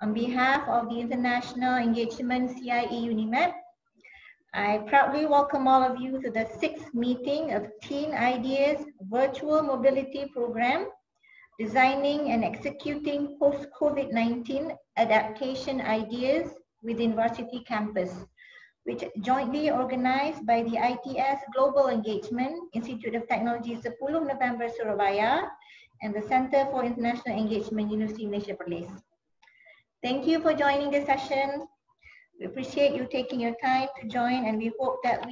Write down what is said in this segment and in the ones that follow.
On behalf of the International Engagement CIE UNIMED, I proudly welcome all of you to the 6th meeting of Teen Ideas Virtual Mobility Program, Designing and Executing Post-COVID-19 Adaptation Ideas within Varsity Campus, which jointly organized by the ITS Global Engagement, Institute of Technology 10 November Surabaya, and the Center for International Engagement, University Malaysia Perlis. Thank you for joining the session. We appreciate you taking your time to join, and we hope that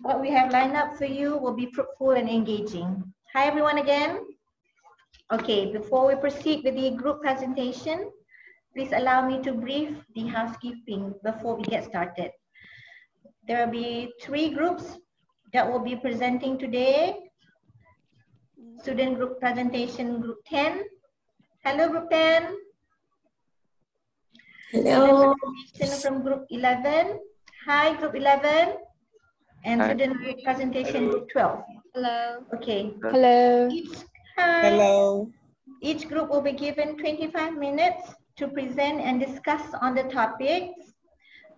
what we have lined up for you will be fruitful and engaging. Hi everyone again. Okay, before we proceed with the group presentation, please allow me to brief the housekeeping before we get started. There will be 3 groups that will be presenting today. Student group presentation, group 10. Hello, group 10. Hello. Presentation from group 11. Hi, group 11. And Hi. student presentation, group 12. Hello. Okay. Hello. Hello. Each group will be given 25 minutes to present and discuss on the topics.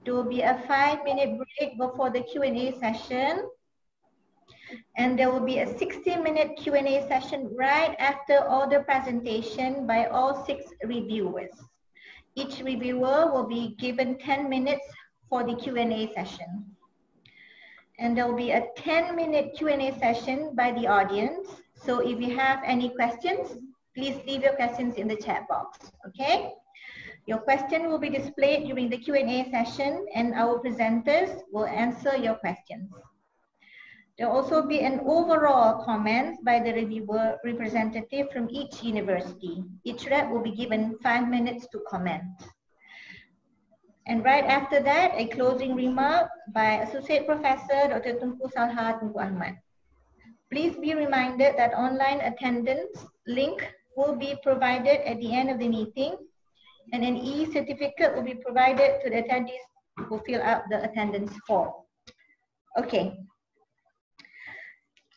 There will be a 5-minute break before the Q&A session. And there will be a 60-minute Q&A session right after all the presentation by all 6 reviewers. Each reviewer will be given 10 minutes for the Q&A session. And there will be a 10-minute Q&A session by the audience. So if you have any questions, please leave your questions in the chat box, okay? Your question will be displayed during the Q&A session, and our presenters will answer your questions. There will also be an overall comment by the reviewer representative from each university. Each rep will be given 5 minutes to comment. And right after that, a closing remark by Associate Professor Dr. Tunku Salha Tunku Ahmad. Please be reminded that online attendance link will be provided at the end of the meeting, and an e-certificate will be provided to the attendees who fill out the attendance form. Okay.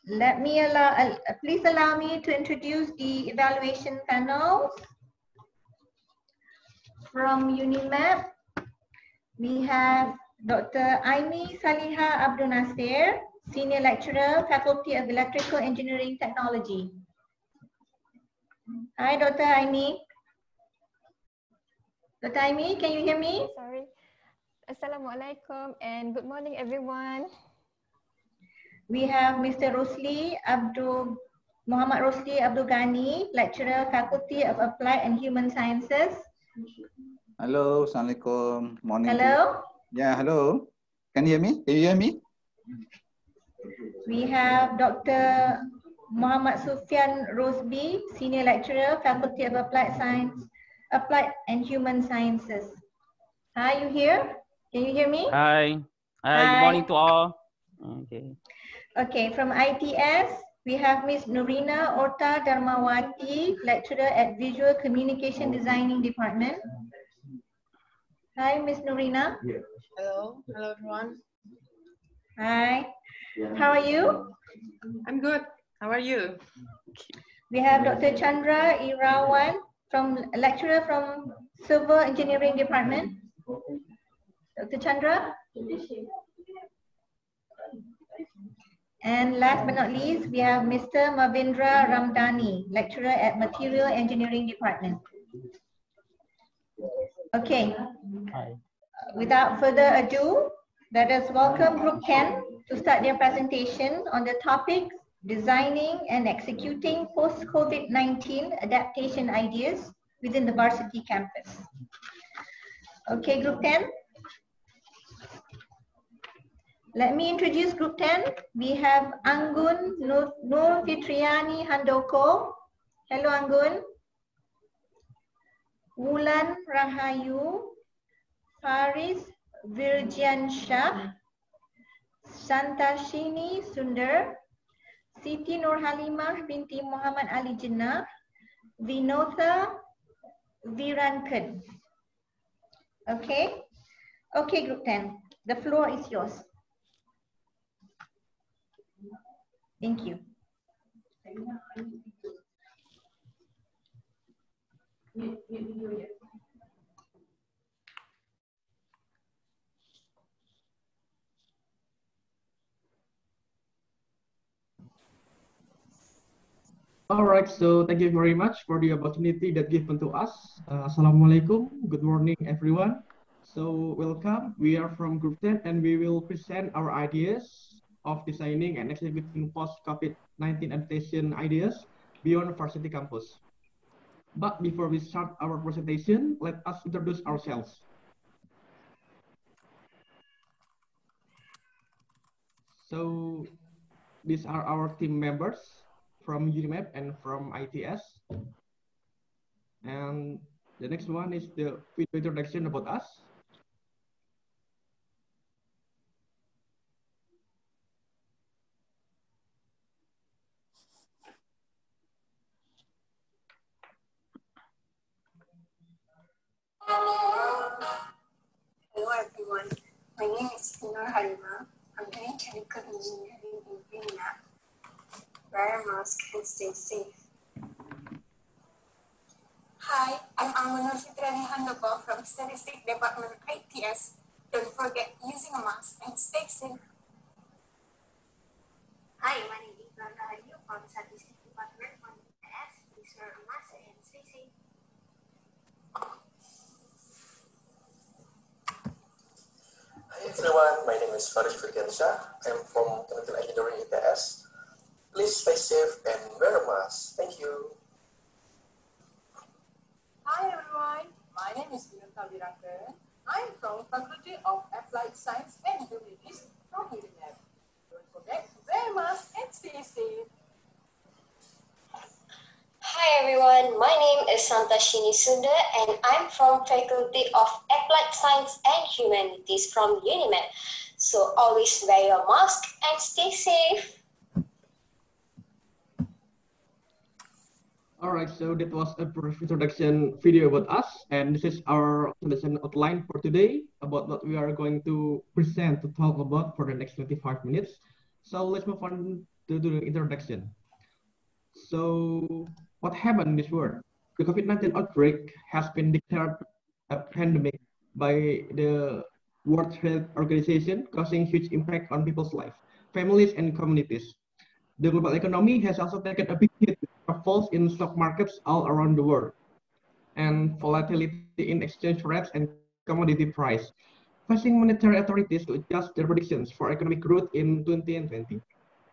Please allow me to introduce the evaluation panels. From UNIMED, we have Dr. Aini Saliha Abdul Nasir, Senior Lecturer, Faculty of Electrical Engineering Technology. Hi, Dr. Aini. Dr. Aini, can you hear me? Sorry. Assalamualaikum and good morning, everyone. We have Mr. Muhammad Rosli Abdul Ghani, Lecturer, Faculty of Applied and Human Sciences. Hello, Assalamualaikum. Morning. Hello. Yeah, hello. Can you hear me? Can you hear me? We have Dr. Muhammad Sufyan Rosbi, Senior Lecturer, Faculty of Applied and Human Sciences. Hi, you here? Can you hear me? Hi. Good morning to all. Okay. Okay, from ITS, we have Ms. Nurina Orta Dharmawati, Lecturer at Visual Communication Designing Department. Hi, Ms. Nurina. Hello. Hello, everyone. Hi. How are you? I'm good. How are you? We have Dr. Chandra Irawan, Lecturer from Civil Engineering Department. Dr. Chandra. And last but not least, we have Mr. Mavindra Ramdani, Lecturer at Material Engineering Department. Okay. Hi. Without further ado, let us welcome Group 10 to start their presentation on the topic Designing and Executing Post-COVID-19 Adaptation Ideas within the Varsity Campus. Okay, Group 10. Let me introduce Group 10. We have Anggun Nur Fitriani Handoko. Hello, Anggun. Wulan Rahayu, Faris Virjansyah, Santashini Sundar, Siti Nur Halimah binti Muhammad Ali Jinnah, Vinotha Virankan. Okay? Okay, Group 10. The floor is yours. Thank you. All right, so thank you very much for the opportunity that given to us. Assalamualaikum. Good morning, everyone. So welcome. We are from Group 10 and we will present our ideas of designing and executing post-COVID-19 adaptation ideas beyond Varsity campus. But before we start our presentation, let us introduce ourselves. So these are our team members from UNIMAP and from ITS. And the next one is the video introduction about us. Hello everyone, my name is Inor Halima. I'm doing chemical engineering in UNIMAP. Wear a mask and stay safe. Hi, I'm Amanur Fitrani Handaba from Statistics Department ITS. Don't forget using a mask and stay safe. Hi, my name is Iqbal Rahayu from Statistics Department on ITS. Please wear a mask and stay safe. Hi everyone, my name is Faris Firgansyah. I'm from Chemical Engineering ITS. Please stay safe and wear a mask. Thank you. Hi everyone, my name is Vinanta Virangan. I'm from Faculty of Applied Science and Humanities from UNIMAP. Don't forget to wear a mask and stay safe. Hi everyone, my name is Santashini Sundar and I'm from Faculty of Applied Science and Humanities from UNIMAP. So always wear your mask and stay safe. All right, so that was a brief introduction video about us, and this is our presentation outline for today about what we are going to present to talk about for the next 25 minutes. So let's move on to the introduction. So what happened in this world? The COVID-19 outbreak has been declared a pandemic by the World Health Organization, causing huge impact on people's lives, families, and communities. The global economy has also taken a big hit with falls in stock markets all around the world and volatility in exchange rates and commodity price, forcing monetary authorities to adjust their predictions for economic growth in 2020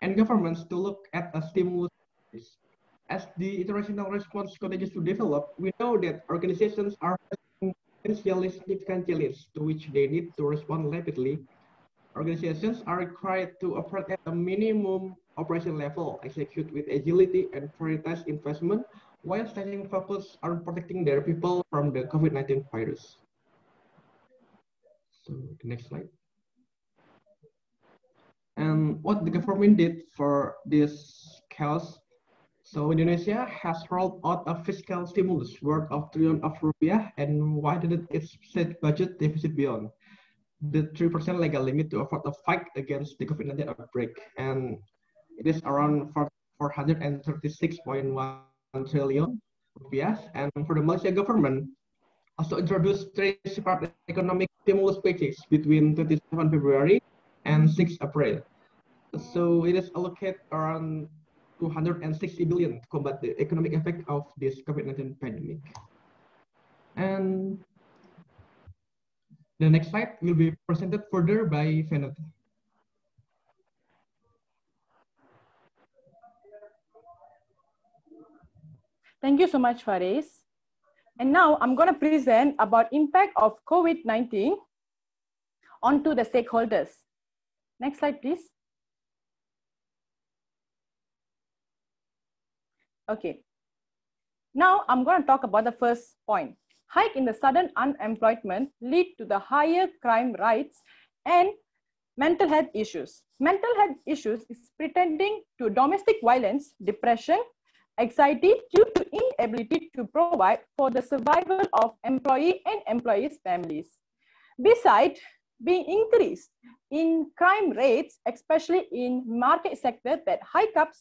and governments to look at a stimulus. As the international response continues to develop, we know that organizations are facing potentially significant challenges to which they need to respond rapidly. Organizations are required to operate at a minimum operation level, execute with agility, and prioritize investment while staying focused on protecting their people from the COVID-19 virus. So the next slide. And what the government did for this chaos. So Indonesia has rolled out a fiscal stimulus worth of trillion of rupiah and widened its state budget deficit beyond the 3% legal limit to afford a fight against the COVID-19 outbreak, and it is around 436.1 trillion rupiah. And for the Malaysia government, also introduced three separate economic stimulus packages between 27 February and 6 April. So it is allocated around 260 billion to combat the economic effect of this COVID-19 pandemic. And the next slide will be presented further by Venat. Thank you so much, Faris. And now I'm going to present about impact of COVID-19 onto the stakeholders. Next slide, please. Okay. Now I'm going to talk about the first point. Hike in the sudden unemployment lead to the higher crime rates and mental health issues. Mental health issues is pretending to domestic violence, depression, anxiety due to inability to provide for the survival of employee and employees' families. Besides being increased in crime rates, especially in market sector that hike up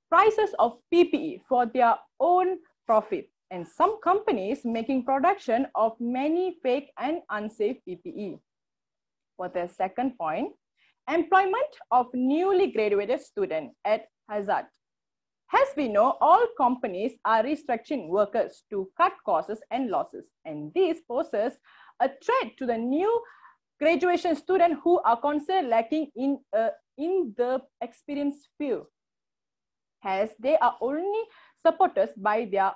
prices of PPE for their own profit, and some companies making production of many fake and unsafe PPE. For the second point, employment of newly graduated students at hazard. As we know, all companies are restructuring workers to cut costs and losses, and this poses a threat to the new graduation students who are considered lacking in the experienced field, as they are only supported by their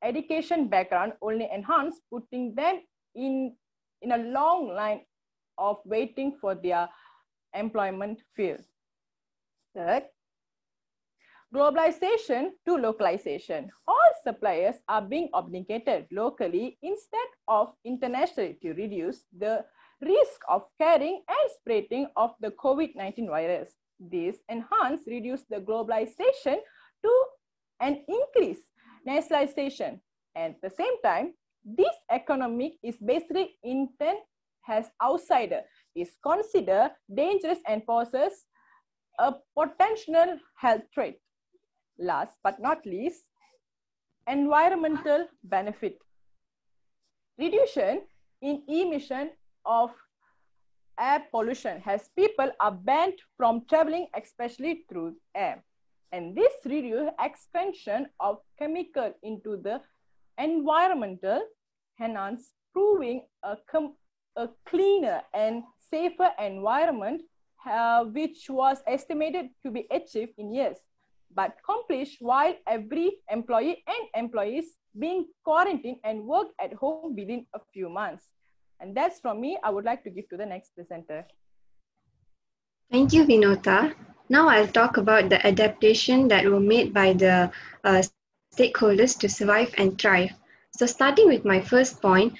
education background, only enhance, putting them in a long line of waiting for their employment field. Third, globalization to localization. All suppliers are being obligated locally instead of internationally to reduce the risk of carrying and spreading of the COVID-19 virus. This reduce the globalization to an increase nationalization. And at the same time, this economic is basically intent as outsider is considered dangerous and poses a potential health threat. Last but not least, environmental benefit. Reduction in emission of air pollution as people are banned from traveling, especially through air. And this reduce expansion of chemical into the environmental, hence proving a cleaner and safer environment, which was estimated to be achieved in years, but accomplished while every employee and employees being quarantined and work at home within a few months. And that's from me. I would like to give to the next presenter. Thank you, Vinota. Now I'll talk about the adaptation that were made by the stakeholders to survive and thrive. So starting with my first point,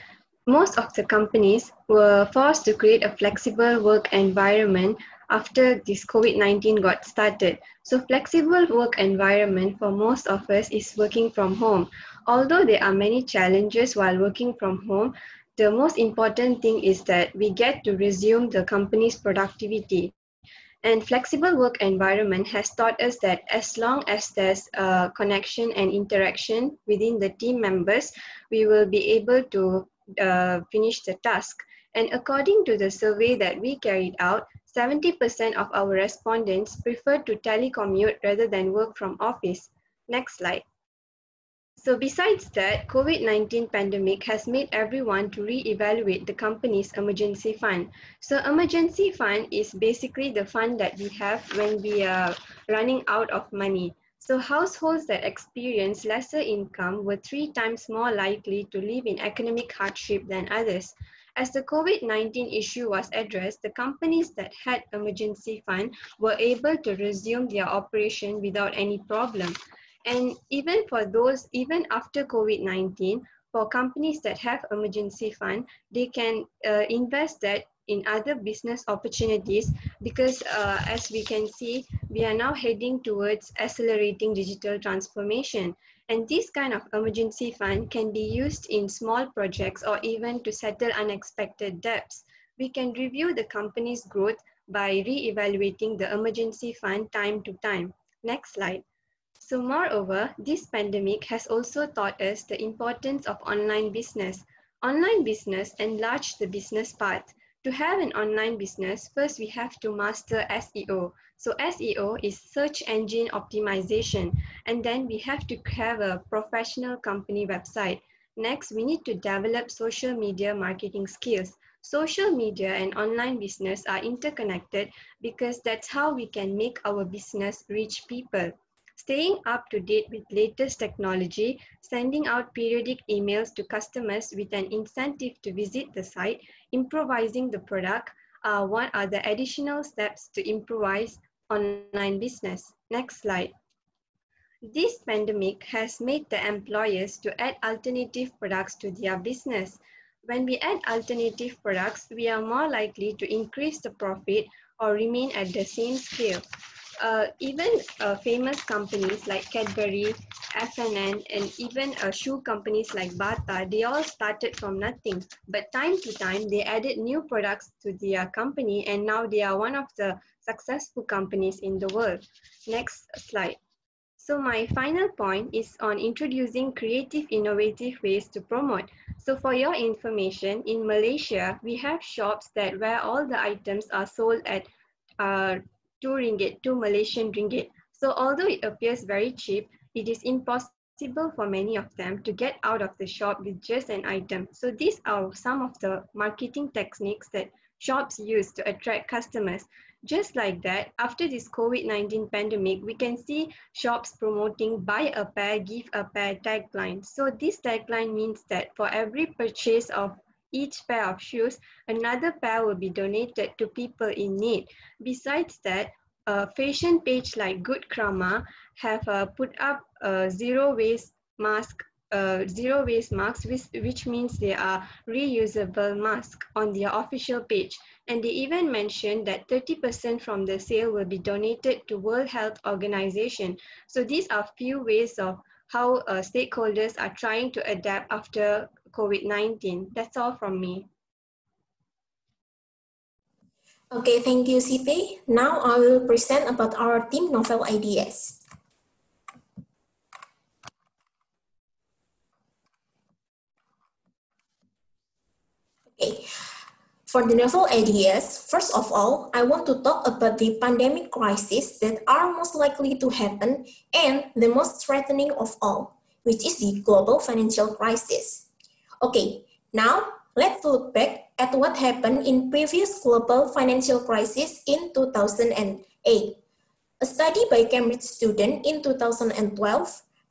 most of the companies were forced to create a flexible work environment after this COVID-19 got started. So flexible work environment for most of us is working from home. Although there are many challenges while working from home, the most important thing is that we get to resume the company's productivity. And flexible work environment has taught us that as long as there's a connection and interaction within the team members, we will be able to finish the task. And according to the survey that we carried out, 70% of our respondents prefer to telecommute rather than work from office. Next slide. So besides that, COVID-19 pandemic has made everyone to re-evaluate the company's emergency fund. So emergency fund is basically the fund that we have when we are running out of money. So households that experience lesser income were 3 times more likely to live in economic hardship than others. As the COVID-19 issue was addressed, the companies that had emergency fund were able to resume their operation without any problem. And even for those, even after COVID-19, for companies that have emergency fund, they can invest that in other business opportunities because as we can see, we are now heading towards accelerating digital transformation. And this kind of emergency fund can be used in small projects or even to settle unexpected debts. We can review the company's growth by re-evaluating the emergency fund time to time. Next slide. So moreover, this pandemic has also taught us the importance of online business. Online business enlarged the business path. To have an online business, first we have to master SEO. So SEO is search engine optimization. And then we have to have a professional company website. Next, we need to develop social media marketing skills. Social media and online business are interconnected because that's how we can make our business reach people. Staying up to date with latest technology, sending out periodic emails to customers with an incentive to visit the site, improvising the product, what are the additional steps to improvise online business? Next slide. This pandemic has made the employers to add alternative products to their business. When we add alternative products, we are more likely to increase the profit or remain at the same scale. Even famous companies like Cadbury, F&N, and even shoe companies like Bata, they all started from nothing. But time to time, they added new products to their company, and now they are one of the successful companies in the world. Next slide. So my final point is on introducing creative, innovative ways to promote. So for your information, in Malaysia, we have shops that where all the items are sold at 2 ringgit, 2 Malaysian ringgit. So although it appears very cheap, it is impossible for many of them to get out of the shop with just an item. So these are some of the marketing techniques that shops use to attract customers. Just like that, after this COVID-19 pandemic, we can see shops promoting buy a pair, give a pair tagline. So this tagline means that for every purchase of each pair of shoes, another pair will be donated to people in need. Besides that, a fashion page like Good Krama have put up zero waste masks, which means they are reusable masks on their official page. And they even mentioned that 30% from the sale will be donated to World Health Organization. So these are few ways of how stakeholders are trying to adapt after COVID-19. That's all from me. Okay, thank you, Sipe. Now I will present about our team novel ideas. Okay, for the novel ideas, first of all, I want to talk about the pandemic crisis that are most likely to happen and the most threatening of all, which is the global financial crisis. Okay, now let's look back at what happened in previous global financial crisis in 2008. A study by Cambridge student in 2012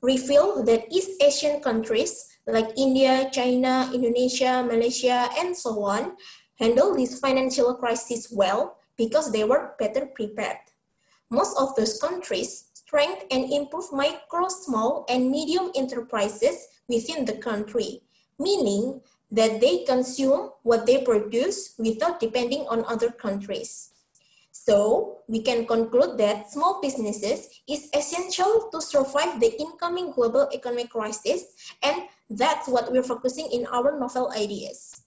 revealed that East Asian countries like India, China, Indonesia, Malaysia, and so on handle this financial crisis well because they were better prepared. Most of those countries strengthen and improve micro, small, and medium enterprises within the country, meaning that they consume what they produce without depending on other countries. So we can conclude that small businesses is essential to survive the incoming global economic crisis, and that's what we're focusing in our novel ideas.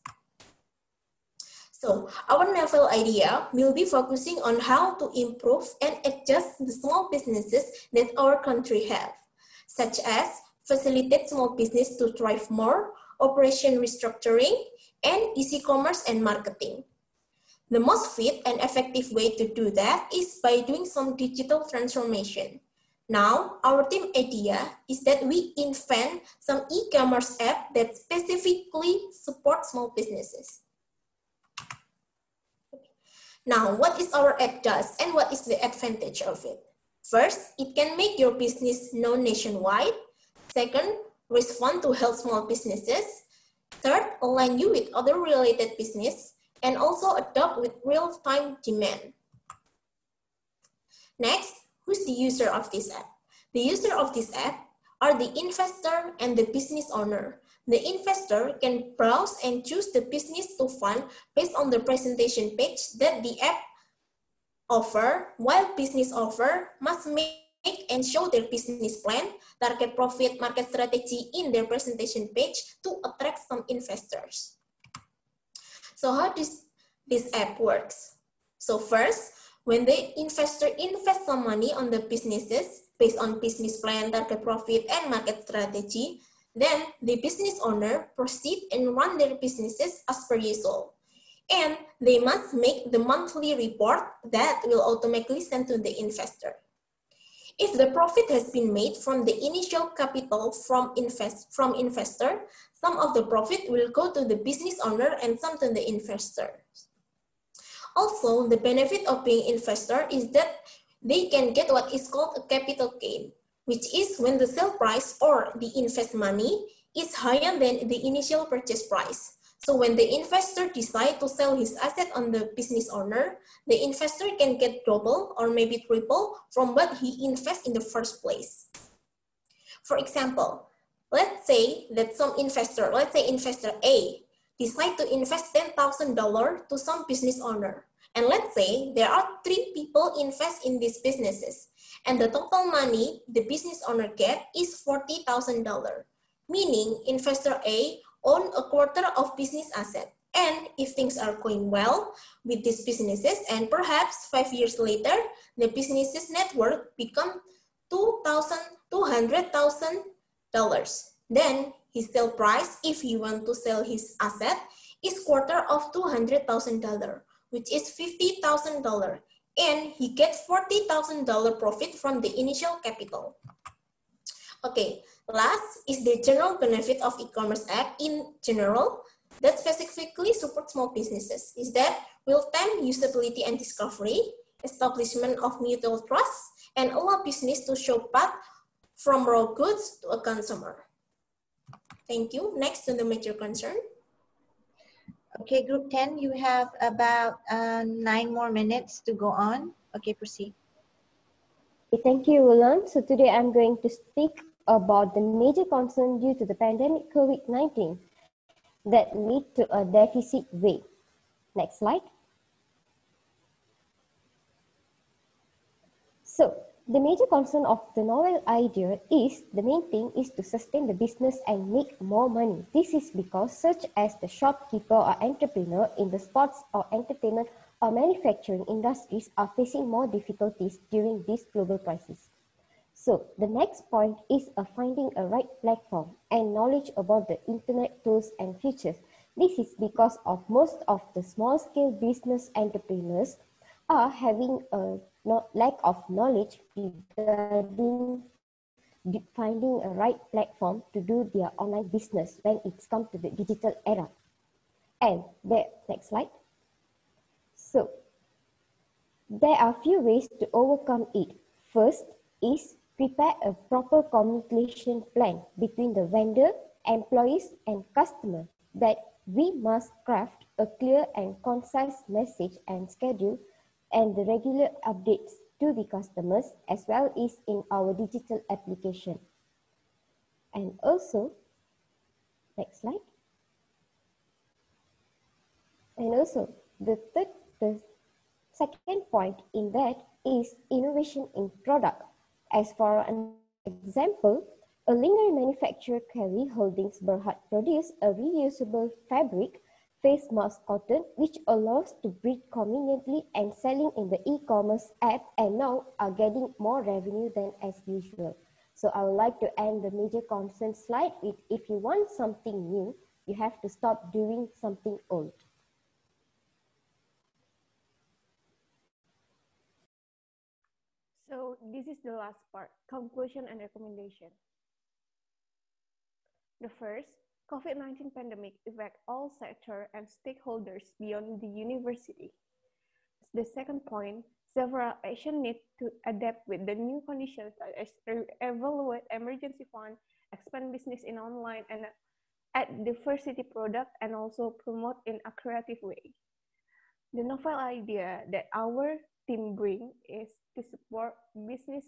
So our novel idea will be focusing on how to improve and adjust the small businesses that our country have, such as facilitate small business to thrive more, operation restructuring, and easy commerce and marketing. The most fit and effective way to do that is by doing some digital transformation. Now, our team idea is that we invent some e-commerce app that specifically support small businesses. Now, what is our app does and what is the advantage of it? First, it can make your business known nationwide. Second, respond to help small businesses. Third, align you with other related business and also adapt with real-time demand. Next, who's the user of this app? The user of this app are the investor and the business owner. The investor can browse and choose the business to fund based on the presentation page that the app offer, while business owner must make and show their business plan, target profit, market strategy in their presentation page to attract some investors. So how does this app works? So first, when the investor invests some money on the businesses based on business plan, target profit, and market strategy, then the business owner proceed and run their businesses as per usual. And they must make the monthly report that will automatically send to the investor. If the profit has been made from the initial capital from investor, some of the profit will go to the business owner and some to the investor. Also, the benefit of being investor is that they can get what is called a capital gain, which is when the sale price or the invest money is higher than the initial purchase price. So when the investor decides to sell his asset on the business owner, the investor can get double or maybe triple from what he invests in the first place. For example, let's say that some investor, let's say investor A, decide to invest $10,000 to some business owner. And let's say there are 3 people invest in these businesses. And the total money the business owner get is $40,000. Meaning investor A own a quarter of business asset. And if things are going well with these businesses, and perhaps 5 years later, the business's net worth become $2 $200,000. Then his sale price, if he want to sell his asset, is quarter of $200,000, which is $50,000. And he gets $40,000 profit from the initial capital. Okay, last is the general benefit of e-commerce app in general that specifically support small businesses is that real-time usability and discovery, establishment of mutual trust, and allow business to show path from raw goods to a consumer. Thank you. Next to the major concern. Okay, group 10, you have about 9 more minutes to go on. Okay, proceed. Thank you, Roland. So today I'm going to speak about the major concern due to the pandemic COVID-19 that lead to a deficit rate. Next slide. So the major concern of the novel idea is the main thing is to sustain the business and make more money. This is because such as the shopkeeper or entrepreneur in the sports or entertainment or manufacturing industries are facing more difficulties during this global crisis. So the next point is finding a right platform and knowledge about the internet tools and features. This is because of most of the small scale business entrepreneurs are having a lack of knowledge regarding finding a right platform to do their online business when it's come to the digital era. And next slide. So there are few ways to overcome it. First is prepare a proper communication plan between the vendor, employees, and customer that we must craft a clear and concise message and schedule and the regular updates to the customers as well as in our digital application. And also, next slide. And also, the second point in that is innovation in product. As for an example, a lingerie manufacturer Kerry Holdings Berhad produced a reusable fabric face mask cotton which allows to breathe conveniently and selling in the e-commerce app and now are getting more revenue than as usual. So I would like to end the major concern slide with if you want something new, you have to stop doing something old. So this is the last part, conclusion and recommendation. The first, COVID-19 pandemic affect all sectors and stakeholders beyond the university. The second point, several actions need to adapt with the new conditions such as evaluate emergency fund, expand business in online and add diversity product and also promote in a creative way. The novel idea that our team bring is to support business,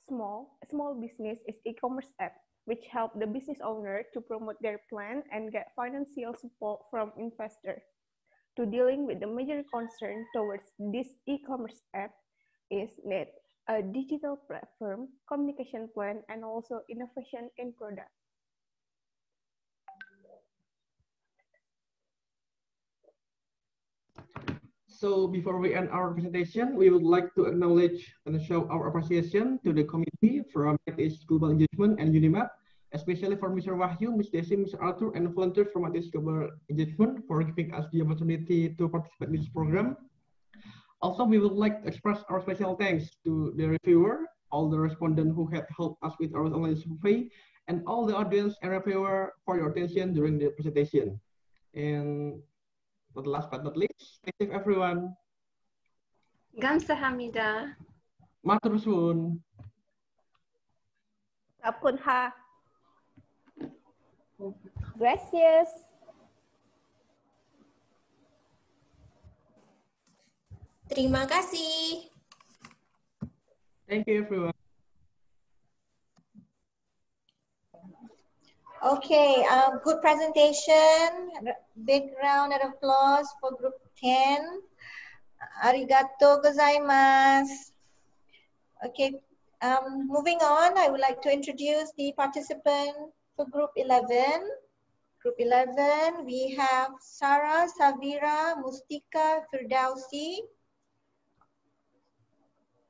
small business is e-commerce app, which help the business owner to promote their plan and get financial support from investor. To dealing with the major concern towards this e-commerce app is that a digital platform, communication plan, and also innovation in product. So before we end our presentation, we would like to acknowledge and show our appreciation to the committee from ITH Global Engagement and UNIMAP, especially for Mr. Wahyu, Ms. Desi, Mr. Arthur, and volunteers from ITH Global Engagement for giving us the opportunity to participate in this program. Also, we would like to express our special thanks to the reviewer, all the respondents who have helped us with our online survey, and all the audience and reviewer for your attention during the presentation. And last but not least, stay safe everyone. Gamsahamnida. Matur suwun. Tapkunha. Gracias. Terima kasih. Thank you everyone. Okay, good presentation. Big round of applause for group 10. Arigato gozaimasu. Okay, moving on, I would like to introduce the participant for group 11. Group 11, we have Sarah, Savira, Mustika, Firdausi.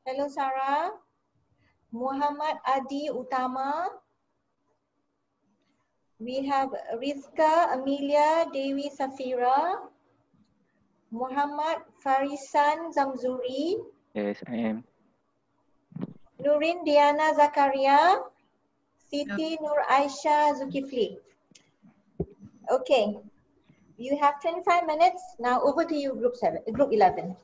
Hello, Sarah. Muhammad Adi Utama. We have Rizka Amelia Dewi Safira. Muhammad Farisan Zamzuri. Yes, I am. Nurin Diana Zakaria. Siti Nur Aisha Zulkifli. Okay, you have 25 minutes. Now over to you, Group 11.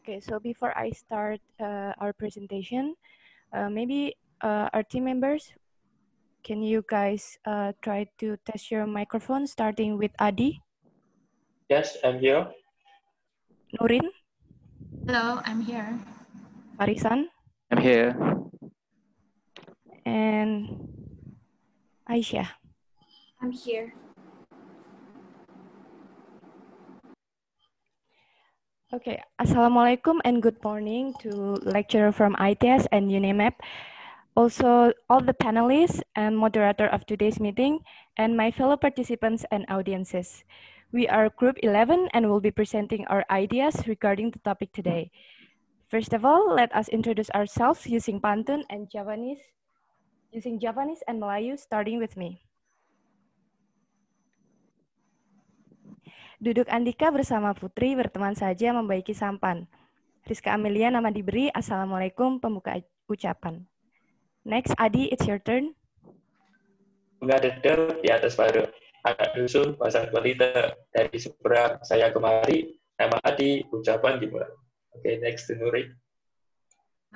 Okay, so before I start our presentation, maybe our team members, can you guys try to test your microphone, starting with Adi? Yes, I'm here. Nurin? Hello, I'm here. Farisan? I'm here. And Aisyah? I'm here. Okay, Assalamualaikum and good morning to lecturer from ITS and UNIMEP, also all the panelists and moderator of today's meeting, and my fellow participants and audiences. We are Group 11 and will be presenting our ideas regarding the topic today. First of all, let us introduce ourselves using Pantun and Javanese, and Melayu, starting with me. Duduk Andika bersama Putri berteman saja membaiki sampan. Rizka Amelia nama diberi, Assalamualaikum pembuka ucapan. Next, Adi, it's your turn. Bunga dedap di atas baru. Anak dusun pasang balita. Dari seberang saya kemari. Nama Adi, ucapan dimulai. Okay, next to Nuri.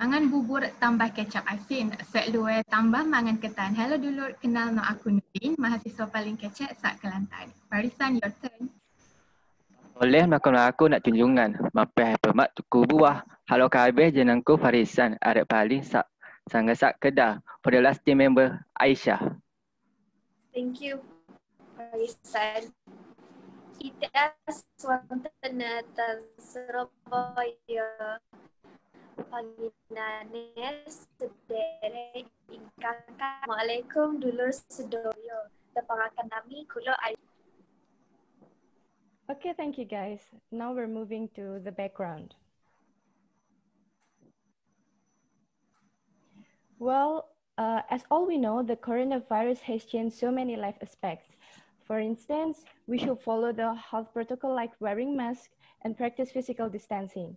Mangan bubur tambah kecap asin. Set luar tambah mangan ketan. Hello dulur, kenal nama aku Nurin, mahasiswa paling kecek sak Kelantan. Farisan, your turn. Oleh makan aku nak junjungan. Mampih pemak tuku buah. Halo kabeh jenangku Farisan. Arek paling sangat kedah. For the last team member, Aisyah. Thank you, Farisan. ITS wonten dhateng Surabaya. Panjenengane sederek ingkang Assalamualaikum dulur sedoyo. Tepangaken nami kula Aisyah. Okay, thank you guys. Now we're moving to the background. Well, as all we know, the coronavirus has changed so many life aspects. For instance, we should follow the health protocol like wearing masks and practice physical distancing.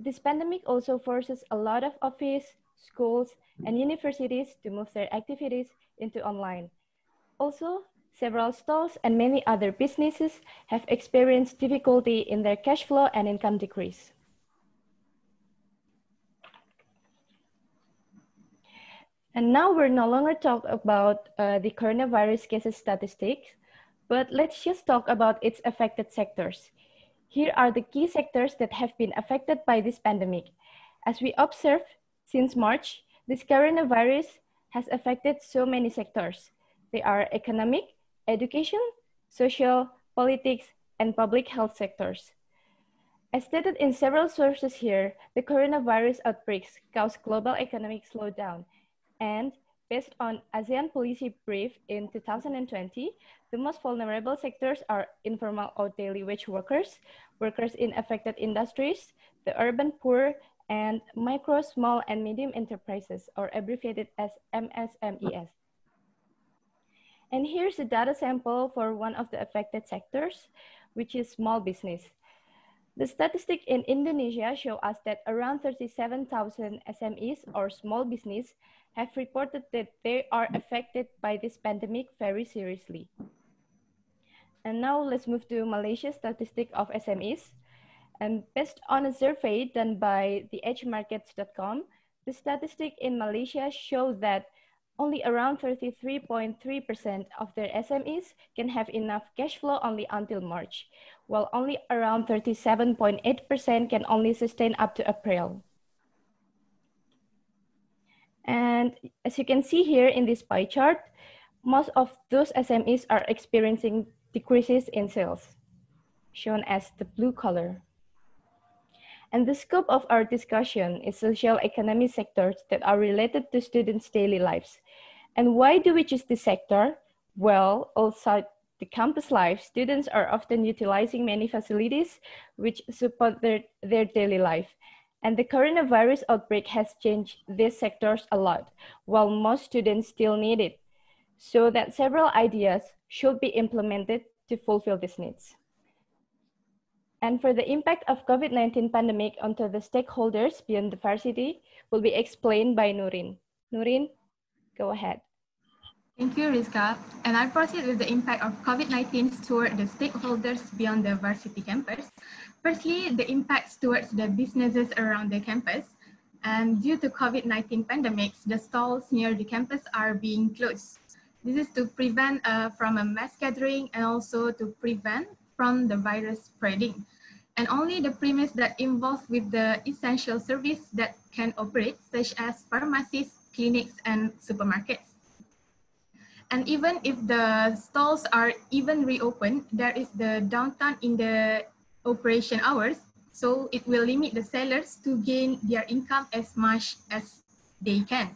This pandemic also forces a lot of office, schools, and universities to move their activities into online. Also, several stores and many other businesses have experienced difficulty in their cash flow and income decrease. And now we're no longer talk about the coronavirus cases statistics, but let's just talk about its affected sectors. Here are the key sectors that have been affected by this pandemic. As we observe, since March, this coronavirus has affected so many sectors. They are economic, education, social, politics, and public health sectors. As stated in several sources here, the coronavirus outbreaks caused global economic slowdown. And based on ASEAN policy brief in 2020, the most vulnerable sectors are informal or daily wage workers, workers in affected industries, the urban poor, and micro, small, and medium enterprises, or abbreviated as MSMEs. And here's a data sample for one of the affected sectors, which is small business. The statistics in Indonesia show us that around 37,000 SMEs or small business have reported that they are affected by this pandemic very seriously. And now let's move to Malaysia's statistic of SMEs. And based on a survey done by the edgemarkets.com, the statistic in Malaysia show that only around 33.3% of their SMEs can have enough cash flow only until March, while only around 37.8% can only sustain up to April. And as you can see here in this pie chart, most of those SMEs are experiencing decreases in sales, shown as the blue color. And the scope of our discussion is social economy sectors that are related to students' daily lives. And why do we choose this sector? Well, outside the campus life, students are often utilizing many facilities which support their daily life. And the coronavirus outbreak has changed these sectors a lot, while most students still need it. So that several ideas should be implemented to fulfill these needs. And for the impact of COVID-19 pandemic onto the stakeholders beyond the varsity will be explained by Nurin. Nurin, go ahead. Thank you, Rizka. And I'll proceed with the impact of COVID-19 toward the stakeholders beyond the varsity campus. Firstly, the impacts towards the businesses around the campus. And due to COVID-19 pandemics, the stalls near the campus are being closed. This is to prevent from a mass gathering and also to prevent from the virus spreading. And only the premise that involved with the essential service that can operate, such as pharmacies, clinics, and supermarkets. And even if the stalls are even reopened, there is the downtime in the operation hours, so it will limit the sellers to gain their income as much as they can.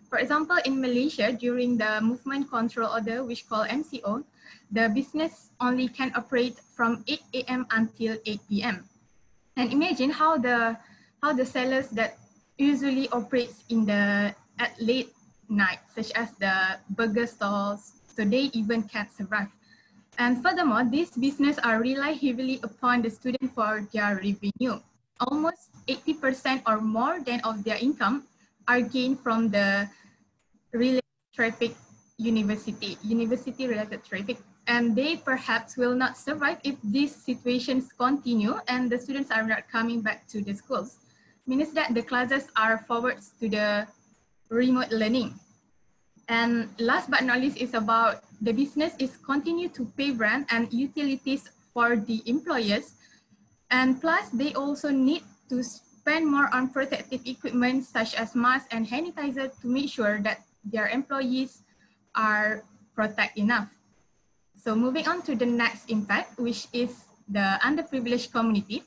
For example, in Malaysia, during the movement control order, which called MCO, the business only can operate from 8 a.m. until 8 p.m. And imagine how the sellers that usually operates in the at late night, such as the burger stalls, so they even can't survive. And furthermore, these businesses are rely heavily upon the student for their revenue. Almost 80% or more than of their income are gained from the related traffic university-related traffic. And they perhaps will not survive if these situations continue and the students are not coming back to the schools. Means that the classes are forward to the remote learning. And last but not least is about the business is continue to pay rent and utilities for the employers. And plus they also need to spend more on protective equipment such as masks and sanitizer to make sure that their employees are protected enough. So moving on to the next impact, which is the underprivileged community.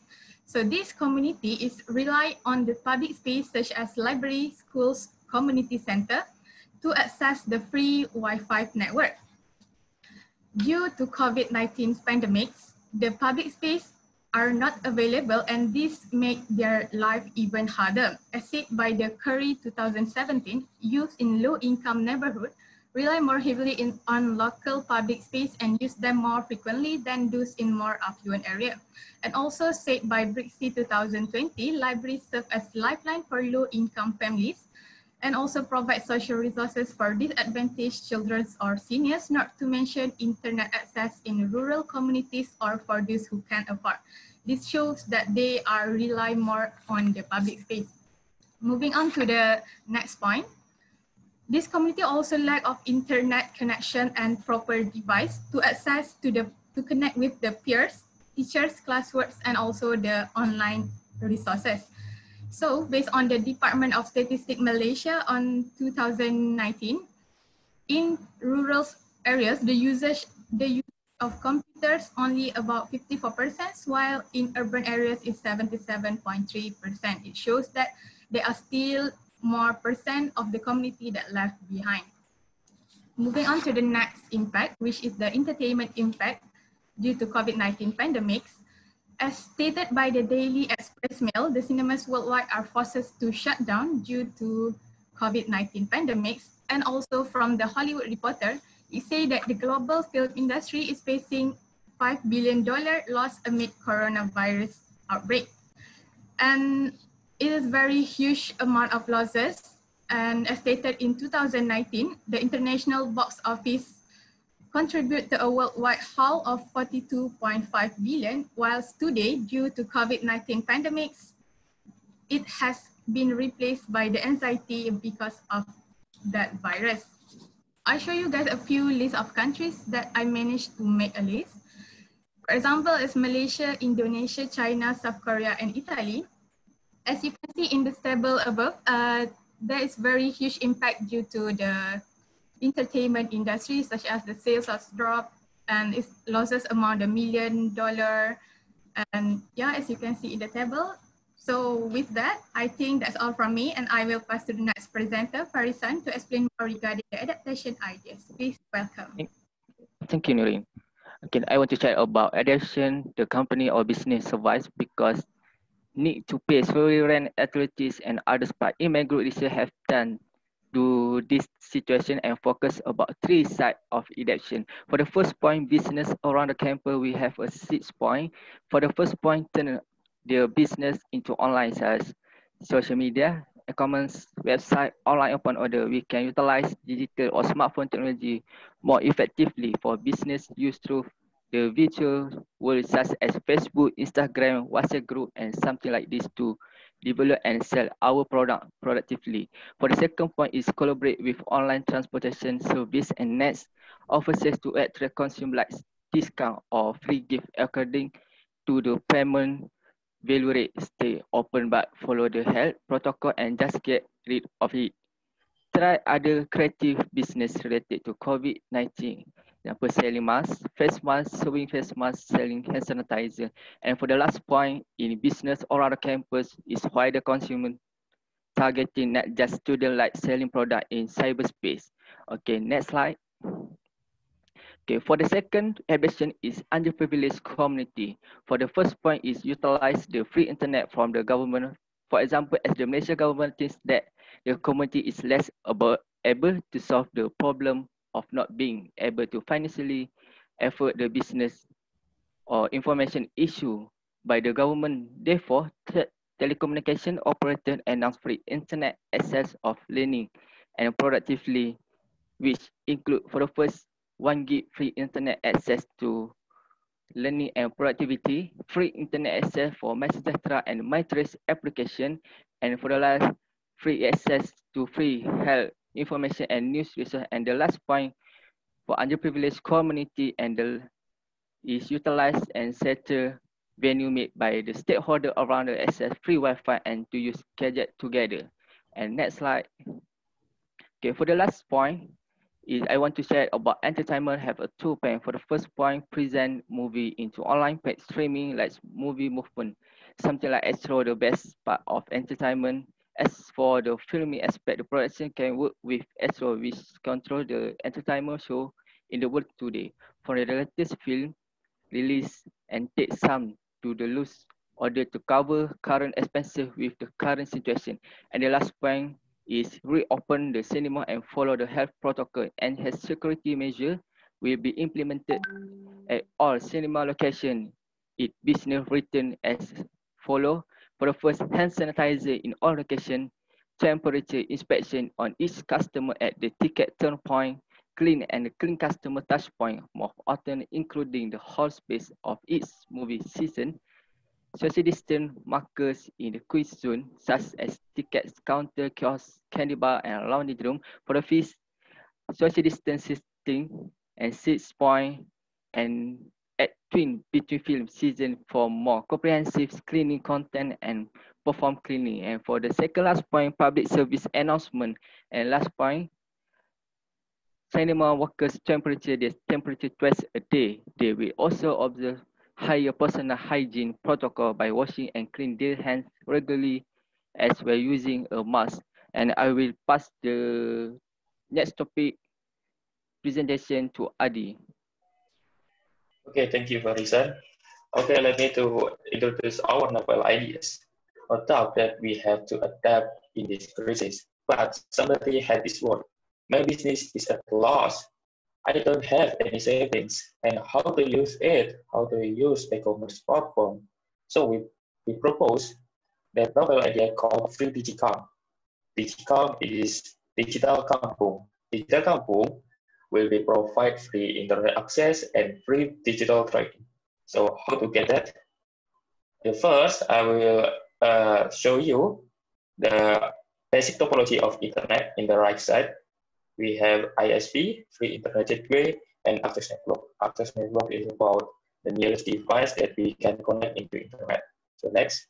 So this community is rely on the public space such as library, schools, community center to access the free Wi-Fi network. Due to COVID-19 pandemics, the public space are not available and this make their life even harder. As said by the Curry 2017, youth in low-income neighborhood rely more heavily on local public space and use them more frequently than those in more affluent area. And also said by Brixie 2020, libraries serve as lifeline for low-income families and also provide social resources for disadvantaged children or seniors, not to mention internet access in rural communities or for those who can't afford. This shows that they are rely more on the public space. Moving on to the next point. This community also lack of internet connection and proper device to access to connect with the peers, teachers, classworks, and also the online resources. So based on the Department of Statistics Malaysia on 2019, in rural areas, the use of computers only about 54%, while in urban areas is 77.3%. It shows that there are still more percent of the community that left behind. Moving on to the next impact, which is the entertainment impact due to COVID-19 pandemics. As stated by the Daily Express Mail, the cinemas worldwide are forced to shut down due to COVID-19 pandemics. And also from the Hollywood Reporter, it says that the global film industry is facing $5 billion loss amid coronavirus outbreak. And it is very huge amount of losses. And as stated in 2019, the international box office contribute to a worldwide haul of 42.5 billion, whilst today, due to COVID-19 pandemics, it has been replaced by the anxiety because of that virus. I show you guys a few lists of countries that I managed to make a list. For example, is Malaysia, Indonesia, China, South Korea, and Italy. As you can see in the table above, there is very huge impact due to the entertainment industry, such as the sales has dropped and its losses amount $1 million. And yeah, as you can see in the table, So with that, I think that's all from me, and I will pass to the next presenter, Farisan, to explain more regarding the adaptation ideas. Please welcome. Thank you, Nurin. Okay, I want to chat about adaptation. The company or business survives because need to pay salary, rent, utilities, and others. But in my group research have done to this situation and focus about three sides of adaptation. For the first point, business around the campus, we have a 6 point. For the first point, turn the business into online sales, social media, e-commerce, website, online open order. We can utilize digital or smartphone technology more effectively for business use through the virtual world such as Facebook, Instagram, WhatsApp group, and something like this to develop and sell our product productively. For the second point is collaborate with online transportation service and nets offers to attract consumer like discount or free gift according to the payment value rate. Stay open but follow the health protocol and just get rid of it. Try other creative business related to COVID-19. Example, selling masks, face masks, sewing face masks, selling hand sanitizer. And for the last point, in business around the campus is why the consumer targeting not just students like selling product in cyberspace. Okay, next slide. Okay, for the second adaptation is underprivileged community. For the first point is utilize the free internet from the government. For example, as the Malaysia government thinks that the community is less able to solve the problem of not being able to financially afford the business or information issue by the government. Therefore, telecommunication operator announce free internet access of learning and productively, which include for the first 1 gig free internet access to learning and productivity, free internet access for MySejahtera and MyTrace application, and for the last, free access to free health information and news resource. And the last point for underprivileged community and the is utilized and settle venue made by the stakeholder around the access free Wi-Fi and to use gadget together. And next slide. Okay, for the last point, is I want to share about entertainment have a 2 point. For the first point, present movie into online paid streaming like movie movement. Something like extra the best part of entertainment. As for the filming aspect, the production can work with Astro which control the entertainment show in the world today. For the latest film release and take some to the loose order to cover current expenses with the current situation. And the last point is reopen the cinema and follow the health protocol and has security measure will be implemented at all cinema location. It business written as follow. For the first, hand sanitizer in all location, temperature inspection on each customer at the ticket turn point, clean and clean customer touch point more often, including the hall space of each movie season. Social distance markers in the quiz zone, such as tickets counter, kiosk, candy bar, and lounge room. For the fees, social distancing and 6 point and at twin between film season for more comprehensive cleaning content and perform cleaning. And for the second last point, public service announcement. And last point, cinema workers temperature twice a day. They will also observe higher personal hygiene protocol by washing and clean their hands regularly as we're using a mask. And I will pass the next topic presentation to Adi. Okay, thank you, Farisan. Okay, let me to introduce our novel ideas. No doubt that we have to adapt in this crisis, but somebody had this word. My business is at a loss. I don't have any savings, and how to use it, how to use e-commerce platform. So we propose that novel idea called Free Digicom. Digicom is Digital Kampung. Digital Kampung will be provide free internet access and free digital trading. So how to get that? First, I will show you the basic topology of internet in the right side. We have ISP, free internet gateway, and access network. Access network is about the nearest device that we can connect into internet. So next.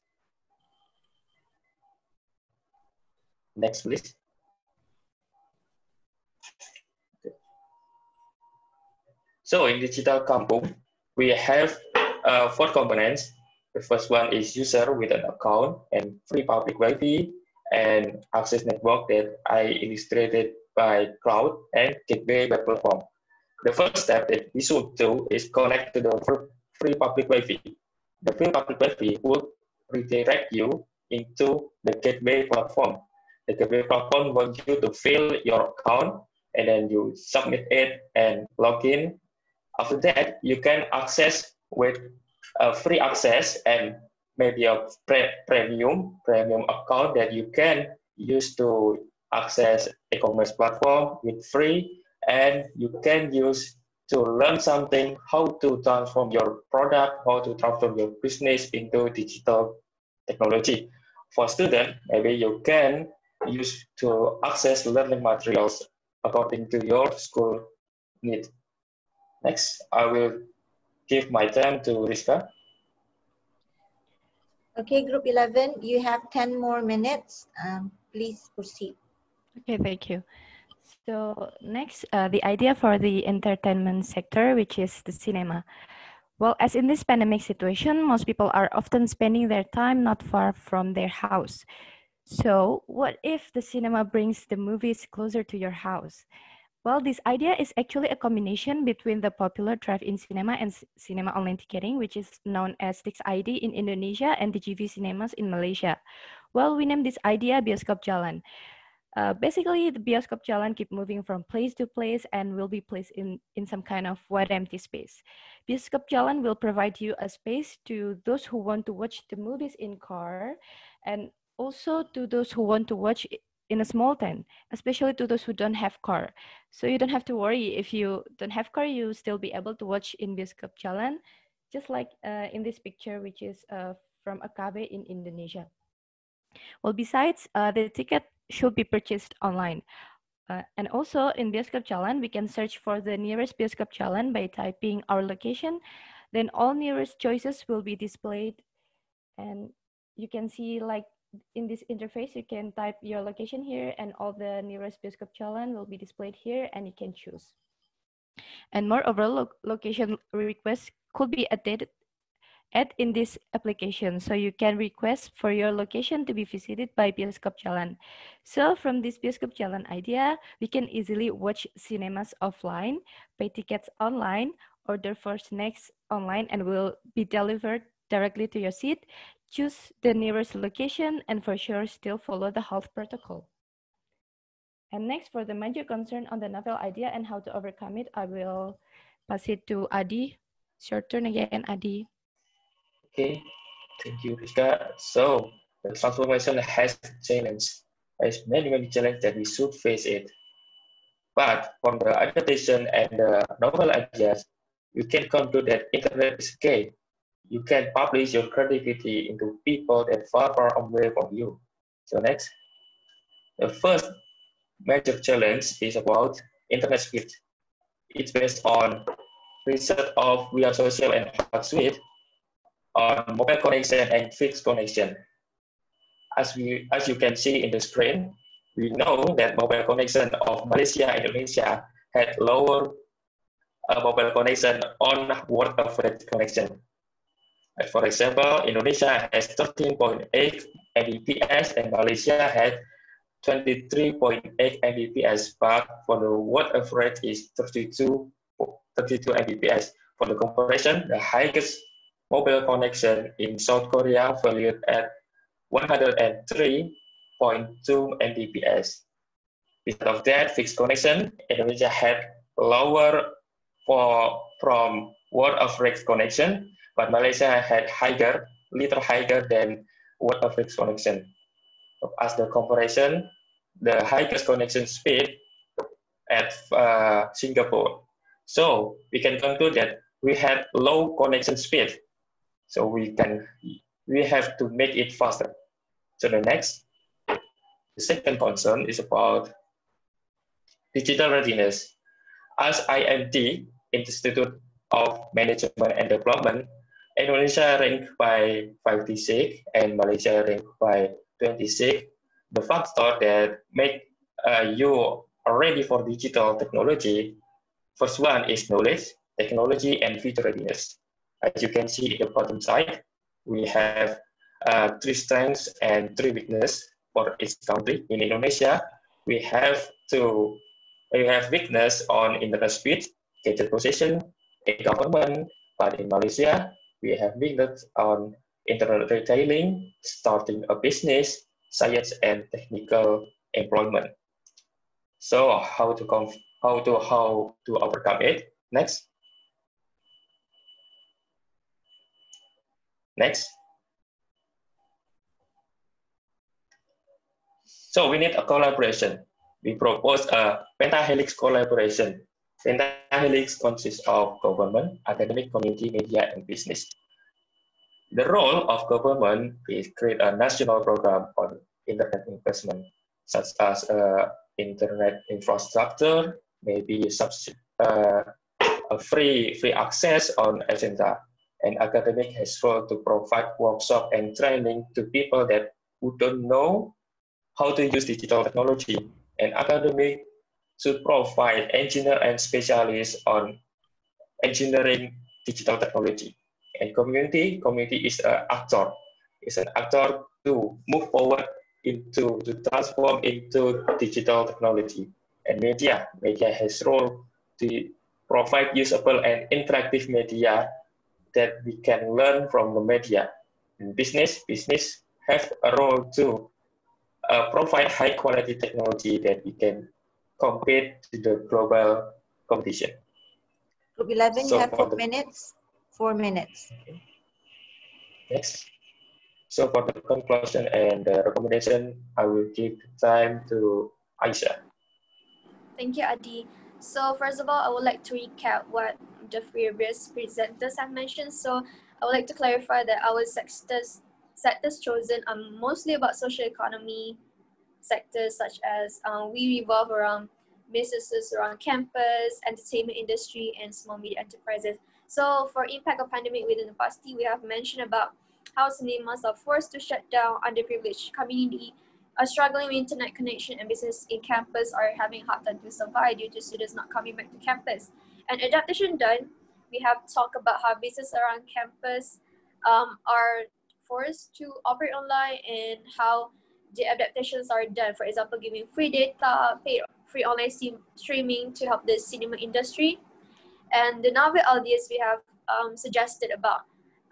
Next, please. Okay. So in Digital Kampung, we have 4 components. The first one is user with an account and free public Wi-Fi and access network that I illustrated by cloud and gateway web platform. The first step that we should do is connect to the free public Wi-Fi. The free public Wi-Fi will redirect you into the gateway platform. The gateway platform wants you to fill your account and then you submit it and log in. After that, you can access with free access and maybe a premium account that you can use to access e-commerce platform with free, and you can use to learn something, how to transform your product, how to transform your business into digital technology. For students, maybe you can use to access learning materials according to your school need. Next, I will give my time to Rizka. Okay, group 11, you have 10 more minutes. Please proceed. Okay, thank you. So next, the idea for the entertainment sector, which is the cinema. Well, as in this pandemic situation, most people are often spending their time not far from their house. So what if the cinema brings the movies closer to your house? Well, this idea is actually a combination between the popular drive-in cinema and cinema online ticketing, which is known as Tix ID in Indonesia and the GV cinemas in Malaysia. Well, we named this idea Bioskop Jalan. Basically, the Bioskop Jalan keep moving from place to place and will be placed in some kind of wide empty space. Bioskop Jalan will provide you a space to those who want to watch the movies in car and also to those who want to watch in a small tent, especially to those who don't have car. So you don't have to worry if you don't have car, you still be able to watch in Bioskop Jalan, just like in this picture, which is from a cafe in Indonesia. Well, besides, the ticket should be purchased online. And also in Bioskop Jalan, we can search for the nearest Bioskop Jalan by typing our location. Then all nearest choices will be displayed. And you can see, like in this interface, you can type your location here and all the nearest Bioskop Jalan will be displayed here and you can choose. And moreover, location requests could be added in this application. So you can request for your location to be visited by Bioskop Jalan. So from this Bioskop Jalan idea, we can easily watch cinemas offline, pay tickets online, order for snacks online, and will be delivered directly to your seat. Choose the nearest location and for sure still follow the health protocol. And next, for the major concern on the novel idea and how to overcome it, I will pass it to Adi. It's your turn again, Adi. Okay, thank you, Rizka. So the transformation has challenge. There's many challenges that we should face it. But from the adaptation and the novel ideas, you can conclude that internet is key. You can publish your creativity into people that far away from you. So next, the first major challenge is about internet speed. It's based on research of VR Social and HotSuite on mobile connection and fixed connection. As you can see in the screen, we know that mobile connection of Malaysia and Indonesia had lower mobile connection on world average connection. For example, Indonesia has 13.8 Mbps and Malaysia had 23.8 Mbps, but for the world average is 32 Mbps. For the comparison, the highest mobile connection in South Korea valued at 103.2 Mbps. Instead of that, fixed connection, Indonesia had lower from world average connection, but Malaysia had little higher than world average connection. As the comparison, the highest connection speed at Singapore. So we can conclude that we had low connection speed. So we have to make it faster. So the second concern is about digital readiness. As IMD, Institute of Management and Development, Indonesia ranked by 56 and Malaysia ranked by 26. The factor that make you ready for digital technology, first one is knowledge, technology, and future readiness. As you can see in the bottom side, We have 3 strengths and 3 weaknesses for each country. In Indonesia, we have weakness on internet speed, gadget possession, e-government. But in Malaysia, we have weakness on internet retailing, starting a business, science and technical employment. So how to overcome it? Next. Next. So we need a collaboration. We propose a pentahelix collaboration. Pentahelix consists of government, academic, community, media, and business. The role of government is create a national program on internet investment, such as internet infrastructure, maybe a free access on etc. And academic has role to provide workshop and training to people that who don't know how to use digital technology. And academic should provide engineer and specialists on engineering digital technology. And community is an actor. It's an actor to move forward to transform into digital technology. And media has role to provide usable and interactive media that we can learn from the media. And business have a role to provide high quality technology that we can compete to the global competition. Group 11, so you have 4 minutes. 4 minutes. Okay. Next. So for the conclusion and the recommendation, I will give time to Aisha. Thank you, Adi. So first of all, I would like to recap what the previous presenters have mentioned. So I would like to clarify that our sectors chosen are mostly about social economy sectors, such as we revolve around businesses around campus, entertainment industry, and small media enterprises. So for impact of pandemic within the Varsity, we have mentioned about how cinemas are forced to shut down, underprivileged community are struggling with internet connection, and business in campus are having a hard time to survive due to students not coming back to campus. And adaptation done, we have talked about how business around campus are forced to operate online and how the adaptations are done. For example, giving free data, free online streaming to help the cinema industry. And the novel ideas we have suggested about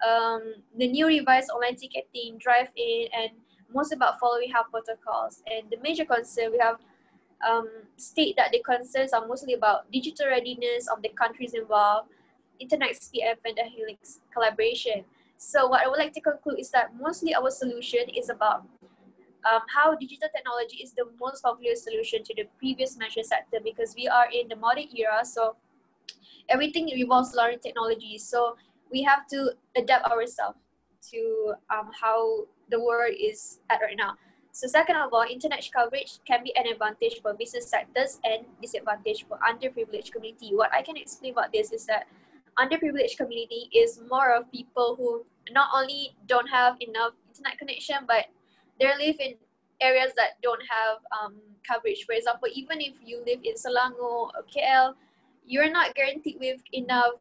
the new revised online ticketing, drive-in, and most about following health protocols. And the major concern we have state that the concerns are mostly about digital readiness of the countries involved, internet speed, and pentahelix collaboration. So what I would like to conclude is that mostly our solution is about how digital technology is the most popular solution to the previous mentioned sector, because we are in the modern era, so everything revolves around technology. So we have to adapt ourselves to how the world is at right now. So second of all, internet coverage can be an advantage for business sectors and disadvantage for underprivileged community. What I can explain about this is that underprivileged community is more of people who not only don't have enough internet connection, but they live in areas that don't have coverage. For example, even if you live in Selangor or KL, you're not guaranteed with enough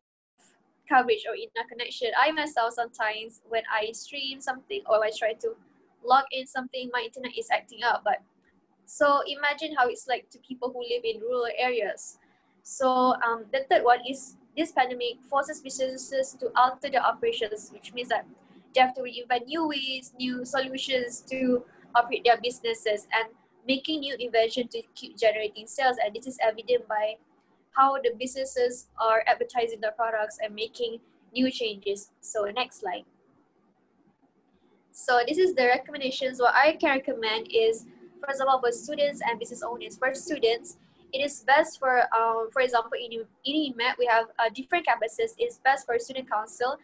coverage or enough connection. I myself sometimes, when I stream something or I try to log in something, my internet is acting up. But so imagine how it's like to people who live in rural areas. So the third one is this pandemic forces businesses to alter their operations, which means that they have to reinvent new ways, new solutions to operate their businesses and making new invention to keep generating sales. And this is evident by how the businesses are advertising their products and making new changes. So next slide. So this is the recommendations. What I can recommend is, first of all, for students and business owners. For students, it is best for example, in UNIMED, we have different campuses. It's best for student council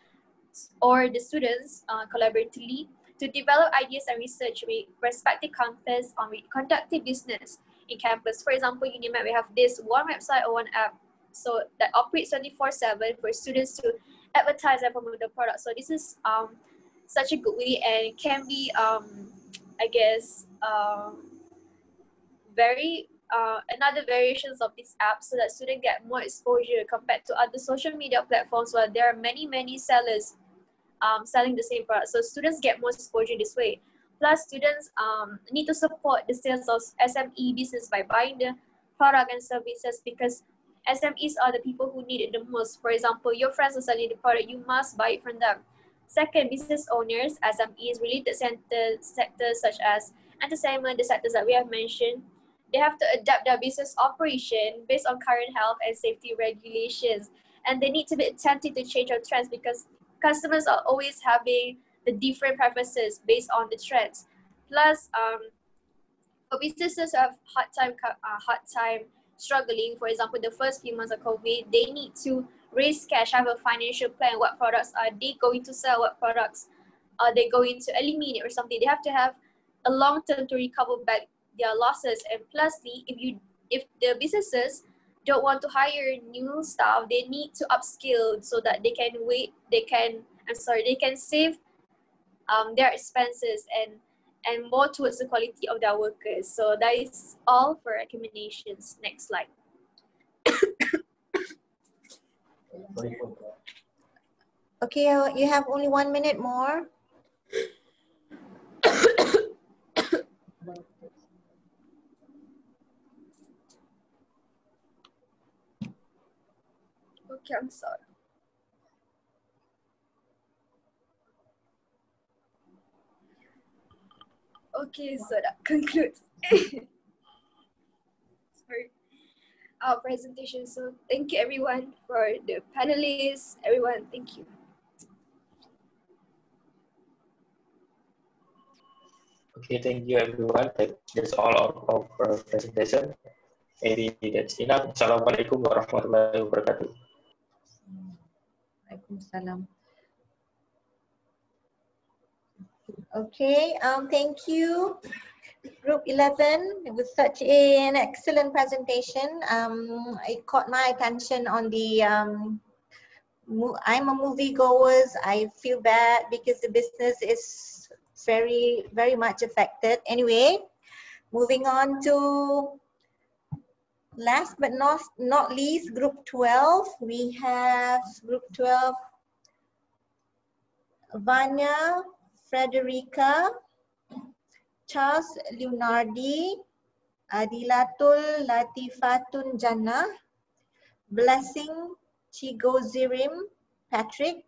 or the students collaboratively to develop ideas and research with respective campus on conducting business in campus. For example, UNIMED, we have this one website or one app so that operates 24/7 for students to advertise and promote the product. So this is such a good way and can be, I guess, another variations of this app so that students get more exposure compared to other social media platforms where there are many sellers selling the same product. So students get more exposure this way. Plus, students need to support the sales of SME business by buying the product and services, because SMEs are the people who need it the most. For example, your friends are selling the product, you must buy it from them. Second, business owners, SMEs, related sectors such as entertainment, the sectors that we have mentioned, they have to adapt their business operation based on current health and safety regulations. And they need to be attentive to change of trends, because customers are always having the different preferences based on the trends. Plus, for businesses who have hard time struggling, for example, the first few months of COVID, they need to raise cash, have a financial plan. What products are they going to sell? What products are they going to eliminate or something? They have to have a long term to recover back their losses. And plus, if the businesses don't want to hire new staff, they need to upskill so that they can save their expenses and more towards the quality of their workers. So that is all for recommendations. Next slide. Okay, you have only 1 minute more. Okay, I'm sorry. Okay, so that concludes sorry, our presentation. So thank you everyone, for the panelists, everyone, thank you. Okay, thank you everyone. That's all of our presentation. Maybe that's enough. Assalamualaikum warahmatullahi wabarakatuh. Waalaikumsalam. Okay, thank you, Group 11. It was such an excellent presentation. It caught my attention on the, I'm a moviegoers. I feel bad because the business is very, very much affected. Anyway, moving on to last but not least, Group 12. We have Group 12, Vanya, Frederica, Charles Leonardi, Adilatul Latifatun Jannah, Blessing Chigozirim Patrick,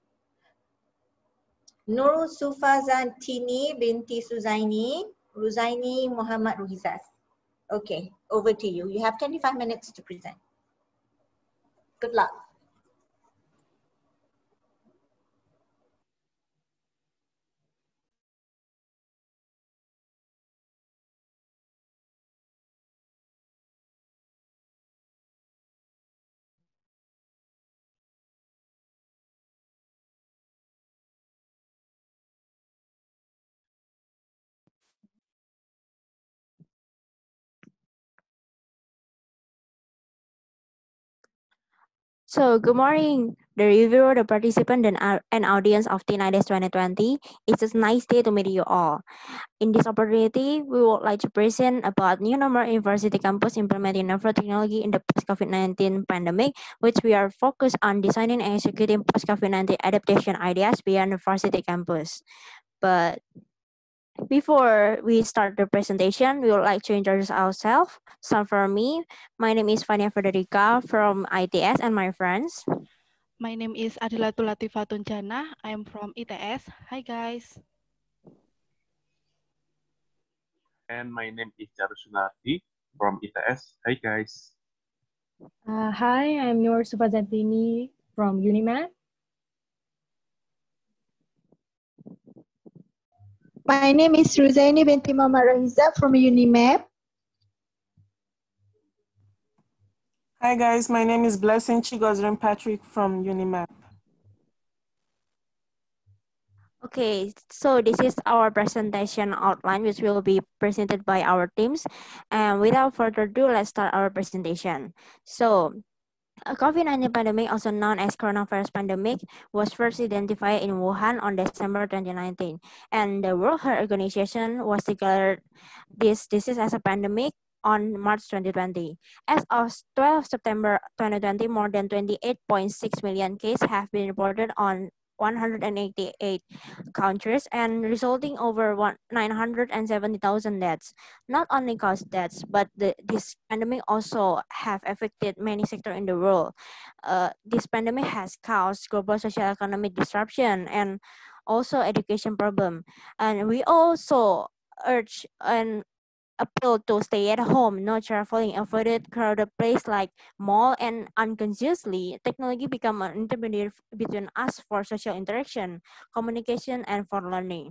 Nur Sufazantini binti Suzaini, Ruzaini Muhammad Ruhizas. Okay, over to you. You have 25 minutes to present. Good luck. So, good morning, the reviewer, the participant, and audience of TNIDES 2020. It's a nice day to meet you all. In this opportunity, we would like to present about new normal university campus implementing neuro technology in the post-COVID-19 pandemic, which we are focused on designing and executing post-COVID-19 adaptation ideas beyond the varsity campus. But before we start the presentation, we would like to introduce ourselves. So for me, my name is Fania Frederica from ITS and my friends. My name is Adilatul Latifatun Jannah. I am from ITS. Hi guys. And my name is Charusunardi from ITS. Hi guys. Hi, I'm Nur Sufazantini from UNIMAP. My name is Ruzaini binti Muhammad Rahiza from UNIMAP. Hi guys, my name is Blessing Chigozrim Patrick from UNIMAP. Okay, so this is our presentation outline, which will be presented by our teams. And without further ado, let's start our presentation. So, a COVID-19 pandemic, also known as coronavirus pandemic, was first identified in Wuhan on December 2019. And the World Health Organization was declared this disease as a pandemic on March 2020. As of 12 September 2020, more than 28.6 million cases have been reported 188 countries and resulting over 970,000 deaths. Not only caused deaths, but this pandemic also have affected many sectors in the world. This pandemic has caused global social economic disruption and also education problem. And we also urge and appeal to stay at home, no traveling, avoided crowded place like mall, and unconsciously, technology become an intermediary between us for social interaction, communication, and for learning.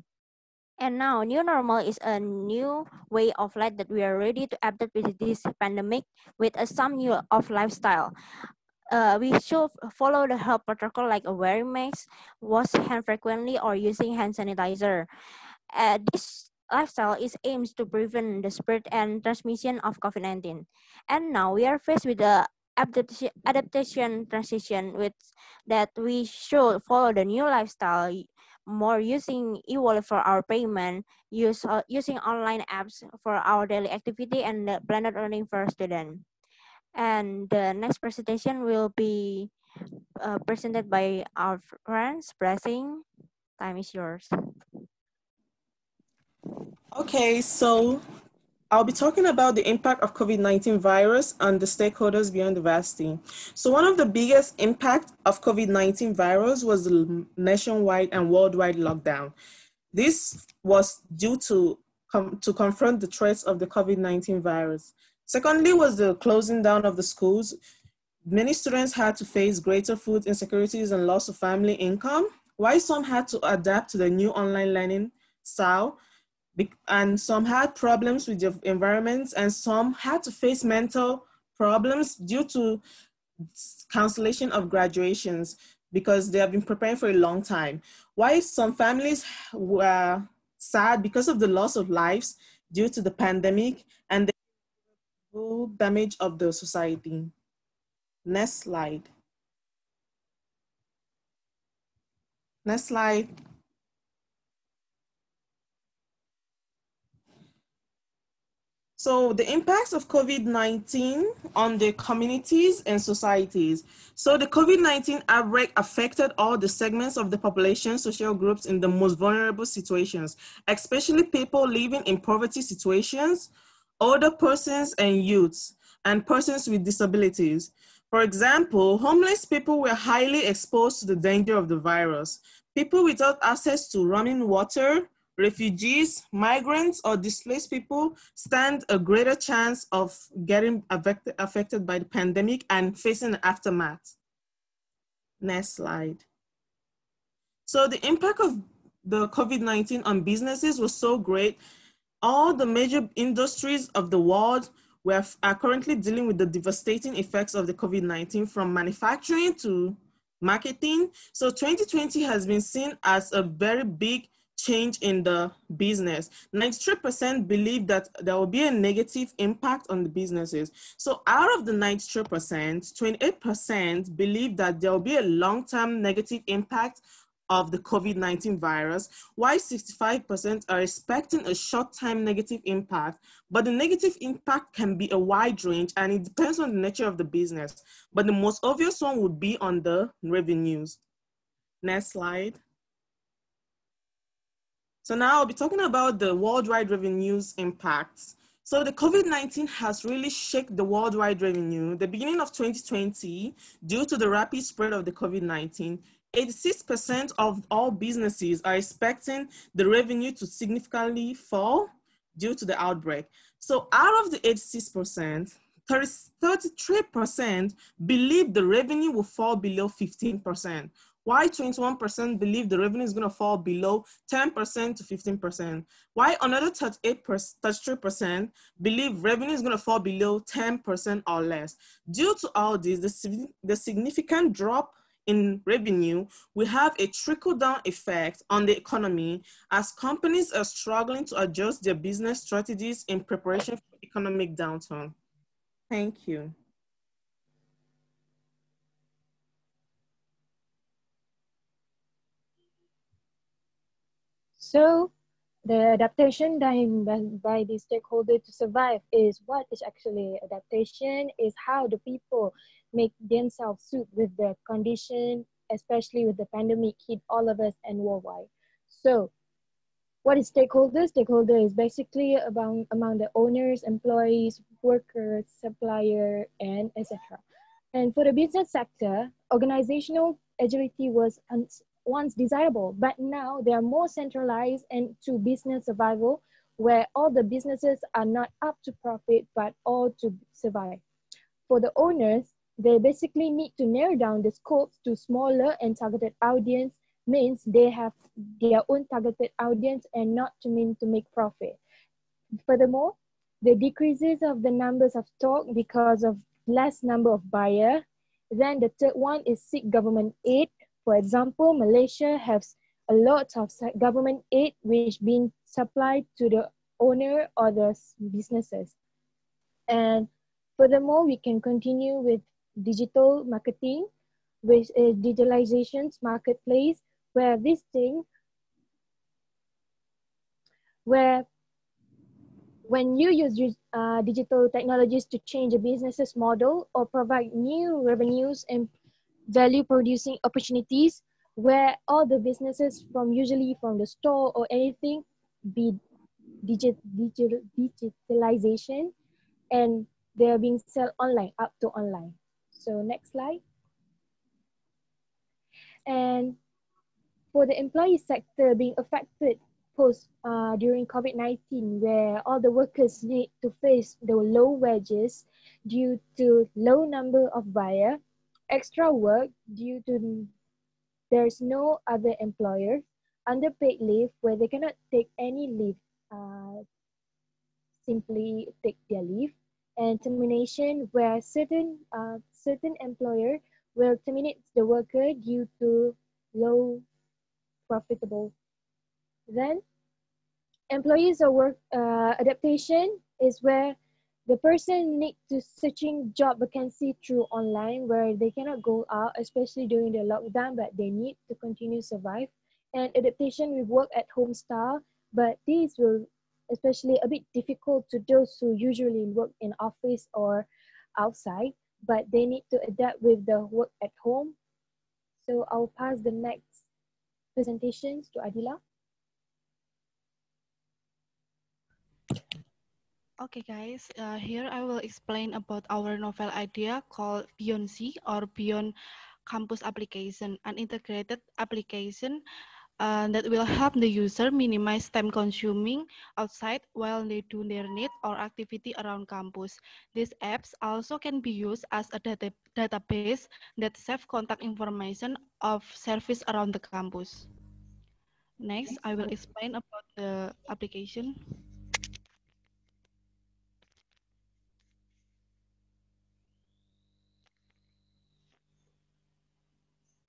And now, new normal is a new way of life that we are ready to adapt with this pandemic with some new of lifestyle. We should follow the health protocol like wearing masks, wash hand frequently, or using hand sanitizer. This lifestyle is aims to prevent the spread and transmission of COVID-19. And now we are faced with the adaptation transition with that we should follow the new lifestyle, more using e-wallet for our payment, using online apps for our daily activity, and the blended learning for students. And the next presentation will be presented by our friends. Blessing, time is yours. Okay, so I'll be talking about the impact of COVID-19 virus on the stakeholders beyond the Varsity. So one of the biggest impact of COVID-19 virus was the nationwide and worldwide lockdown. This was due to confront the threats of the COVID-19 virus. Secondly was the closing down of the schools. Many students had to face greater food insecurities and loss of family income, while some had to adapt to the new online learning style, and some had problems with their environments, and some had to face mental problems due to cancellation of graduations because they have been preparing for a long time. While some families were sad because of the loss of lives due to the pandemic and the damage of the society. Next slide. Next slide. So the impacts of COVID-19 on the communities and societies. So the COVID-19 outbreak affected all the segments of the population, social groups in the most vulnerable situations, especially people living in poverty situations, older persons and youths, and persons with disabilities. For example, homeless people were highly exposed to the danger of the virus. People without access to running water, refugees, migrants, or displaced people stand a greater chance of getting affected by the pandemic and facing the aftermath. Next slide. So the impact of the COVID-19 on businesses was so great. All the major industries of the world are currently dealing with the devastating effects of the COVID-19, from manufacturing to marketing. So 2020 has been seen as a very big change in the business. 93% believe that there will be a negative impact on the businesses. So out of the 93%, 28% believe that there will be a long-term negative impact of the COVID-19 virus, while 65% are expecting a short-term negative impact. But the negative impact can be a wide range, and it depends on the nature of the business. But the most obvious one would be on the revenues. Next slide. So now I'll be talking about the worldwide revenues impacts. So the COVID-19 has really shaken the worldwide revenue. The beginning of 2020, due to the rapid spread of the COVID-19, 86% of all businesses are expecting the revenue to significantly fall due to the outbreak. So out of the 86%, 33% believe the revenue will fall below 15%. Why 21% believe the revenue is going to fall below 10% to 15%? Why another 33% believe revenue is going to fall below 10% or less? Due to all this, the significant drop in revenue, we have a trickle-down effect on the economy as companies are struggling to adjust their business strategies in preparation for economic downturn. Thank you. So the adaptation done by the stakeholder to survive is what is actually adaptation, is how the people make themselves suit with the condition especially with the pandemic hit all of us and worldwide. So what is stakeholders? Stakeholder is basically among the owners, employees, workers, supplier, and etc. And for the business sector, organizational agility was once desirable, but now they are more centralized and to business survival, where all the businesses are not up to profit, but all to survive. For the owners, they basically need to narrow down the scopes to smaller and targeted audience, means they have their own targeted audience and not to mean to make profit. Furthermore, the decreases of the numbers of stock because of less number of buyer. Then the third one is seek government aid. For example, Malaysia has a lot of government aid which being supplied to the owner or the businesses. And furthermore, we can continue with digital marketing, with digitalization's marketplace, where this thing, where when you use digital technologies to change a business's model or provide new revenues and value producing opportunities, where all the businesses usually from the store or anything be digitalization, and they are being sold online, up to online. So next slide. And for the employee sector being affected during COVID-19, where all the workers need to face the low wages due to low number of buyer, extra work due to there's no other employer, underpaid leave where they cannot take any leave, simply take their leave, and termination where certain employer will terminate the worker due to low profitable. Then employees or work adaptation is where the person need to searching job vacancy through online where they cannot go out, especially during the lockdown, but they need to continue survive. And adaptation with work at home style, but these will especially a bit difficult to those who usually work in office or outside, but they need to adapt with the work at home. So I'll pass the next presentations to Adila. Okay guys, here I will explain about our novel idea called Beyond C or Beyond Campus Application, an integrated application that will help the user minimize time consuming outside while they do their need or activity around campus. These apps also can be used as a database that saves contact information of service around the campus. Next, I will explain about the application.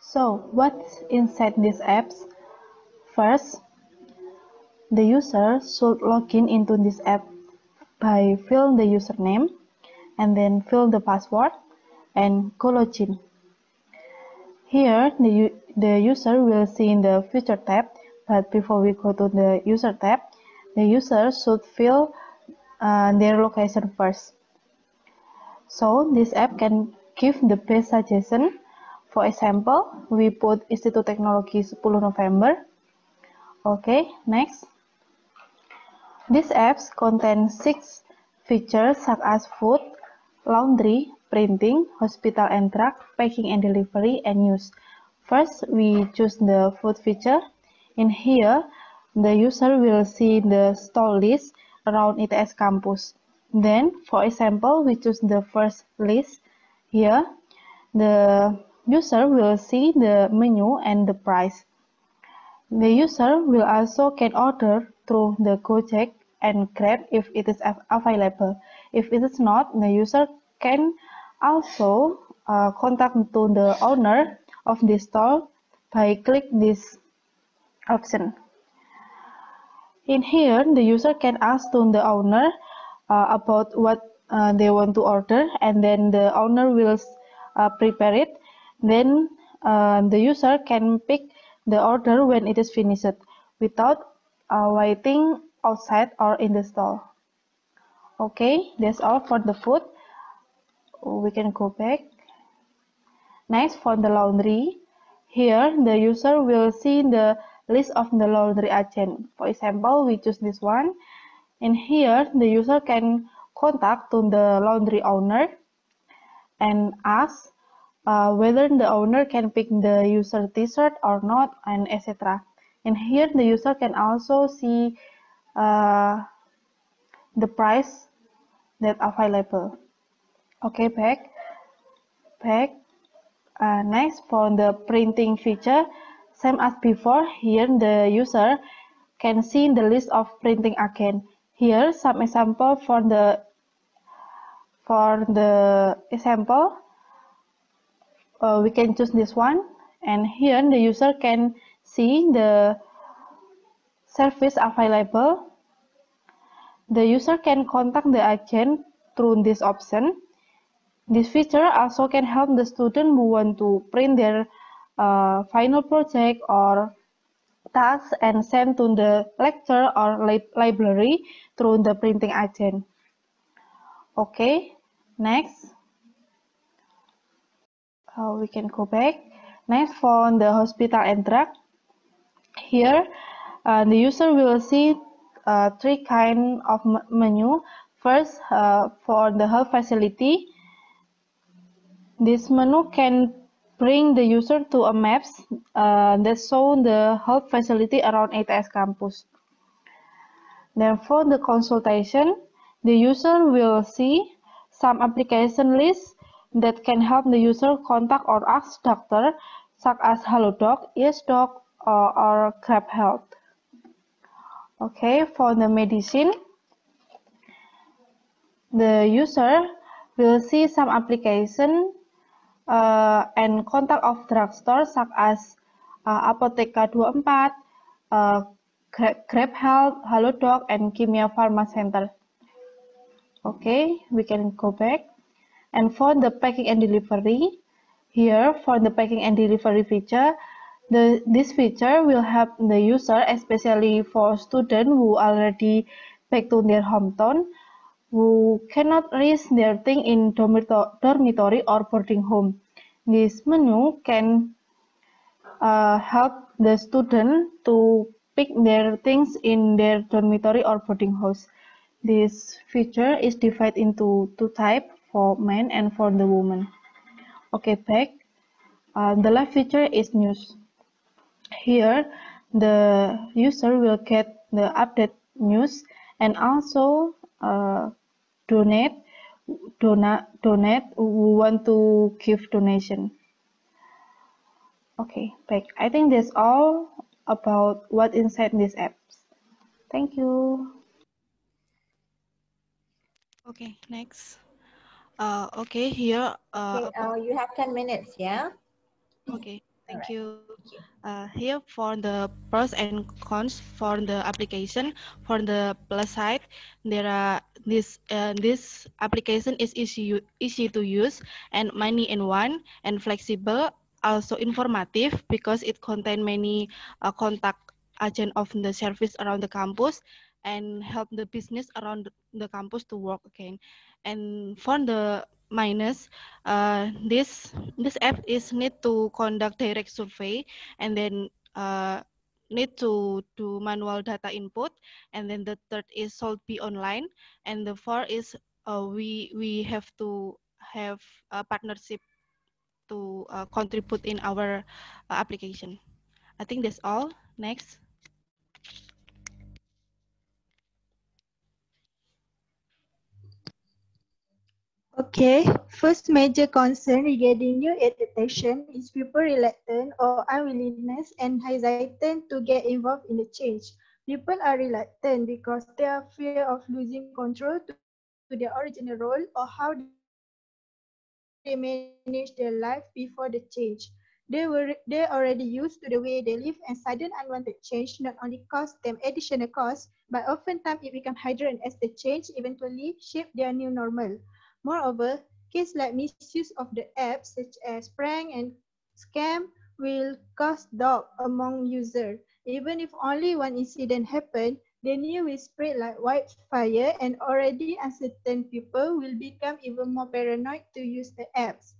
So, what's inside these apps? First, the user should log in into this app by fill the username and then fill the password and go login. Here, the user will see in the Future tab, but before we go to the User tab, the user should fill their location first. So, this app can give the best suggestion. For example, we put Institut Teknologi 10 November. Okay, next. These apps contain 6 features such as food, laundry, printing, hospital and drug, packing and delivery, and news. First, we choose the food feature. In here, the user will see the stall list around ITS campus. Then, for example, we choose the first list. Here, the user will see the menu and the price. The user will also can order through the Gojek and Grab if it is available. If it is not, the user can also contact to the owner of the store by click this option. In here, the user can ask to the owner about what they want to order, and then the owner will prepare it. Then the user can pick the order when it is finished without waiting outside or in the store. Okay, that's all for the food. We can go back. Next, for the laundry. Here, the user will see the list of the laundry agent. For example, we choose this one. And here, the user can contact to the laundry owner and ask whether the owner can pick the user t-shirt or not, and etc. And here, the user can also see the price that available. Okay, back. Next, for the printing feature, same as before, here the user can see the list of printing agent. Here, some example for the example, we can choose this one, and here the user can see the service available. The user can contact the agent through this option. This feature also can help the student who want to print their final project or task and send to the lecture or library through the printing agent. Okay, next. We can go back. Next, for the hospital and drug. Here, the user will see three kind of menu. First, for the health facility, this menu can bring the user to a maps that show the health facility around ETS campus. Then for the consultation, the user will see some application lists that can help the user contact or ask doctor, such as HelloDoc, YesDoc, or Grab Health. Okay, for the medicine, the user will see some application and contact of drugstore such as Apoteka 24, Grab Health, HelloDoc, and Kimia Pharma Center. Okay, we can go back. And for the packing and delivery, here for the packing and delivery feature, this feature will help the user, especially for students who already back to their hometown, who cannot reach their thing in dormitory or boarding home. This menu can help the student to pick their things in their dormitory or boarding house. This feature is divided into two types, for men and for the woman. Okay, back. The left feature is news. Here, the user will get the update news and also donate who want to give donation. Okay, back. I think that's all about what inside this apps. Thank you. Okay, next. Okay, here. You have 10 minutes, yeah? Okay, thank Alright. you. Here for the pros and cons for the application. For the plus side, there are this application is easy to use and many in one and flexible. Also informative because it contain many contact agent of the service around the campus and help the business around the campus to work again. And for the minus, this app is need to conduct direct survey and then need to do manual data input, and then the third is should be online, and the fourth is we have to have a partnership to contribute in our application. I think that's all. Next. Okay, first major concern regarding new adaptation is people reluctant or unwillingness and hesitant to get involved in the change. People are reluctant because they are fear of losing control to their original role or how they manage their life before the change. They already used to the way they live, and sudden unwanted change not only cost them additional cost, but oftentimes it becomes hindrance as the change eventually shape their new normal. Moreover, case like misuse of the app, such as prank and scam, will cause doubt among users. Even if only one incident happened, the news will spread like wildfire, and already uncertain people will become even more paranoid to use the apps.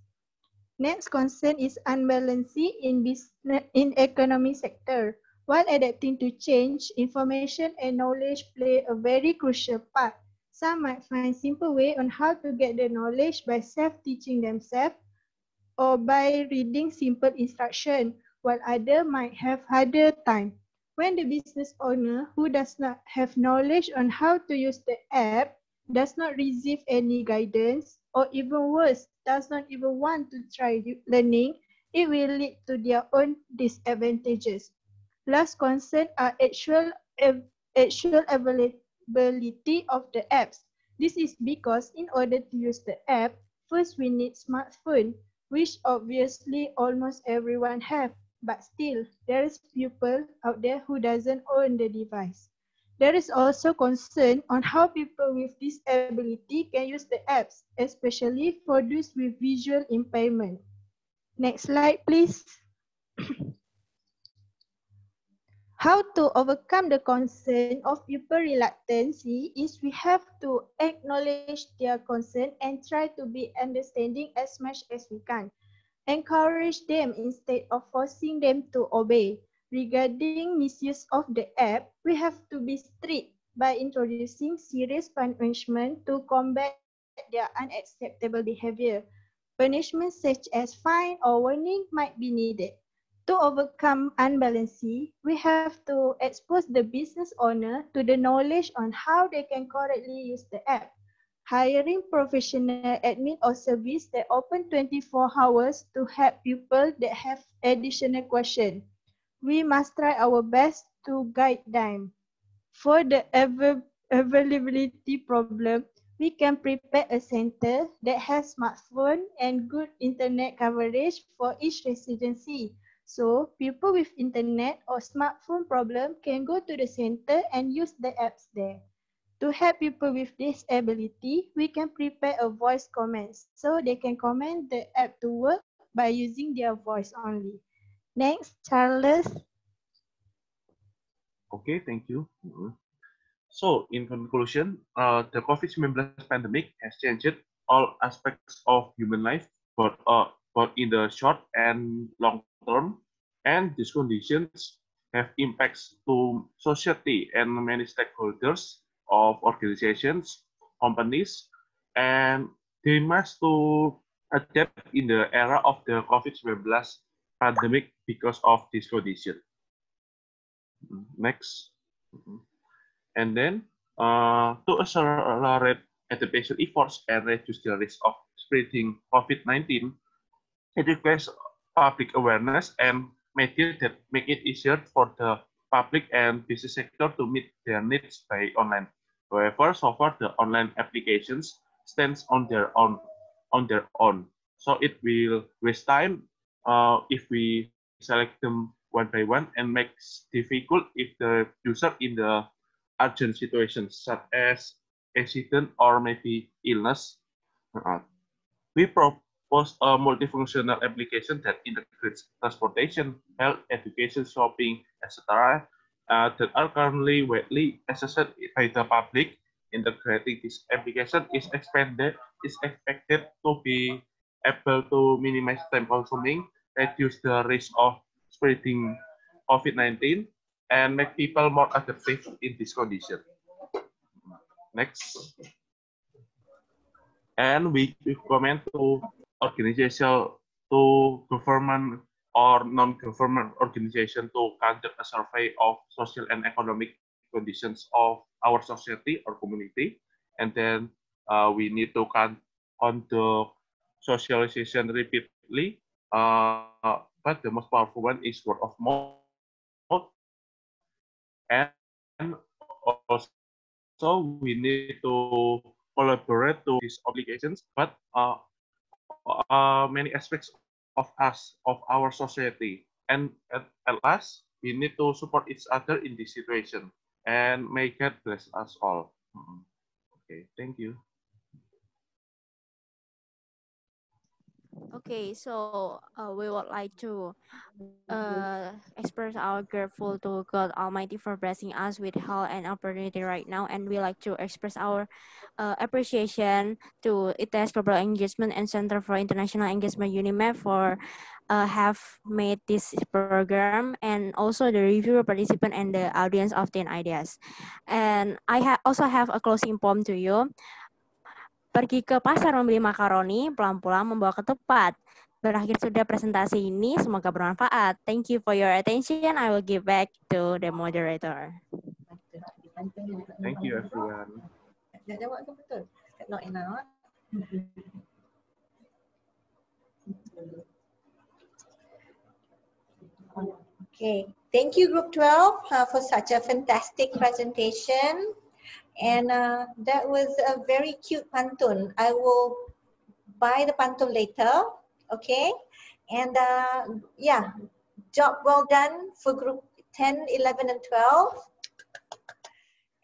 Next, Next concern is unbalancing in economic sector. While adapting to change, information and knowledge play a very crucial part. Some might find simple way on how to get the knowledge by self-teaching themselves or by reading simple instruction, while others might have harder time. When the business owner who does not have knowledge on how to use the app does not receive any guidance, or even worse, does not even want to try learning, it will lead to their own disadvantages. Last concern are actual availability of the apps. This is because in order to use the app, first we need smartphone, which obviously almost everyone have, but still there is people out there who doesn't own the device. There is also concern on how people with disability can use the apps, especially for those with visual impairment. Next slide, please. How to overcome the concern of people reluctancy is we have to acknowledge their concern and try to be understanding as much as we can. Encourage them instead of forcing them to obey. Regarding misuse of the app, we have to be strict by introducing serious punishment to combat their unacceptable behavior. Punishments such as fine or warning might be needed. To overcome unbalancing, we have to expose the business owner to the knowledge on how they can correctly use the app. Hiring professional admin or service that open 24 hours to help people that have additional questions. We must try our best to guide them. For the availability problem, we can prepare a center that has smartphone and good internet coverage for each residency. So people with internet or smartphone problem can go to the center and use the apps there. To help people with disability, we can prepare a voice comment so they can command the app to work by using their voice only. Next, Charles. Okay, thank you. So, in conclusion, the COVID-19 pandemic has changed all aspects of human life, both in the short and long term, and these conditions have impacts to society and many stakeholders of organizations, companies, and they must to adapt in the era of the COVID-19 pandemic because of this condition. Next. And then to accelerate adaptation efforts and reduce the risk of spreading COVID-19, it requires public awareness and media that make it easier for the public and business sector to meet their needs by online. However, so far the online applications stands on their own. So it will waste time if we select them one by one and makes difficult if the user in the urgent situations such as accident or maybe illness. We propose a multifunctional application that integrates transportation, health, education, shopping, etc. That are currently widely accessed by the public. Integrating this application is expected to be able to minimize time consuming, reduce the risk of spreading COVID-19, and make people more adaptive in this condition. Next. And we recommend to organization, to government or non-government organization to conduct a survey of social and economic conditions of our society or community. And then we need to conduct socialization repeatedly. But the most powerful one is word of mouth. And also we need to collaborate to these obligations, but many aspects of us, of our society. And at last, we need to support each other in this situation. And may God bless us all. Okay, thank you. Okay, so we would like to express our grateful to God Almighty for blessing us with health and opportunity right now, and we like to express our appreciation to ITS Global Engagement and Center for International Engagement UNIMED for have made this program, and also the reviewer participant and the audience of Teen Ideas. And I also have a closing poem to you. Pergi ke pasar membeli makaroni, pulang-pulang membawa ketupat. Berakhir sudah presentasi ini, semoga bermanfaat. Thank you for your attention. I will give back to the moderator. Thank you, everyone. Jawab tu betul. Not enough. Okay, thank you Group 12 for such a fantastic presentation. And that was a very cute pantun. I will buy the pantun later, okay? And yeah, job well done for Group 10, 11 and 12.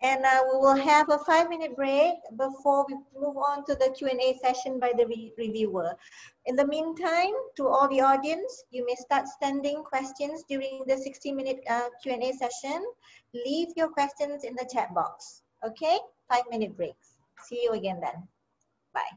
And we will have a 5-minute break before we move on to the Q&A session by the reviewer. In the meantime, to all the audience, you may start sending questions during the 60-minute Q&A session. Leave your questions in the chat box. Okay, 5-minute breaks. See you again then. Bye.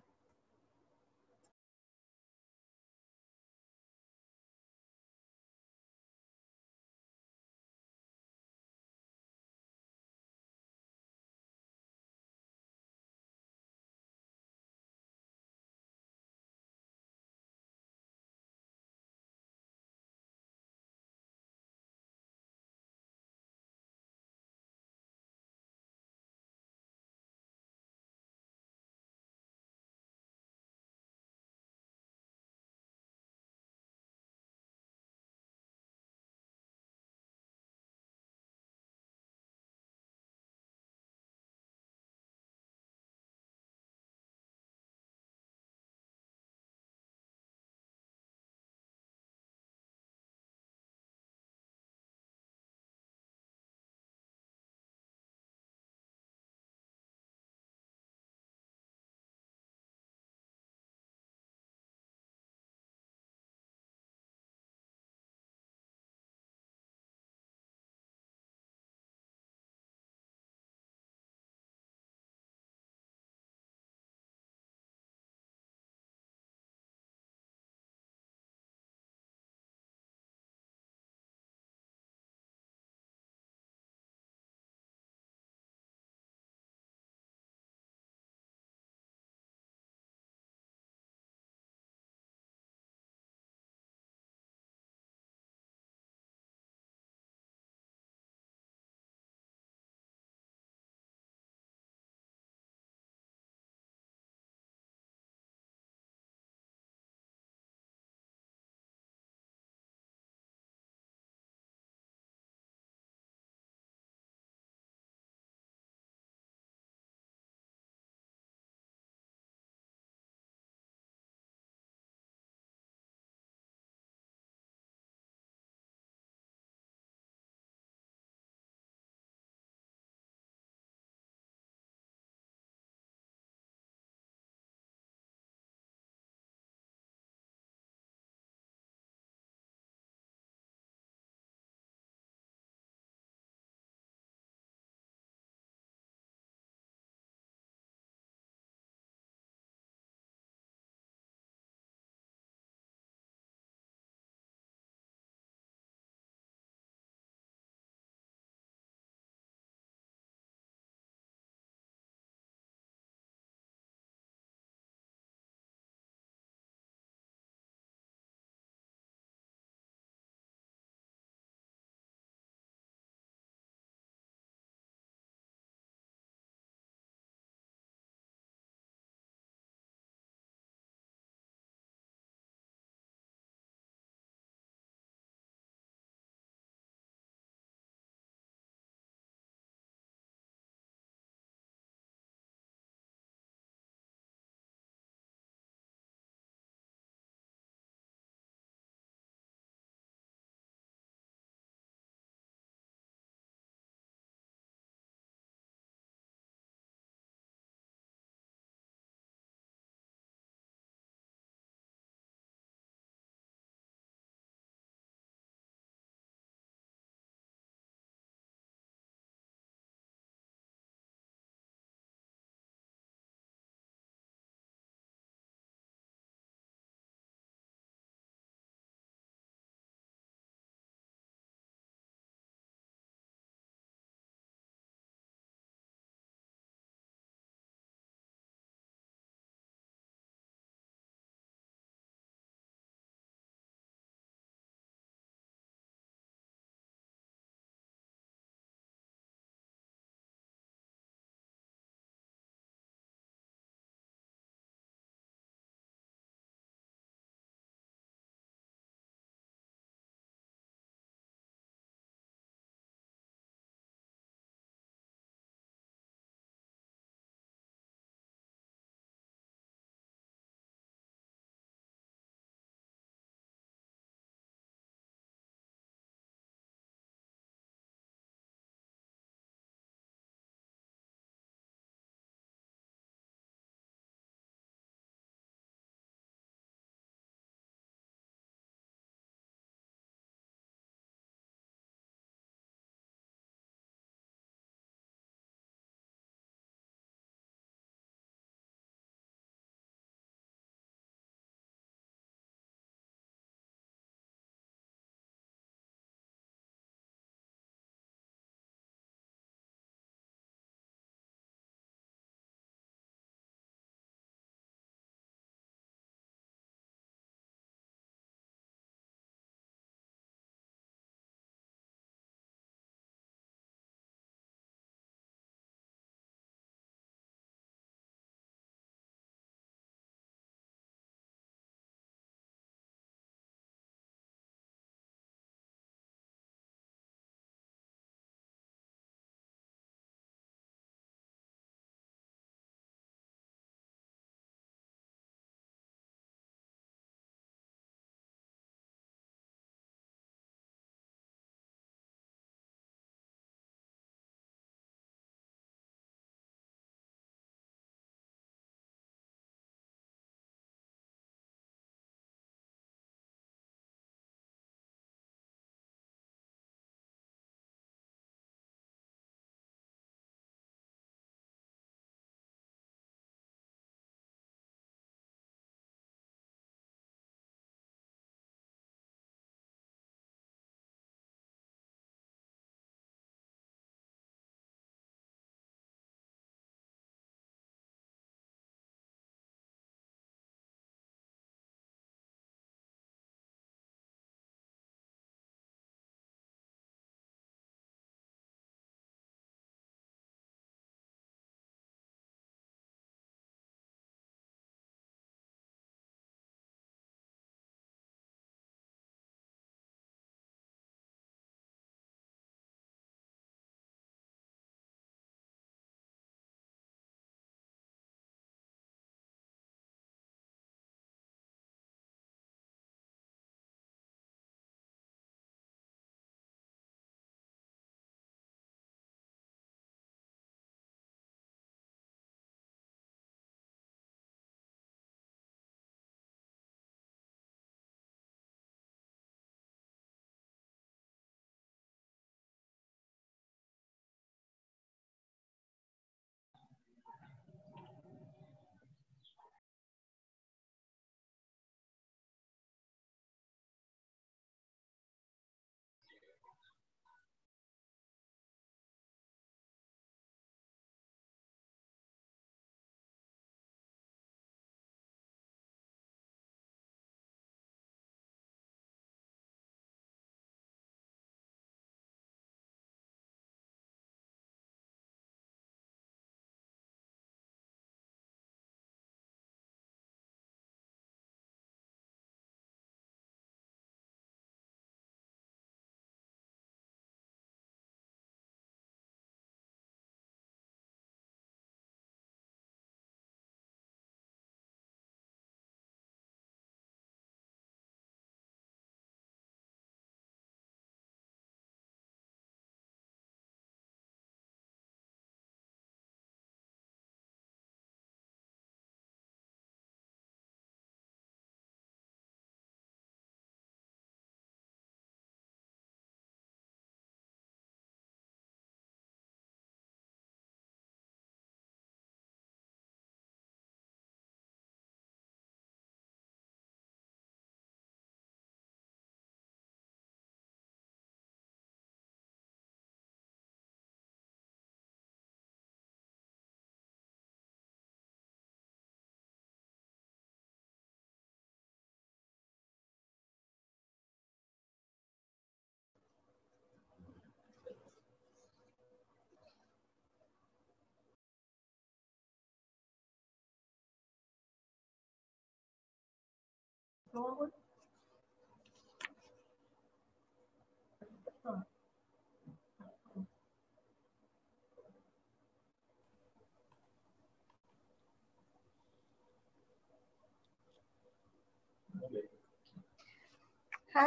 Hi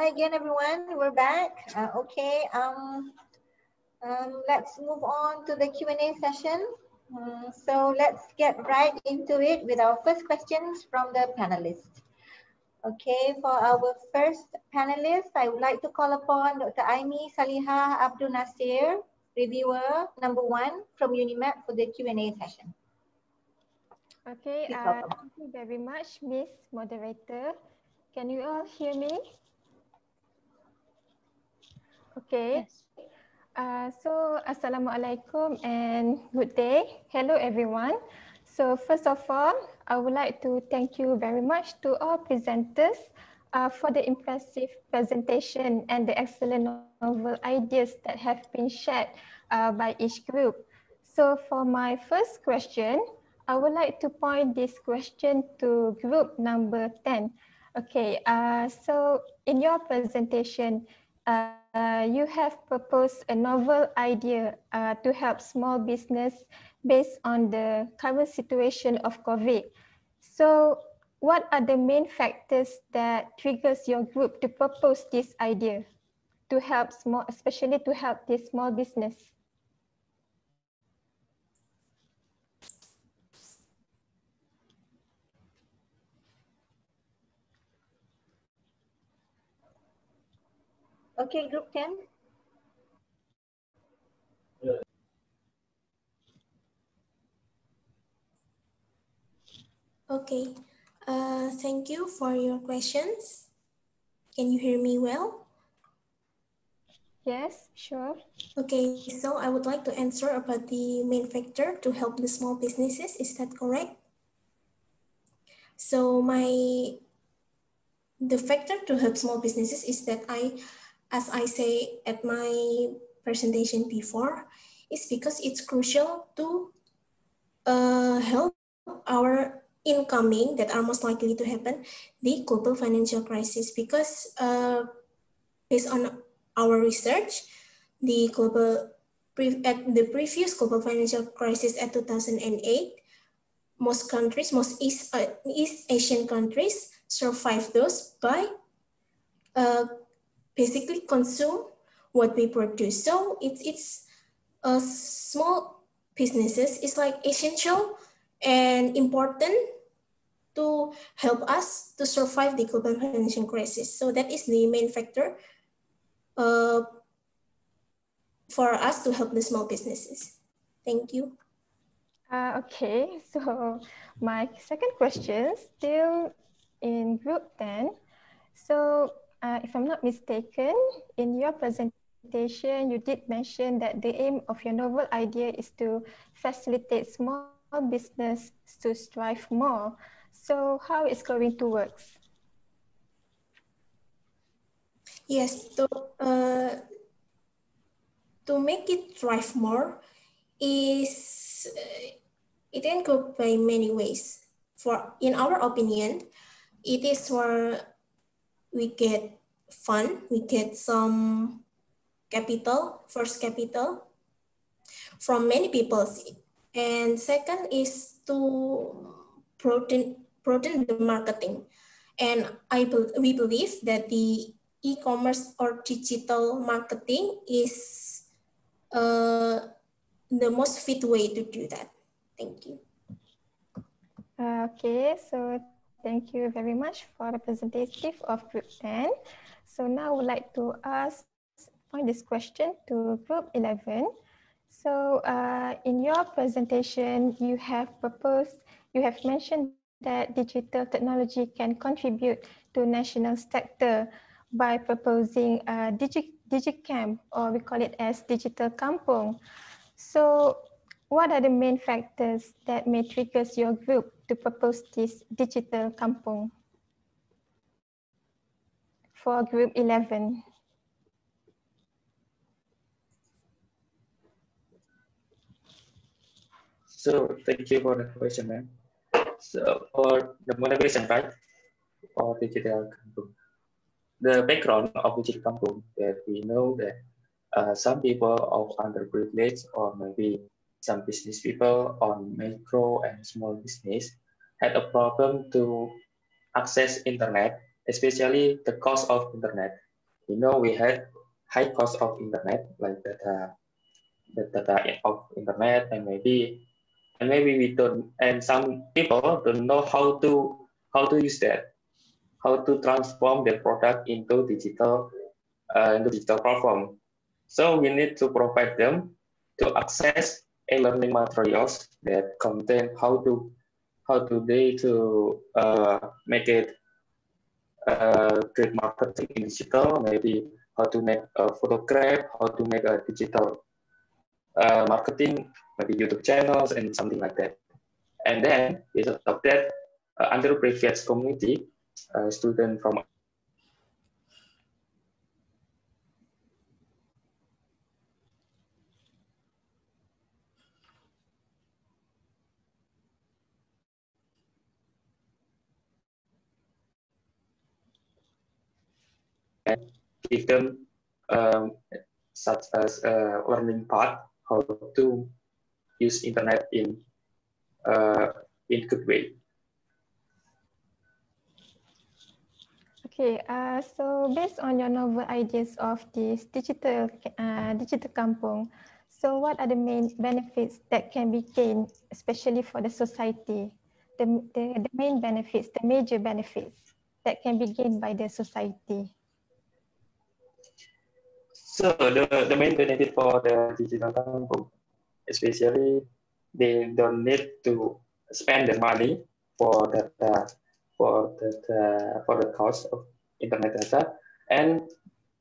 again, everyone. We're back. Let's move on to the Q&A session. So let's get right into it with our first questions from the panelists. Okay, for our first panelist, I would like to call upon Dr. Aimi Saliha Abdul Nasir, reviewer number 1 from UNIMAP for the Q&A session. Okay, thank you very much, Miss Moderator. Can you all hear me? Okay. Yes. So Assalamualaikum and good day. Hello everyone. So first of all, I would like to thank you very much to all presenters for the impressive presentation and the excellent novel ideas that have been shared by each group. So for my first question, I would like to point this question to group number 10. Okay, so in your presentation, you have proposed a novel idea to help small business based on the current situation of COVID. So what are the main factors that triggers your group to propose this idea to help small, especially to help this small business? Okay, group 10. Okay, thank you for your questions. Can you hear me well? Yes, sure. Okay, so I would like to answer about the main factor to help the small businesses. Is that correct? So the factor to help small businesses is that as I say at my presentation before, is because it's crucial to help our incoming that are most likely to happen, the global financial crisis, because based on our research, at the previous global financial crisis at 2008, most countries, most East Asian countries survived those by basically consume what we produce. So it's small businesses is like essential and important to help us to survive the global financial crisis. So that is the main factor for us to help the small businesses. Thank you. Okay, so my second question, still in group 10. So if I'm not mistaken, in your presentation, you did mention that the aim of your novel idea is to facilitate small business to strive more. So how it's going to work? Yes, to make it thrive more is it can go by many ways. In our opinion, it is where we get fund, we get some capital, first capital from many people. And second is to broaden the marketing. And we believe that the e-commerce or digital marketing is the most fit way to do that. Thank you. Okay, so thank you very much for the representative of group 10. So now I would like to point this question to group 11. So in your presentation, you have mentioned that digital technology can contribute to national sector by proposing DigiCamp, or we call it as Digital Kampung. So what are the main factors that may trigger your group to propose this Digital Kampung for group 11? So thank you for the question, ma'am. So for the motivation, right? or digital kampung. The background of digital kampung that we know that some people of underprivileged or maybe some business people on micro and small business had a problem to access internet, especially the cost of internet. You know, we had high cost of internet, like the data of internet, and maybe we don't, and some people don't know how to use that, how to transform their product into digital platform. So we need to provide them to access e-learning materials that contain how to they to make it great marketing in digital, maybe how to make a photograph, how to make a digital marketing, maybe YouTube channels and something like that. And then because of that, underprivileged community, students from give them such as a learning path how to use internet in good way. Okay, so based on your novel ideas of this digital kampung, so what are the main benefits that can be gained, especially for the society? The main benefits, the major benefits that can be gained by the society. So the main benefit for the digital kampung, especially they don't need to spend the money for the cost of internet data, and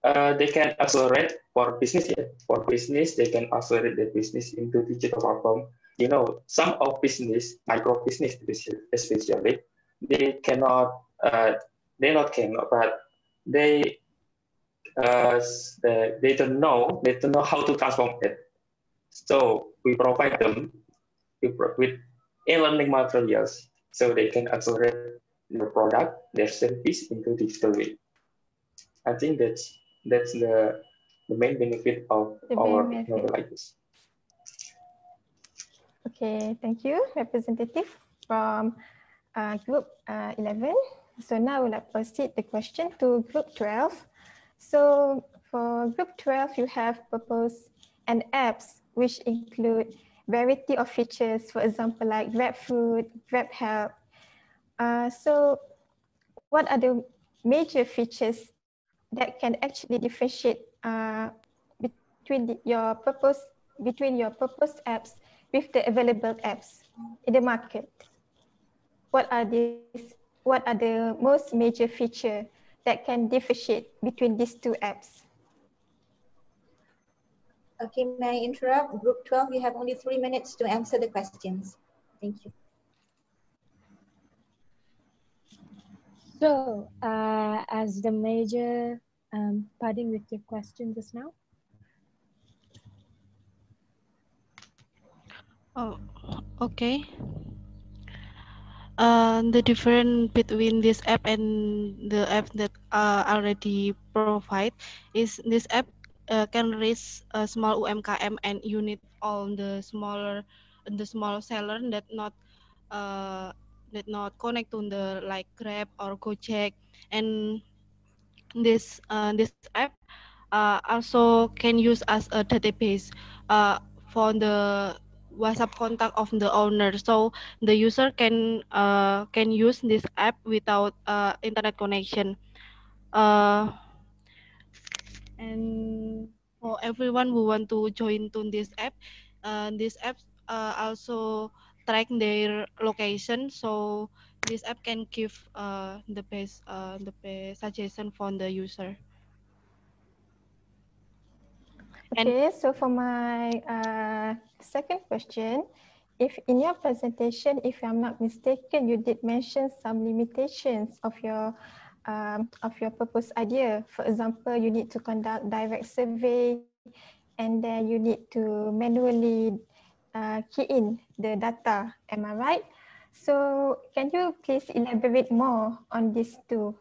they can accelerate for business. Yeah. For business, they can accelerate their business into digital platform. You know, some of business, micro business especially, they cannot, they not cannot, but they they don't know how to transform it. So we provide them with e-learning materials so they can accelerate their product, their service into digital way. I think that's the main benefit of our novel ideas. Okay, thank you, representative from group 11. So now we'll proceed the question to group 12. So for group 12, you have proposed an apps which include variety of features, for example, like Grab Food, Grab Help. So what are the major features that can actually differentiate between your proposed apps with the available apps in the market? What are the most major feature that can differentiate between these two apps? Okay, may I interrupt? Group 12, you have only 3 minutes to answer the questions. Thank you. So, as the major parting with your question just now. Oh, okay. The difference between this app and the app that already provide is this app can reach small UMKM and unit all the small seller that not connect to the like Grab or Gojek, and this app also can use as a database for the WhatsApp contact of the owner, so the user can use this app without internet connection. And for everyone who want to join to this app also track their location, so this app can give the best suggestion for the user. Okay, so for my second question, if in your presentation, if I'm not mistaken, you did mention some limitations of your proposed idea. For example, you need to conduct direct survey, and then you need to manually key in the data. Am I right? So can you please elaborate more on these two?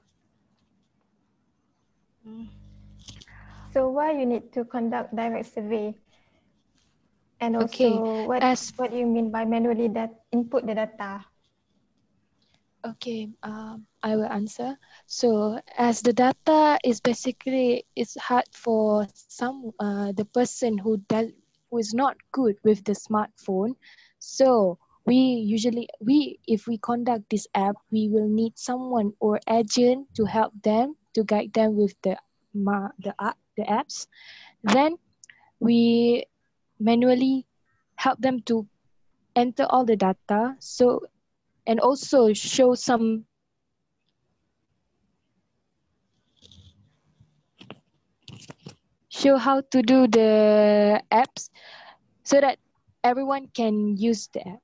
So why you need to conduct direct survey? And also what do you mean by manually input the data? Okay, I will answer. So as the data is basically, it's hard for the person who is not good with the smartphone. So if we conduct this app, we will need someone or agent to help them, to guide them with the apps. Then we manually help them to enter all the data. So, and also show how to do the apps so that everyone can use the app.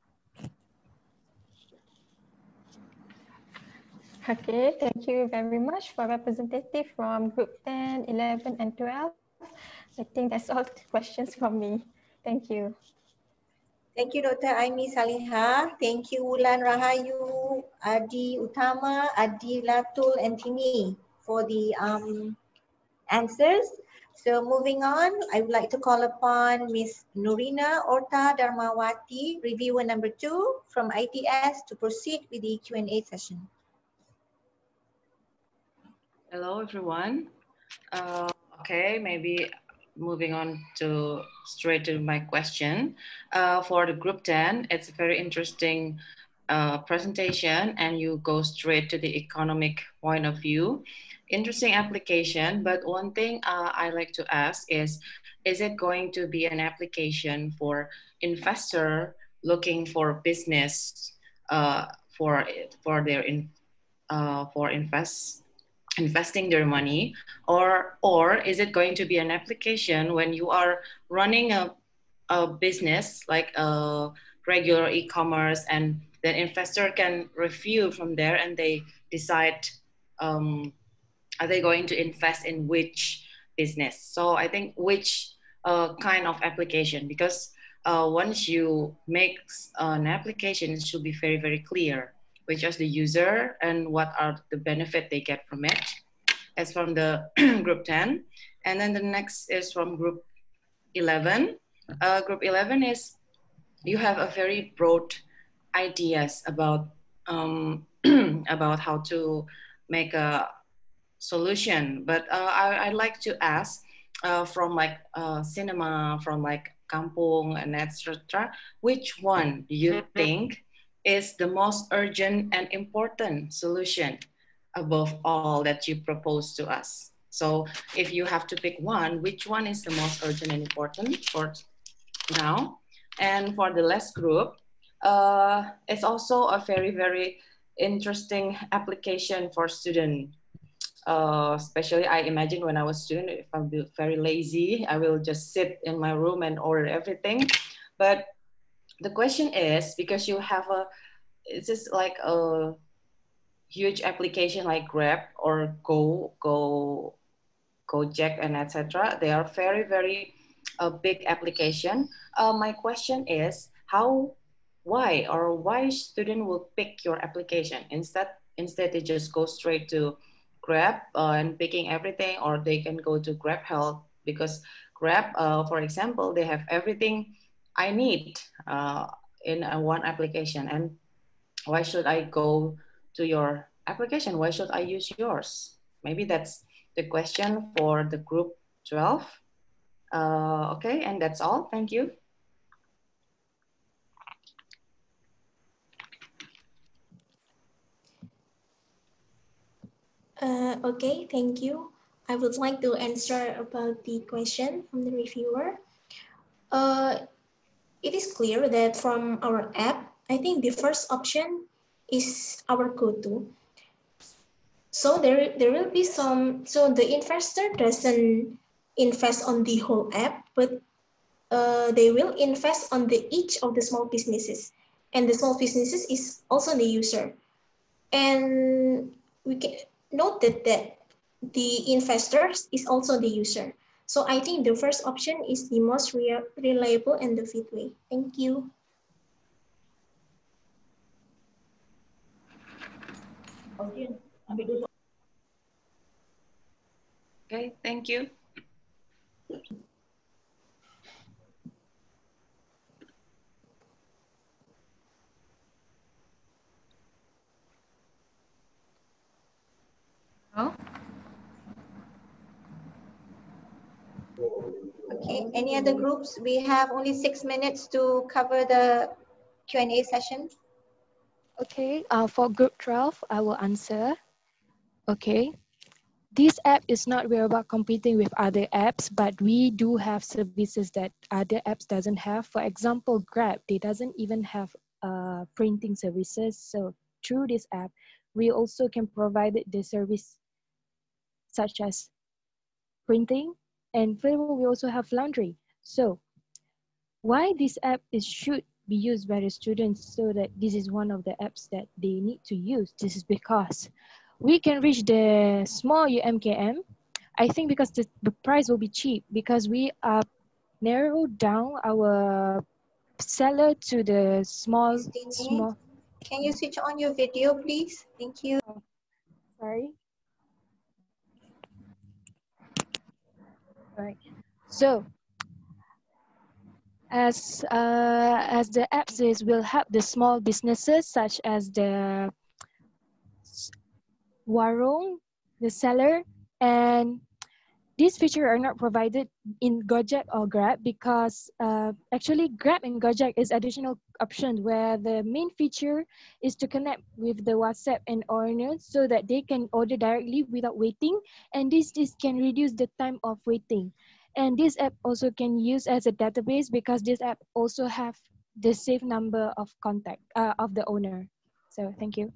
Okay, thank you very much for representative from group 10, 11, and 12. I think that's all the questions from me. Thank you. Thank you, Dr. Aimi Saliha. Thank you, Wulan Rahayu, Adi Utama, Adi Latul, and Tini for the answers. So moving on, I would like to call upon Ms. Nurina Orta Darmawati, reviewer number 2 from ITS, to proceed with the Q&A session. Hello, everyone. Okay, maybe moving on to straight to my question. For the group 10, it's a very interesting presentation, and you go straight to the economic point of view. Interesting application, but one thing I like to ask is it going to be an application for investor looking for business for investing their money, or is it going to be an application when you are running a business like a regular e-commerce, and the investor can review from there and they decide are they going to invest in which business? So I think which kind of application, because once you make an application, it should be very, very clear which is the user and what are the benefit they get from it. As from the group 10. And then the next is from group 11. Group 11 is you have a very broad ideas about about how to make a solution. But I'd like to ask from like cinema, from like kampung and etc. Which one do you think is the most urgent and important solution above all that you propose to us? So if you have to pick one, which one is the most urgent and important for now? And for the last group, it's also a very, very interesting application for students. Especially I imagine when I was a student, if I'm very lazy, I will just sit in my room and order everything. But the question is, because you have it's just like a huge application like Grab or Gojek and etc. They are very, very big application. My question is why student will pick your application instead they just go straight to Grab and picking everything, or they can go to Grab Health, because Grab, for example, they have everything I need in one application. And why should I go to your application? Why should I use yours? Maybe that's the question for the group 12. Okay, and that's all. Thank you. Okay, thank you. I would like to answer about the question from the reviewer. It is clear that from our app, I think the first option is our go-to. So there will be some, so the investor doesn't invest on the whole app, but they will invest on each of the small businesses. And the small businesses is also the user. And we can note that the investors is also the user. So I think the first option is the most reliable and the fit way. Thank you. Okay, thank you. Oh. Okay, any other groups? We have only 6 minutes to cover the Q&A session. Okay, for group 12, I will answer. Okay, this app is not really about competing with other apps, but we do have services that other apps doesn't have. For example, Grab, they doesn't even have printing services. So through this app, we also can provide the service such as printing, and furthermore, we also have laundry. So why this app should be used by the students, so that this is one of the apps that they need to use. This is because we can reach the small UMKM. I think because the price will be cheap, because we are narrowed down our seller to the small. Can you switch on your video, please? Thank you. Sorry. All right. So as the app says, will help the small businesses such as the warung, the seller, and these features are not provided in Gojek or Grab, because actually Grab and Gojek is additional option where the main feature is to connect with the WhatsApp and owners so that they can order directly without waiting, and this can reduce the time of waiting. And this app also can use as a database, because this app also have the safe number of contact of the owner. So thank you.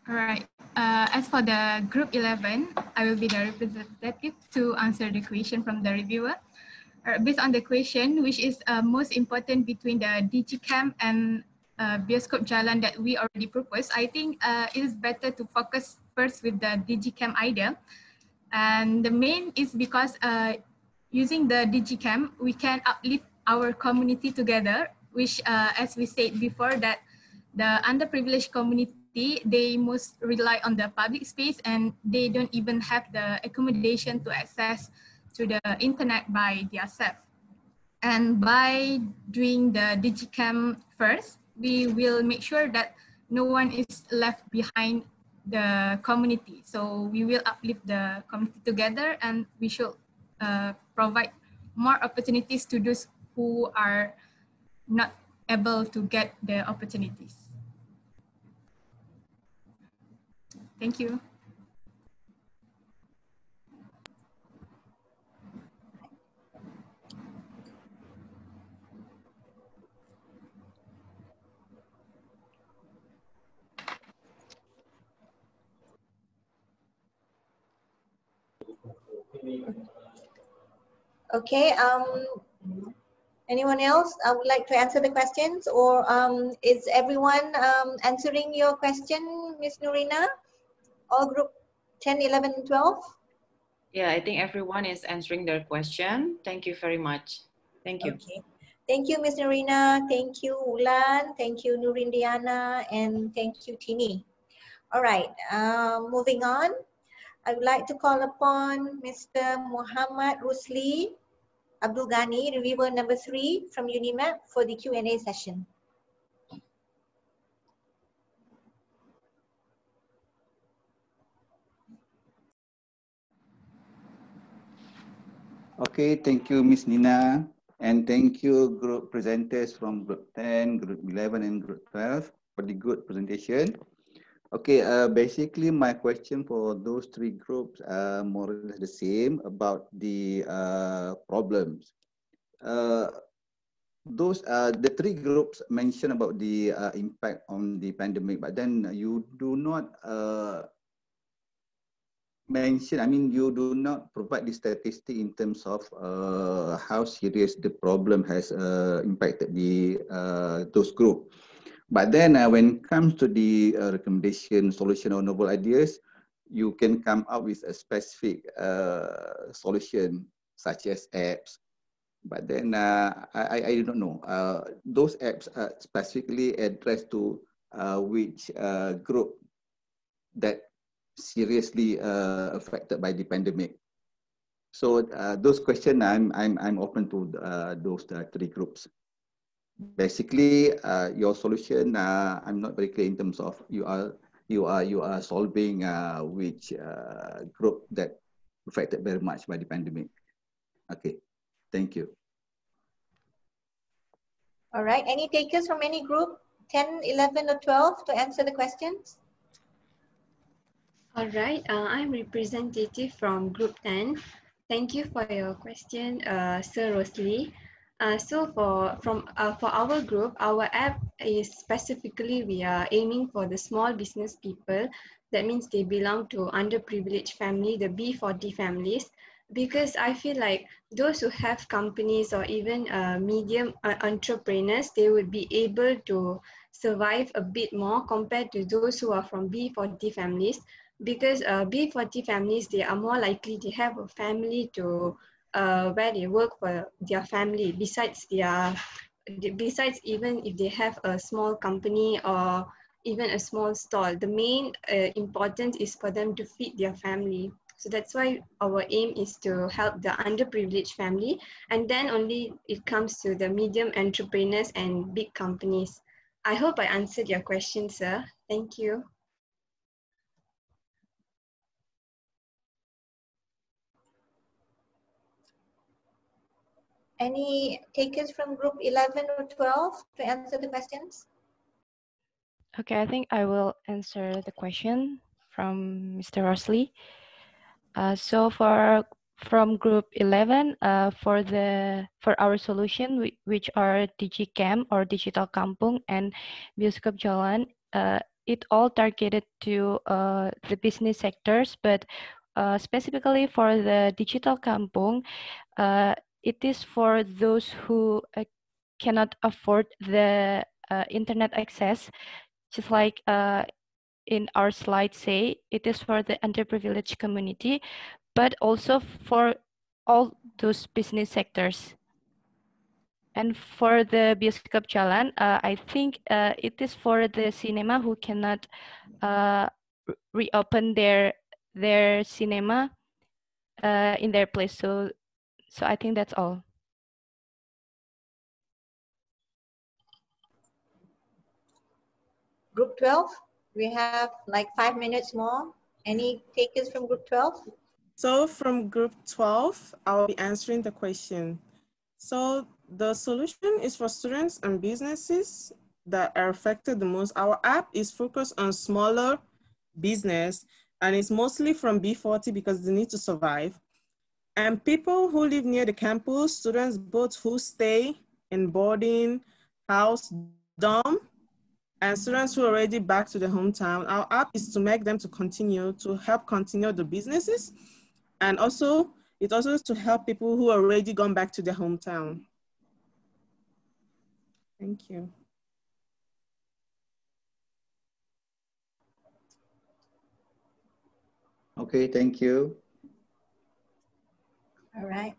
All right. As for the group 11, I will be the representative to answer the question from the reviewer. Based on the question, which is most important between the DigiCam and Bioscope Jalan that we already proposed, I think it is better to focus first with the DigiCam idea. And the main is because using the DigiCam, we can uplift our community together, which as we said before, that the underprivileged community, they most rely on the public space and they don't even have the accommodation to access to the internet by themselves. And by doing the DigiCam first, we will make sure that no one is left behind the community. So we will uplift the community together, and we should provide more opportunities to those who are not able to get the opportunities. Thank you. Okay, anyone else would like to answer the questions, or is everyone answering your question, Ms. Nurina? All group 10, 11, and 12? Yeah, I think everyone is answering their question. Thank you very much. Thank you. Okay. Thank you, Ms. Nurina. Thank you, Ulan. Thank you, Nurindiana. And thank you, Tini. All right, moving on. I would like to call upon Mr. Muhammad Rusli Abdul Ghani, reviewer number 3 from UNIMAP for the Q&A session. Okay, thank you, Ms. Nina. And thank you, group presenters from Group 10, Group 11, and Group 12 for the good presentation. Okay, basically my question for those 3 groups are more or less the same about the problems. Those the 3 groups mentioned about the impact on the pandemic, but then you do not mention, I mean, you do not provide the statistic in terms of how serious the problem has impacted the those group. But then when it comes to the recommendation, solution, or novel ideas, you can come up with a specific solution such as apps. But then I do not know. Those apps are specifically addressed to which group that seriously affected by the pandemic. So those questions, I'm open to those three groups. Basically, your solution, I'm not very clear in terms of you are solving which group that affected very much by the pandemic. Okay, thank you. All right, any takers from any group, 10, 11 or 12 to answer the questions? All right, I'm representative from Group 10. Thank you for your question, Sir Rosalie. So for our group, our app is specifically we are aiming for the small business people. That means they belong to underprivileged family, the B40 families, because I feel like those who have companies or even medium entrepreneurs, they would be able to survive a bit more compared to those who are from B40 families, because B40 families, they are more likely to have a family to where they work for their family, besides even if they have a small company or even a small stall. The main importance is for them to feed their family. So that's why our aim is to help the underprivileged family, and then only it comes to the medium entrepreneurs and big companies. I hope I answered your question, sir. Thank you. Any takers from group 11 or 12 to answer the questions? Okay, I think I will answer the question from Mr. Rosalie. So from group 11, for our solution, which are DigiCamp or Digital Kampung and Bioskop Jalan, it all targeted to the business sectors, but specifically for the Digital Kampung, it is for those who cannot afford the internet access, just like in our slide say, it is for the underprivileged community, but also for all those business sectors. And for the Bioskop Jalan, I think it is for the cinema who cannot reopen their cinema in their place. So I think that's all. Group 12, we have like 5 minutes more. Any takers from group 12? So from group 12, I'll be answering the question. So the solution is for students and businesses that are affected the most. Our app is focused on smaller business, and it's mostly from B40 because they need to survive. And people who live near the campus, students both who stay in boarding house, dorm, and students who are already back to their hometown. Our app is to make them to help continue the businesses. And also, it also is to help people who are already gone back to their hometown. Thank you. Okay, thank you. All right.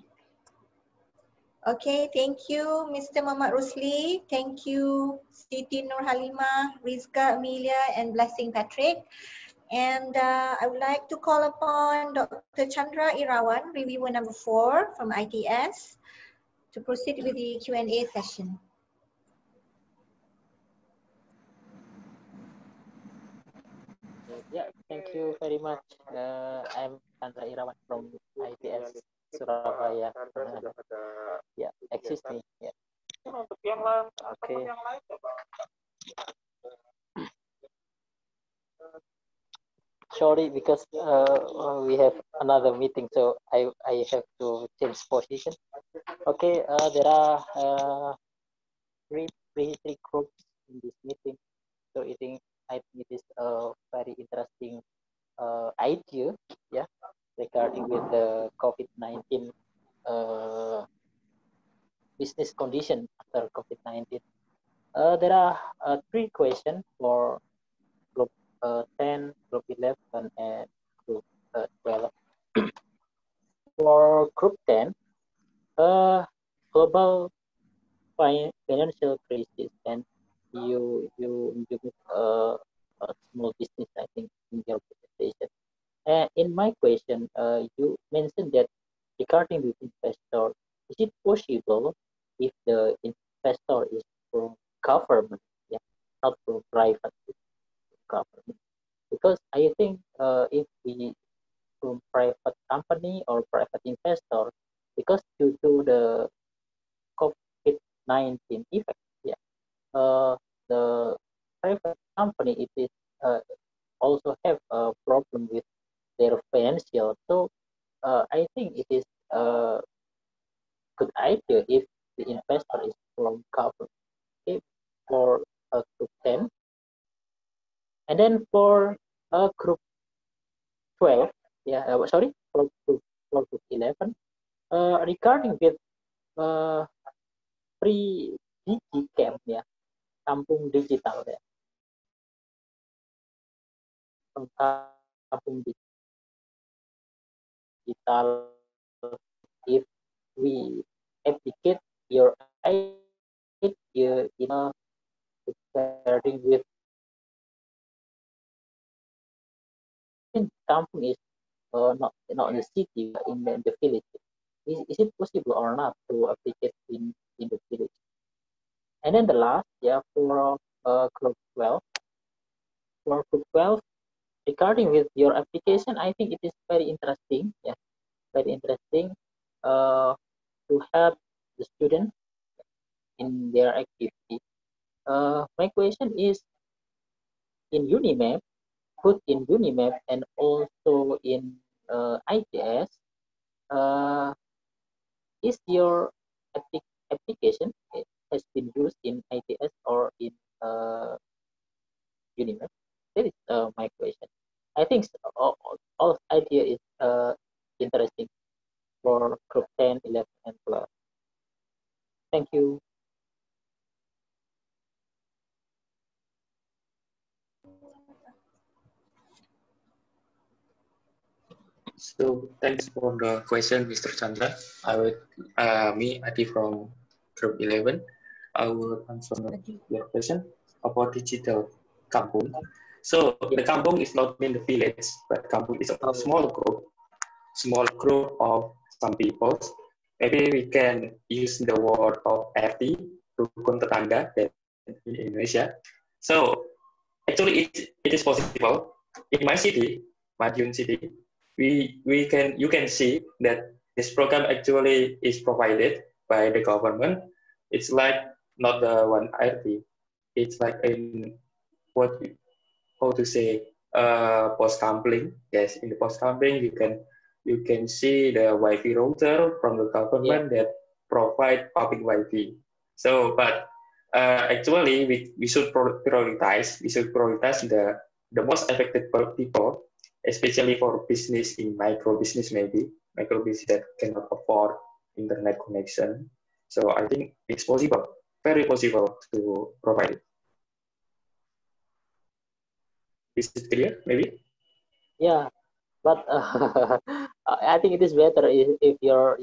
Okay, thank you, Mr. Muhammad Rusli. Thank you, Siti Nur Halima, Rizka Amelia, and Blessing Patrick. And I would like to call upon Dr. Chandra Irawan, reviewer number 4 from ITS, to proceed with the Q&A session. Yeah, thank you very much. I'm Chandra Irawan from ITS Surabaya. Yeah, excuse me. Yeah. Okay. Sorry, because we have another meeting, so I have to change position. Okay, there are three groups in this meeting, so I think it is a very interesting idea, yeah, regarding with the COVID-19 business condition after COVID-19. There are 3 questions for group 10, group 11, and group 12. For group 10, global financial crisis, and you make a small business, I think, in your presentation. In my question, you mentioned that regarding the investor, is it possible if the investor is from government, yeah, not from private government? Because I think if we from private company or private investor, because due to the COVID-19 effect, yeah, the private company it is also have a problem with their financial. So I think it is a good idea if the investor is from government. Okay, for group 10, and then for group 12, yeah, sorry, for group 11, regarding with free digicam, ya, kampung digital, ya, kampung digital. If we applicate your idea in sharing with kampung is not in the city but in the village. Is it possible or not to applicate in the village? And then the last, yeah, for group 12, regarding with your application, I think it is very interesting, yeah, very interesting to help the student in their activity. My question is, in Unimap, put in Unimap and also in ITS, is your application has been used in ITS or in Unimap? That is my question. I think all idea is interesting for group 10, 11, and 12. Thank you. So thanks for the question, Mr. Chandra. I will, Adi from Group 11, I will answer your question about digital kampung. So the kampung is not in the village, but kampung is a small group of some people. Maybe we can use the word of RT, rukun tetangga, in Indonesia. So actually it is possible. In my city, Madiun city, you can see that this program actually is provided by the government. It's like not the one RT. It's like in what how to say post coupling. Yes, in the post coupling you can see the Wi-Fi router from the government that provide public Wi-Fi. So, but actually we should prioritize the most affected people, especially for business in micro business, maybe micro business that cannot afford internet connection. So I think it's possible, very possible to provide it. Is it clear? Maybe. Yeah, but I think it is better if your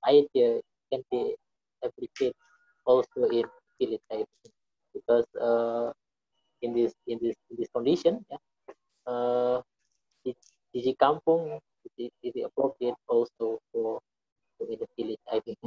idea can be applied also in village, I think, because in this condition, yeah, Digi Kampung is appropriate also for in the village, I think.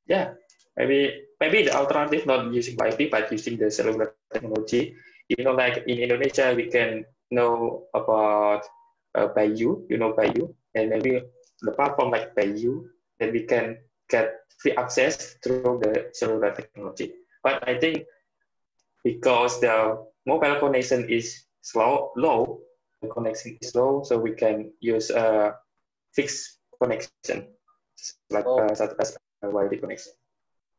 Yeah, maybe the alternative not using Wi-Fi but using the cellular technology. You know, like in Indonesia, we can know about Bayu, you know Bayu, and maybe the platform like Bayu that we can get free access through the cellular technology. But I think because the mobile connection is low, the connection is low, so we can use a fixed connection, like such as a Wi-Fi connection.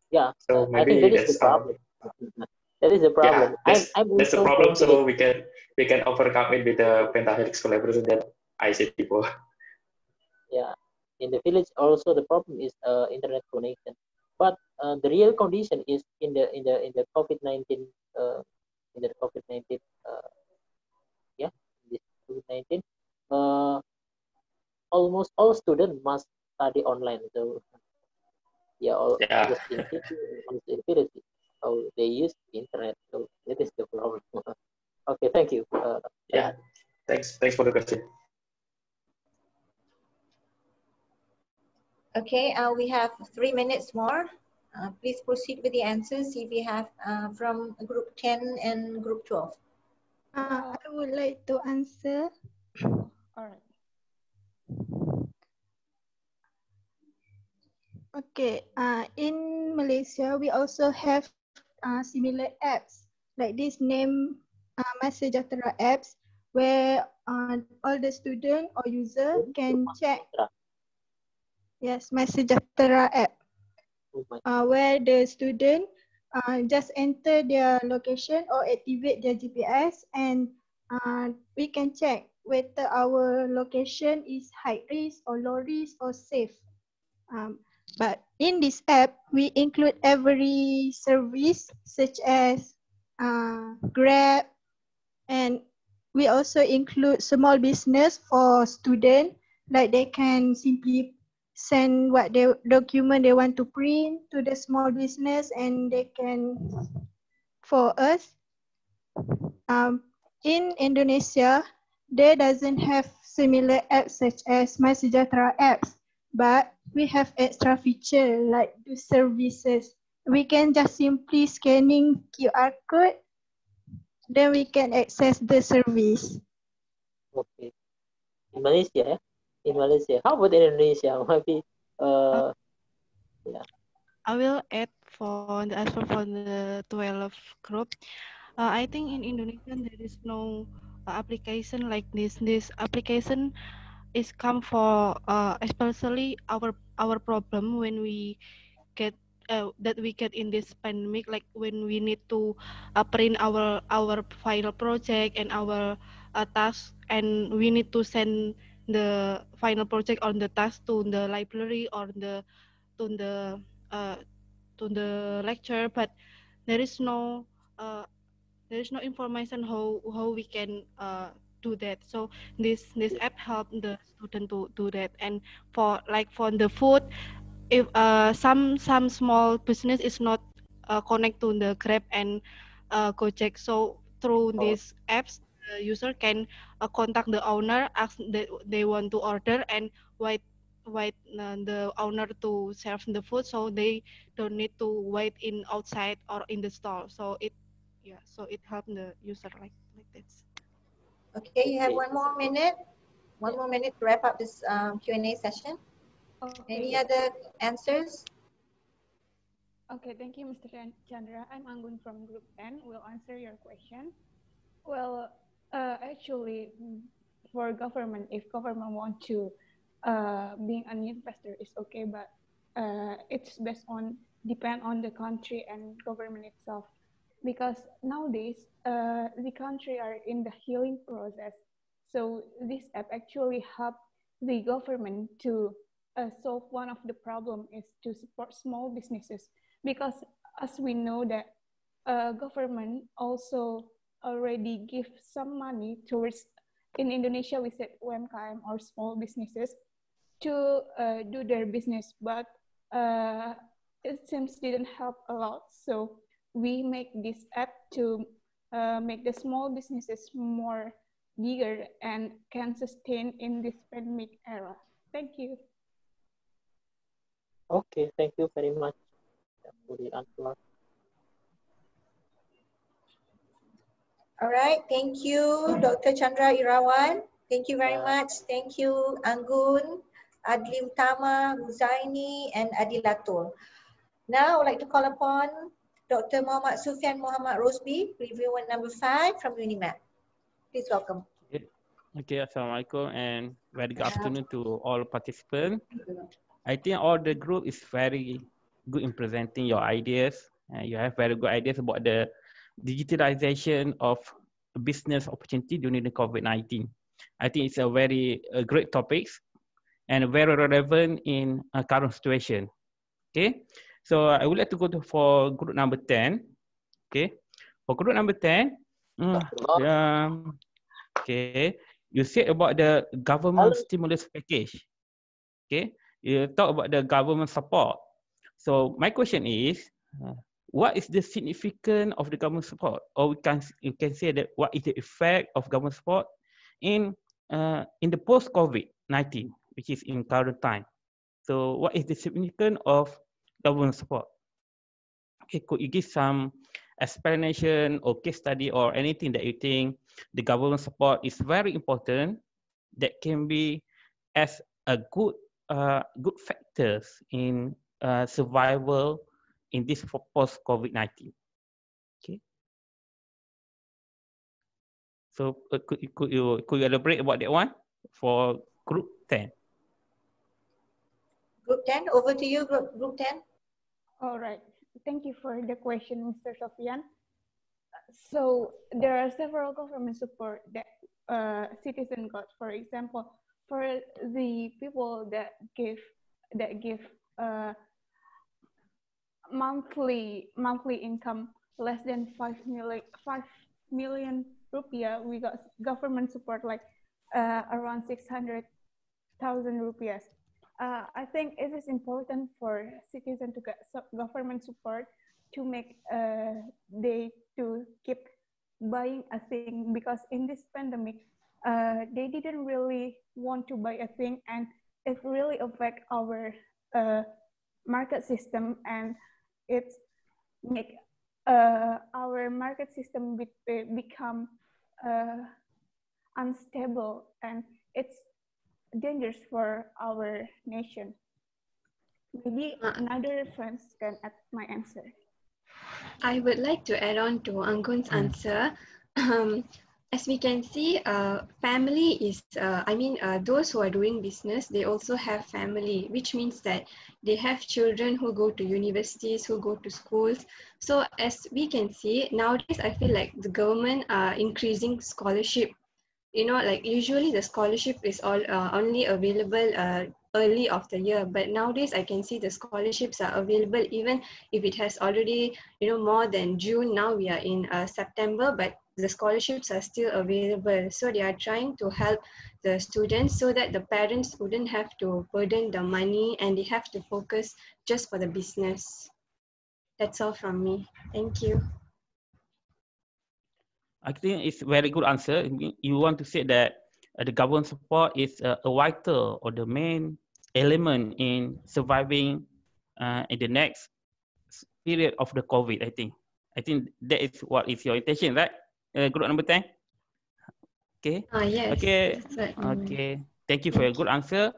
Yeah, so I think maybe that is the that's problem. That is the problem. Yeah, I'm that's the also problem. So thinking, we can overcome it with the pentahelix collaboration that I said before. yeah, in the village also the problem is internet connection, but the real condition is in the COVID-19 in the COVID-19 COVID-19, almost all students must study online. So yeah, all Yeah. just thinking on the ability how they use the internet. So that is the problem. Okay, thank you. Yeah. Thanks for the question. Okay, we have 3 minutes more. Please proceed with the answers if you have from group 10 and group 12. I would like to answer. All right. Okay, in Malaysia, we also have similar apps like this name Messenger apps where all the student or user can check. Yes, Messenger app where the student just enter their location or activate their GPS and we can check whether our location is high risk or low risk or safe. But in this app, we include every service such as Grab, and we also include small business for students, like they can simply send what they document they want to print to the small business, and they can for us. In Indonesia, they doesn't have similar apps such as MySejahtera apps, but we have extra feature like the services. We can just simply scanning QR code, then we can access the service. Okay. In Malaysia, in Malaysia. How about in Indonesia? Maybe, yeah. I will add for the answer for the 12 group. I think in Indonesia there is no application like this. This application is come for especially our problem when we get that we get in this pandemic, like when we need to print our final project and our task, and we need to send the final project on the task to the library or to the uh, to the lecture, but there is no information how we can do that. So this app help the student to do that. And for the food, if some small business is not connect to the Grab and Gojek, so through these apps the user can contact the owner, ask that they want to order, and wait the owner to serve the food, so they don't need to wait in outside or in the store. So it helps the user like this. Okay, you have 1 more minute. 1 more minute to wrap up this Q&A session. Okay. Any other answers? Okay, thank you, Mr. Chandra. I'm Anggun from Group 10. Will answer your question. Well, actually, for government, if government want to being an investor is okay, but it's depend on the country and government itself, because nowadays the country are in the healing process. So this app actually help the government to solve one of the problem is to support small businesses, because as we know that government also already give some money towards, in Indonesia we said UMKM or small businesses, to do their business, but it seems didn't help a lot. So we make this app to make the small businesses more bigger and can sustain in this pandemic era. Thank you. Okay, thank you very much for the answer. All right, thank you, Dr. Chandra Irawan. Thank you very much. Thank you, Anggun, Adli Utama, Huzaini, and Adilatul. Now, I would like to call upon Dr. Muhammad Sufyan Muhammad Rosby, reviewer number 5 from UNIMAP. Please welcome. Okay, Assalamualaikum and very good afternoon to all participants. I think all the group is very good in presenting your ideas. You have very good ideas about the digitalization of business opportunity during the COVID-19. I think it's a very great topic and very relevant in a current situation. Okay, so I would like to go for group number 10. Okay, for group number 10, okay. you said about the government stimulus package. Okay, you talk about the government support. So my question is, what is the significance of the government support, or you can say that what is the effect of government support in the post COVID-19, which is in current time. So what is the significance of government support? Okay, could you give some explanation or case study or anything that you think the government support is very important that can be as a good factors in survival in this post COVID-19? Okay. So could you elaborate about that one for group 10? Group 10, over to you, group 10. All right. Thank you for the question, Mr. Sofian. So there are several government support that citizens got. For example, for the people that give monthly income less than 5 million rupiah, we got government support like around 600,000 rupiah. I think it is important for citizens to get government support to make they to keep buying a thing, because in this pandemic they didn't really want to buy a thing, and it really affect our market system, and it make our market system become unstable, and it's dangerous for our nation. Maybe another friends can add my answer. I would like to add on to Anggun's answer. As we can see, family is, those who are doing business, they also have family, which means that they have children who go to universities, who go to schools. So as we can see, nowadays, I feel like the government are increasing scholarship. You know, like usually the scholarship is all only available early of the year, but nowadays I can see the scholarships are available even if it has already, more than June. Now we are in September, but the scholarships are still available. So they are trying to help the students so that the parents wouldn't have to burden the money and they have to focus just for the business. That's all from me. Thank you. I think it's very good answer. You want to say that the government support is a vital or the main element in surviving in the next period of the COVID. I think that is what is your intention, right? Group number 10. Okay. Yes. Okay. Okay. Thank you for your good answer.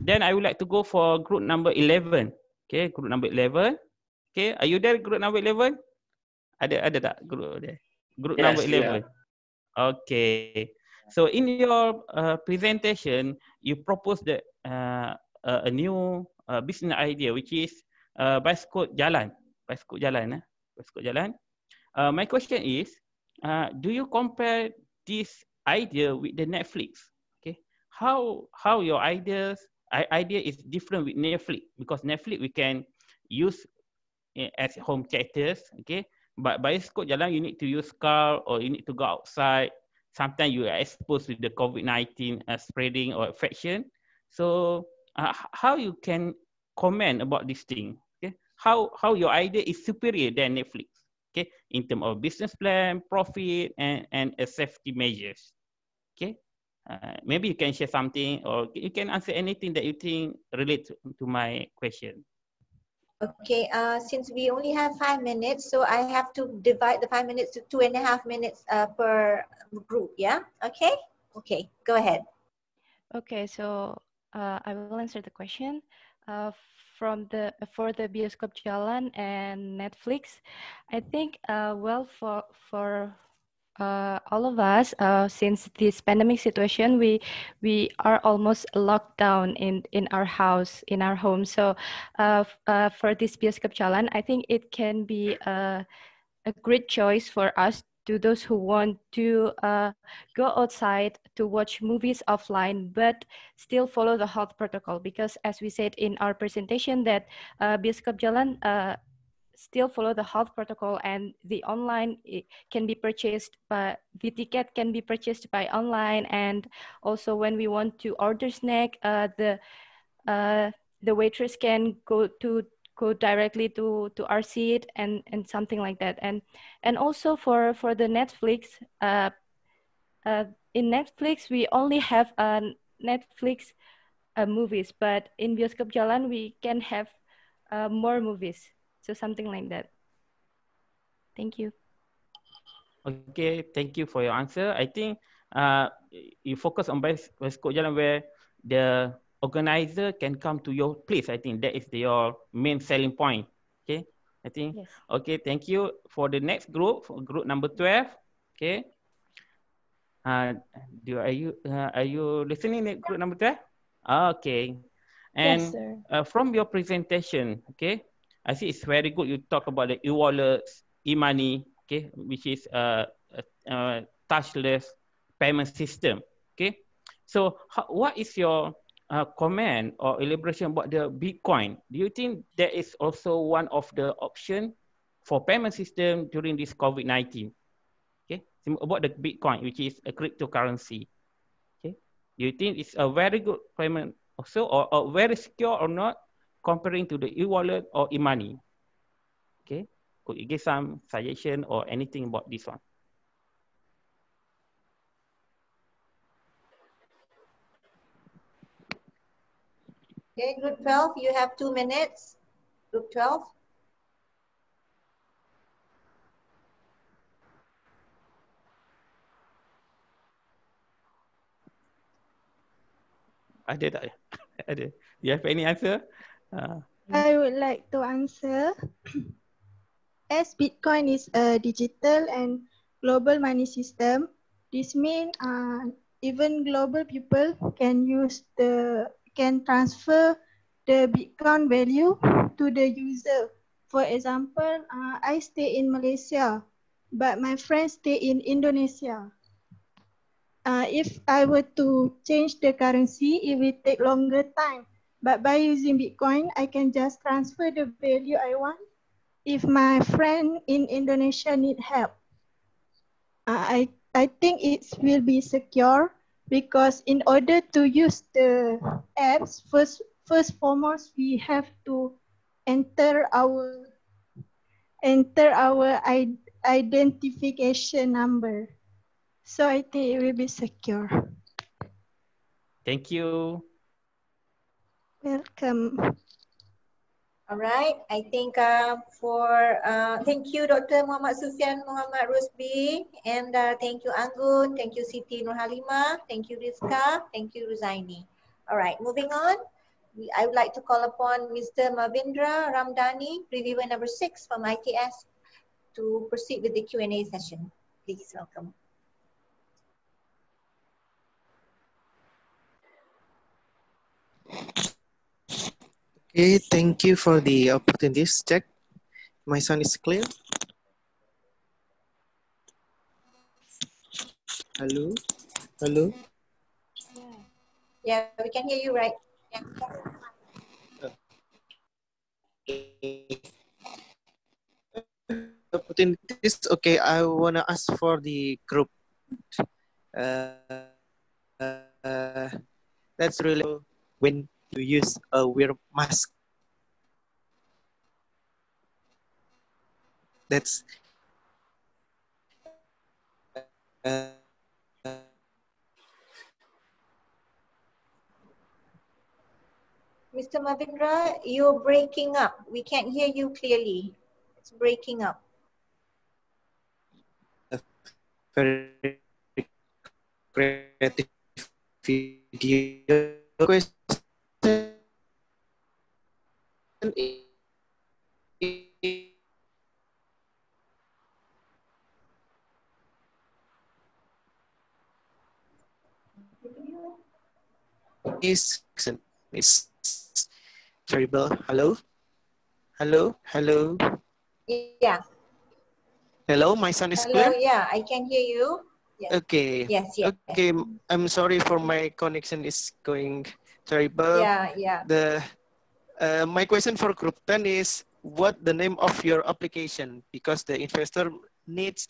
Then I would like to go for group number 11. Okay, group number 11. Okay, are you there? Group number 11? Ada tak group there? Group Yes, number 11. yeah. Okay. So in your presentation, you propose that a new business idea, which is bicycle jalan. Bicycle jalan. Bicycle jalan. My question is, do you compare this idea with the Netflix? Okay. How your idea is different with Netflix? Because Netflix we can use as home theaters. Okay. But bicycle jalan, you need to use car or you need to go outside. Sometimes you are exposed to the COVID-19 spreading or infection. So how you can comment about this thing? Okay, how your idea is superior than Netflix? Okay, in terms of business plan, profit, and safety measures. Okay, maybe you can share something, or you can answer anything that you think relates to my question. Okay, since we only have 5 minutes, so I have to divide the 5 minutes to 2.5 minutes per group, yeah? Okay? Okay, go ahead. Okay, so I will answer the question. For the bioskop jalan and Netflix, I think for all of us, since this pandemic situation, we are almost locked down in our house, in our home. So for this bioskop jalan, I think it can be a great choice for us, to those who want to go outside to watch movies offline, but still follow the health protocol. Because as we said in our presentation, that bioskop jalan still follow the health protocol, and the online can be purchased, but the ticket can be purchased by online. And also when we want to order snack, the waitress can go directly to our seat, and something like that. And also for the Netflix, in Netflix we only have Netflix movies, but in Bioskop Jalan we can have more movies, so something like that. Thank you. Okay, thank you for your answer. I think you focus on Bioskop Jalan where the organizer can come to your place. I think that is your main selling point. Okay, I think. Yes. Okay, thank you. For the next group, group number 12. Okay. Are you listening to group number 12? Okay. Yes, And sir. from your presentation, okay, I see it's very good. You talk about the e-wallets, e-money, okay, which is a touchless payment system. Okay, so what is your comment or elaboration about the Bitcoin? Do you think that is also one of the option for payment system during this COVID-19? Okay, about the Bitcoin, which is a cryptocurrency. Okay, do you think it's a very good payment also, or very secure or not, comparing to the e-wallet or e-money? Okay, could you give some suggestion or anything about this one? Okay, group 12, you have 2 minutes. Group 12. Ada tak? Ada. Do you have any answer? I would like to answer. As Bitcoin is a digital and global money system, this means even global people can transfer the Bitcoin value to the user. For example, I stay in Malaysia, but my friends stay in Indonesia. If I were to change the currency, it will take longer time. But by using Bitcoin, I can just transfer the value I want. If my friend in Indonesia need help, I think it will be secure, because in order to use the apps, first foremost we have to enter our identification number. So I think it will be secure. Thank you. Welcome. All right, I think thank you Dr. Muhammad Sufyan Muhammad Rusbi, and thank you Anggun, thank you Siti Nurhalima, thank you Rizka, thank you Ruzaini. All right, moving on, I would like to call upon Mr. Mavindra Ramdani, reviewer number 6 from ITS, to proceed with the Q&A session. Please welcome. Okay, thank you for the opportunity. Check. My sound is clear. Hello? Hello? Yeah, we can hear you, right? Opportunities. Okay, I want to ask for the group. That's really when you use a wear mask. That's Mr. Mavindra, you're breaking up. We can't hear you clearly. It's breaking up. very creative video. Question is terrible. Hello? Hello? Hello? Yeah. Hello, my sound is Hello, clear? yeah, I can hear you. Yes. Okay. Yes, yes. Okay, I'm sorry for my connection is going terrible. Yeah, yeah. My question for group 10 is, what the name of your application, because the investor needs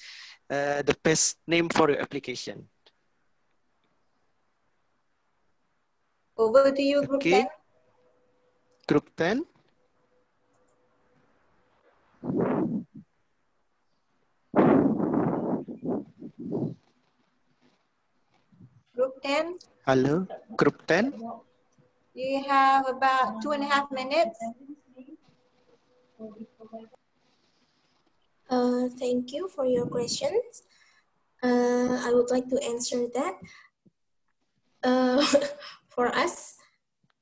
the best name for your application. Over to you, Group 10. Group 10. Group 10. Hello, Group 10. You have about 2.5 minutes. Thank you for your questions. I would like to answer that. For us,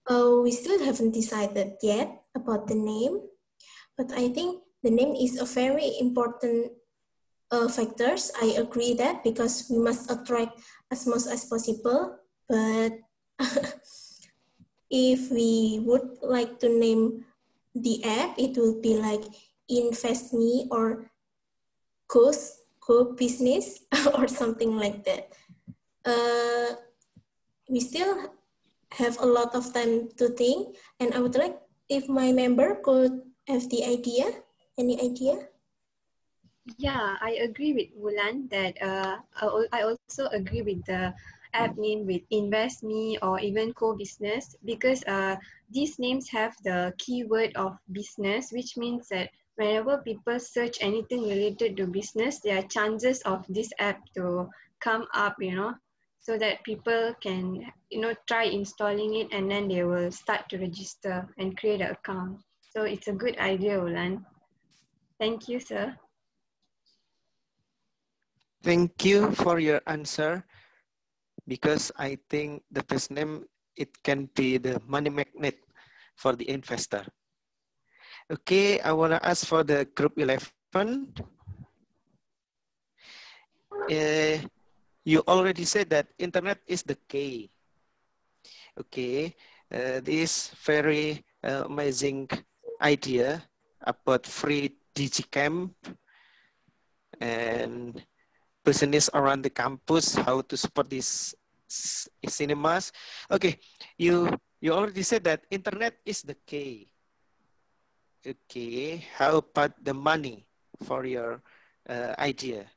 we still haven't decided yet about the name, but I think the name is a very important factors. I agree that because we must attract as much as possible, but if we would like to name the app, it will be like Invest Me or Go Business or something like that. We still have a lot of time to think, and I would like if my member could have the idea. Any idea? Yeah, I agree with Wulan that I also agree with the app name with Invest Me or even co-business, because these names have the keyword of business, which means that whenever people search anything related to business, there are chances of this app to come up, so that people can, try installing it and then they will start to register and create an account. So it's a good idea, Wulan. Thank you, sir. Thank you for your answer, because I think the best name, it can be the money magnet for the investor. Okay, I want to ask for the group 11. You already said that internet is the key. Okay, this very amazing idea about free DigiCamp and business around the campus, how to support these cinemas. Okay, you already said that internet is the key. Okay, how about the money for your idea?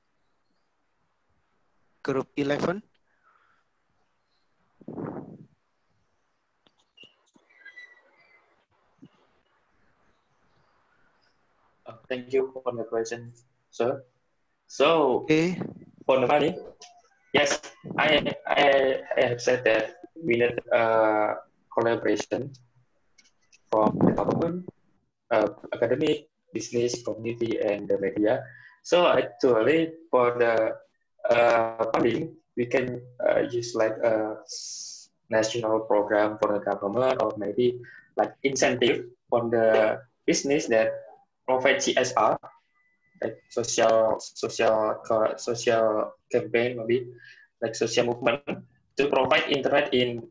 Group 11. Thank you for the question, sir. So for the money, yes, I have said that we need collaboration from the government, academic, business, community, and the media. So actually, for the funding, we can use like a national program for the government, or maybe like incentive from the business that provide CSR, like social campaign, maybe like social movement, to provide internet in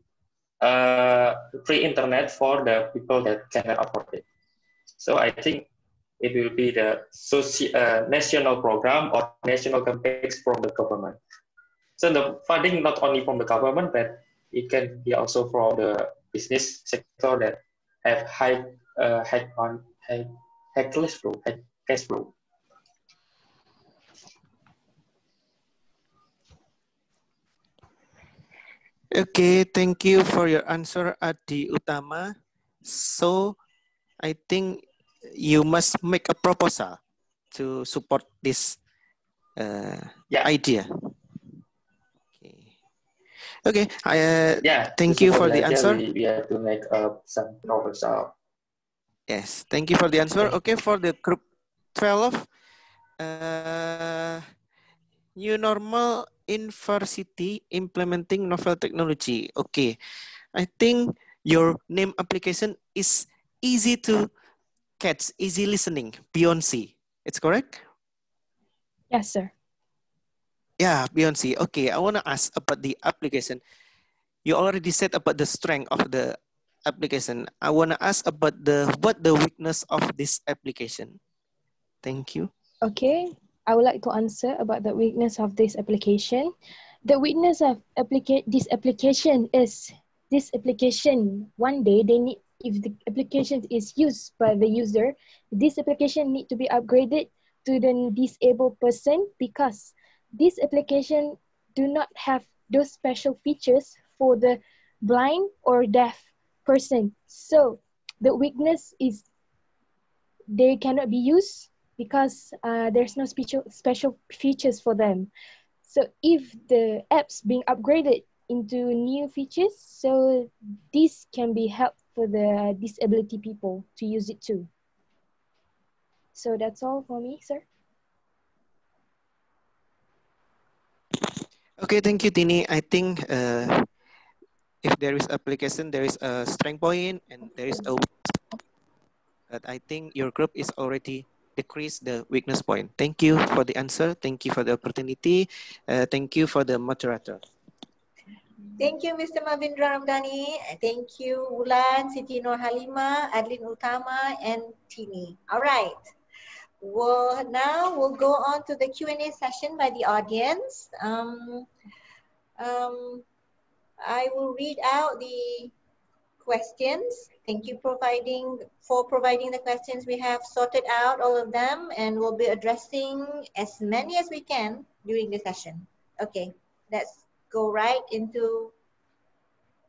free internet for the people that cannot afford it. So I think it will be the national program or national campaigns from the government. So the funding not only from the government, but it can be also from the business sector that have high cash flow. Okay, thank you for your answer, Adi Utama. So I think you must make a proposal to support this idea. Okay, thank you for the answer. We have to make some proposal. Yes, thank you for the answer. Okay, for the group 12, new normal in Varsity implementing novel technology. Okay, I think your name application is easy to catch, easy listening, Beyonce. It's correct? Yes, sir. Yeah, Beyonce. Okay, I want to ask about the application. You already said about the strength of the application. I want to ask about what the weakness of this application. Thank you. Okay, I would like to answer about the weakness of this application. The weakness of this application is one day they need if the application is used by the user, this application need to be upgraded to the disabled person because this application do not have those special features for the blind or deaf person. So the weakness is they cannot be used because there's no special features for them. So if the apps being upgraded into new features, so this can be help for the disability people to use it too. So that's all for me, sir. Okay, thank you, Tini. I think if there is application, there is a strength point and there is a weakness point. But I think your group is already decreased the weakness point. Thank you for the answer. Thank you for the opportunity. Thank you for the moderator. Thank you, Mr. Mavindra Ramdhani. Thank you, Ulan, Siti Nur Halima, Adlin Utama, and Tini. All right. Well, now we'll go on to the Q&A session by the audience. I will read out the questions. Thank you for providing the questions. We have sorted out all of them and we'll be addressing as many as we can during the session. Okay, let's go right into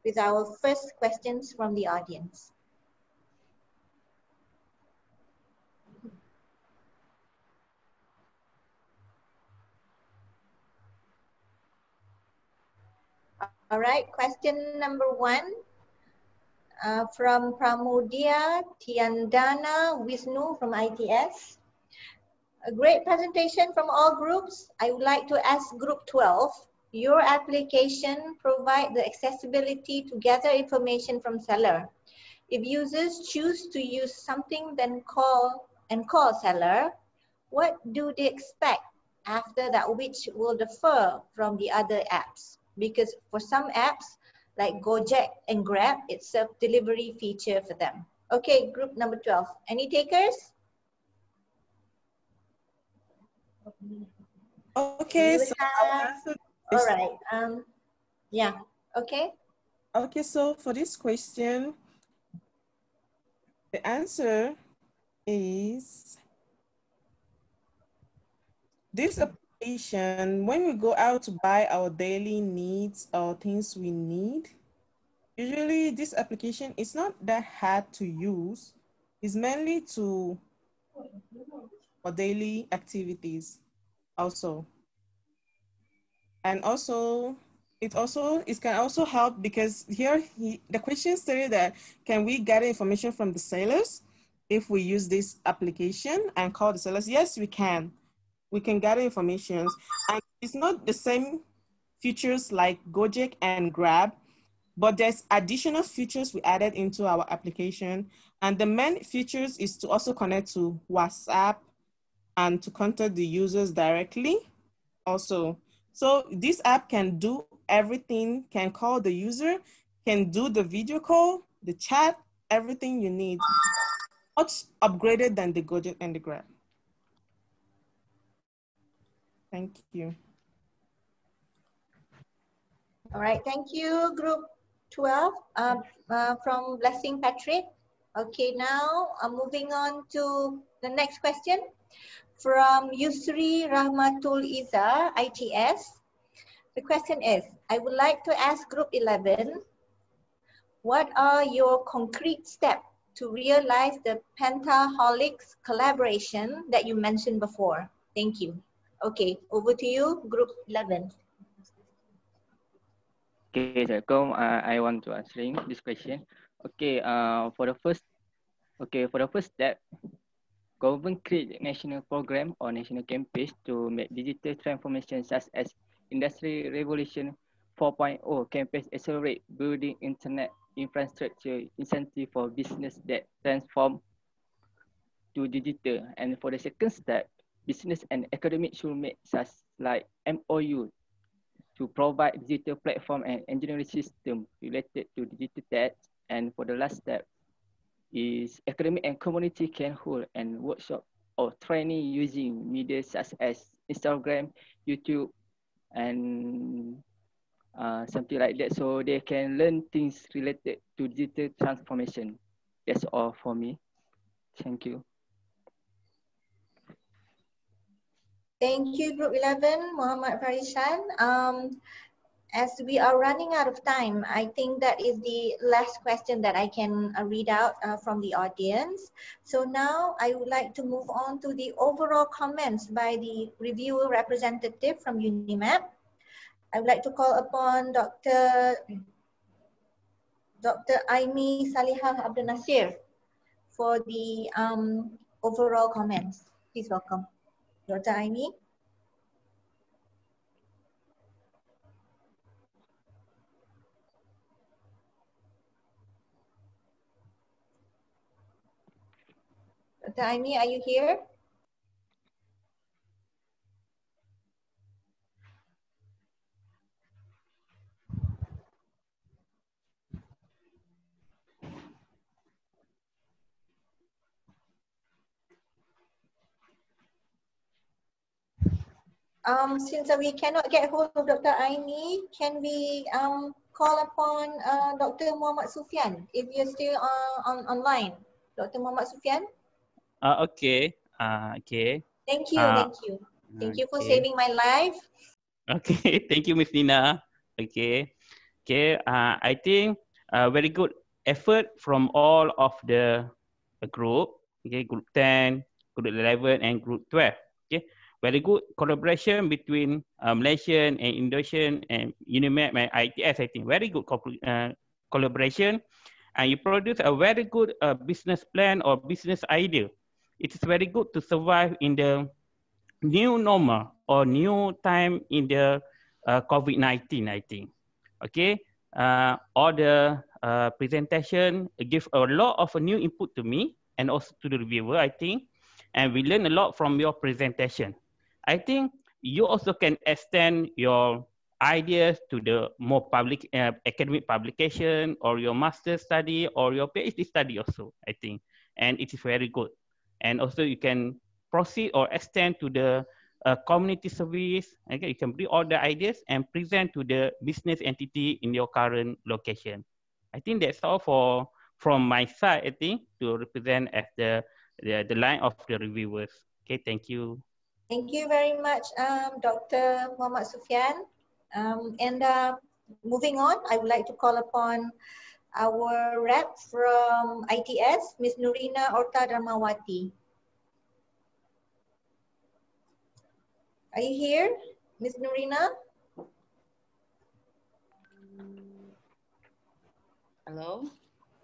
with our first questions from the audience. All right, question number 1 from Pramudia Tiandana Wisnu from ITS. A great presentation from all groups. I would like to ask group 12, your application provide the accessibility to gather information from seller. If users choose to use something then call seller, what do they expect after that which will differ from the other apps? Because for some apps like Gojek and Grab, it's a delivery feature for them. Okay, group number 12. Any takers? Okay, so I'll answer this. All right. Yeah. Okay. Okay, so for this question, the answer is this application, when we go out to buy our daily needs or things we need, usually this application is not that hard to use. It's mainly for daily activities also. And also, it can also help because here the question stated that can we gather information from the sellers if we use this application and call the sellers? Yes, we can. We can gather information, and it's not the same features like Gojek and Grab, but there's additional features we added into our application. And the main features is to also connect to WhatsApp and to contact the users directly also. So this app can do everything, can call the user, can do the video call, the chat, everything you need. Much upgraded than the Gojek and the Grab. Thank you. All right, thank you, group 12 from Blessing Patrick. Okay, now moving on to the next question from Yusri Rahmatul Iza, ITS. The question is, I would like to ask group 11, what are your concrete steps to realize the Pentaholics collaboration that you mentioned before? Thank you. Okay, over to you, group 11. Okay, Assalamualaikum. I want to answering this question. Okay, for the first step, government create national program or national campaigns to make digital transformation such as Industry Revolution 4.0 campaigns accelerate building internet infrastructure incentive for business that transform to digital. And for the second step, business and academic should make such like MOU to provide digital platform and engineering system related to digital tech. And for the last step is academic and community can hold and workshop or training using media such as Instagram, YouTube, and something like that, so they can learn things related to digital transformation. That's all for me. Thank you. Thank you, Group 11, Muhammad Farishan. As we are running out of time, I think that is the last question that I can read out from the audience. So now I would like to move on to the overall comments by the reviewer representative from UNIMAP. I would like to call upon Dr. Aimi Salihah Abdul Nasir for the overall comments. Please welcome. Dr. Aimi. Dr. Aimi, are you here? Since we cannot get hold of Dr. Aini, can we call upon Dr. Muhammad Sufyan if you're still online? Dr. Muhammad Sufyan? Okay. Okay. Thank you, Uh, thank you. Thank you for okay. saving my life. Okay. Thank you, Miss Nina. Okay. Okay. I think very good effort from all of the group. Okay. Group 10, Group 11, and Group 12. Okay. Very good collaboration between Malaysian and Indonesian and UNIMAP and ITS. I think very good collaboration, and you produce a very good business plan or business idea. It is very good to survive in the new normal or new time in the COVID-19, I think. Okay, all the presentation give a lot of new input to me and also to the reviewer, I think, and we learn a lot from your presentation. I think you also can extend your ideas to the more public academic publication or your master's study or your PhD study also, I think, and it is very good. And also you can proceed or extend to the community service. Okay, you can bring all the ideas and present to the business entity in your current location. I think that's all from my side, I think, to represent as the line of the reviewers. Okay, thank you. Thank you very much, Dr. Muhammad Sufyan. And moving on, I would like to call upon our rep from ITS, Ms. Nurina Orta Dharmawati. Are you here, Ms. Nurina? Hello?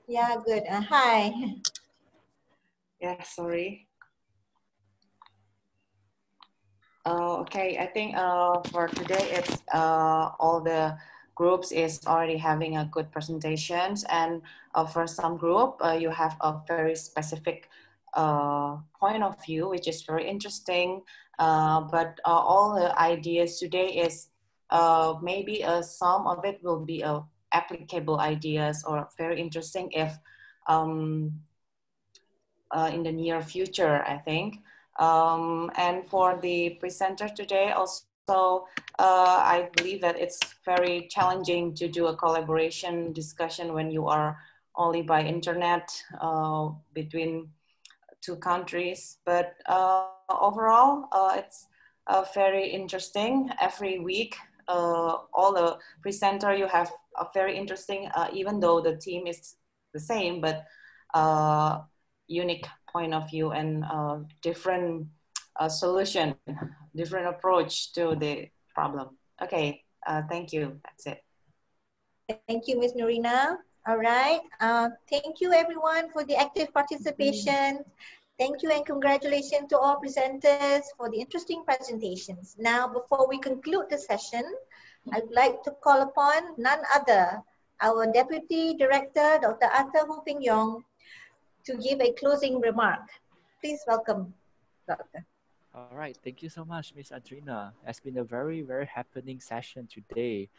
Yeah, good. Hi. Yeah, sorry. Okay, I think for today it's all the groups is already having a good presentations, and for some group you have a very specific point of view which is very interesting, but all the ideas today is maybe some of it will be applicable ideas or very interesting if in the near future, I think. And for the presenter today also, I believe that it's very challenging to do a collaboration discussion when you are only by internet between two countries. But overall, it's very interesting. Every week, all the presenter you have a very interesting, even though the team is the same, but unique point of view and different solution, different approach to the problem. Okay, thank you. That's it. Thank you, Ms. Nurina. All right. Thank you, everyone, for the active participation. Thank you and congratulations to all presenters for the interesting presentations. Now, before we conclude the session, I would like to call upon none other, our Deputy Director, Dr. Arthur Hu Ping Yong, to give a closing remark. Please welcome, Doctor. All right, thank you so much, Miss Adrina. It's been a very, very happening session today.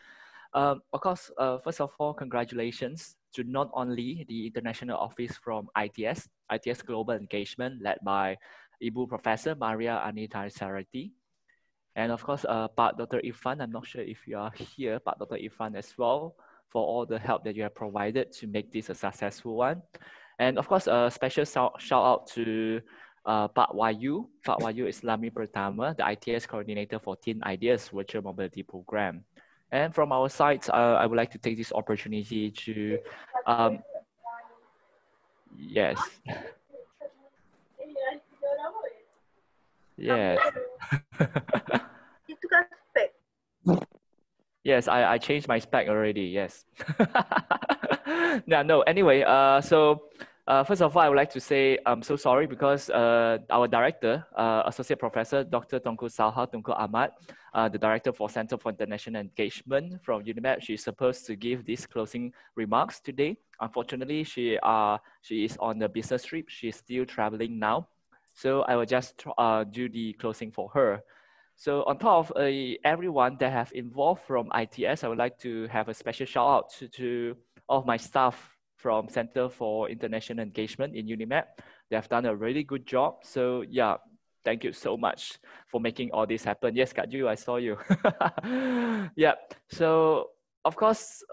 Of course, first of all, congratulations to not only the international office from ITS Global Engagement, led by Ibu Professor Maria Anita Sarati, and of course, Pak Dr. Irfan. I'm not sure if you are here, Pak Dr. Irfan as well, for all the help that you have provided to make this a successful one. And of course, a special shout out to Pak Wayu. Pak Wayu Islami Pertama, the ITS coordinator for Teen Ideas Virtual Mobility Program. And from our side, I would like to take this opportunity to, yes. Yes. Yes, I changed my spec already. Yes. No. Anyway, first of all, I would like to say I'm so sorry because our director, Associate Professor Dr. Tunku Salha Tunku Ahmad, the director for Center for International Engagement from UNIMED, she's supposed to give these closing remarks today. Unfortunately, she is on the business trip. She's still traveling now, so I will just do the closing for her. So on top of everyone that have involved from ITS, I would like to have a special shout out to all of my staff from Center for International Engagement in UNIMED. They have done a really good job. So yeah, thank you so much for making all this happen. Yes, Kak Ju, I saw you. Yeah, so of course,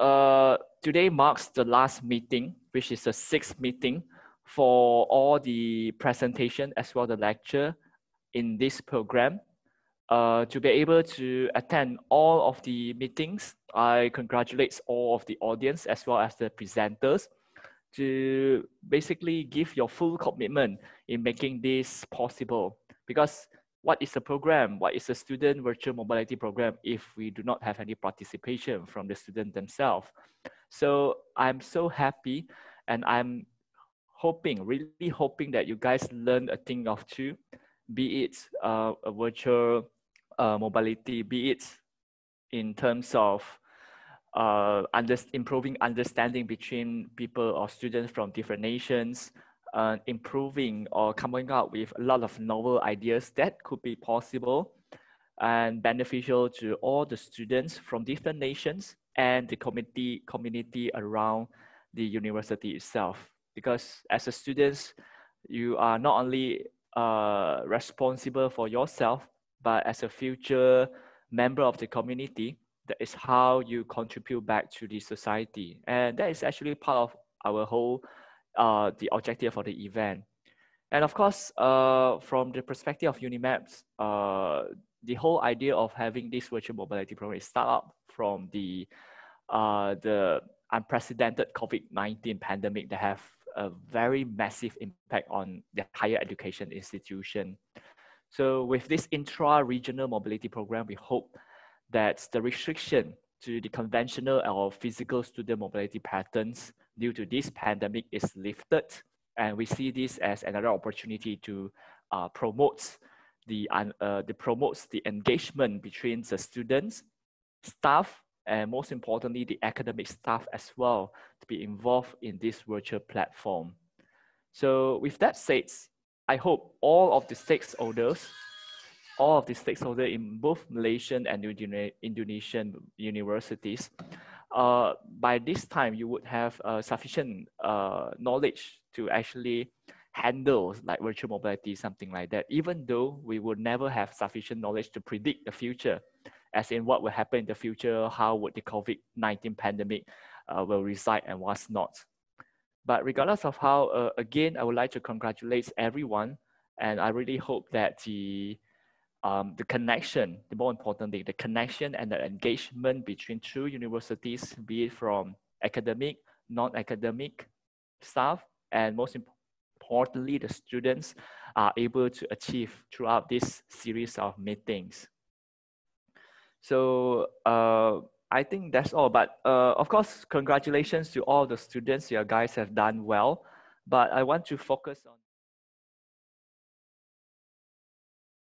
today marks the last meeting, which is the 6th meeting for all the presentation as well the lecture in this program. To be able to attend all of the meetings, I congratulate all of the audience as well as the presenters to basically give your full commitment in making this possible. Because what is a program? What is a student virtual mobility program if we do not have any participation from the student themselves? So I'm so happy and I'm really hoping that you guys learn a thing or two, be it a virtual mobility, be it in terms of improving understanding between people or students from different nations, improving or coming up with a lot of novel ideas that could be possible and beneficial to all the students from different nations and the community around the university itself. Because as a student, you are not only responsible for yourself, but as a future member of the community, that is how you contribute back to the society. And that is actually part of our whole, the objective of the event. And of course, from the perspective of UNIMED, the whole idea of having this virtual mobility program is start up from the unprecedented COVID-19 pandemic that have a very massive impact on the higher education institution. So with this intra-regional mobility program, we hope that the restriction to the conventional or physical student mobility patterns due to this pandemic is lifted. And we see this as another opportunity to promote the engagement between the students, staff, and most importantly, the academic staff as well to be involved in this virtual platform. So with that said, I hope all of the stakeholders in both Malaysian and Indonesian universities, by this time you would have sufficient knowledge to actually handle like virtual mobility, something like that, even though we would never have sufficient knowledge to predict the future, as in what will happen in the future, how would the COVID-19 pandemic will reside and what's not. But regardless of how, again, I would like to congratulate everyone, and I really hope that the connection, more importantly, the connection and the engagement between two universities, be it from academic, non-academic staff, and most importantly, the students are able to achieve throughout this series of meetings. So I think that's all. But of course, congratulations to all the students. You guys have done well. But I want to focus on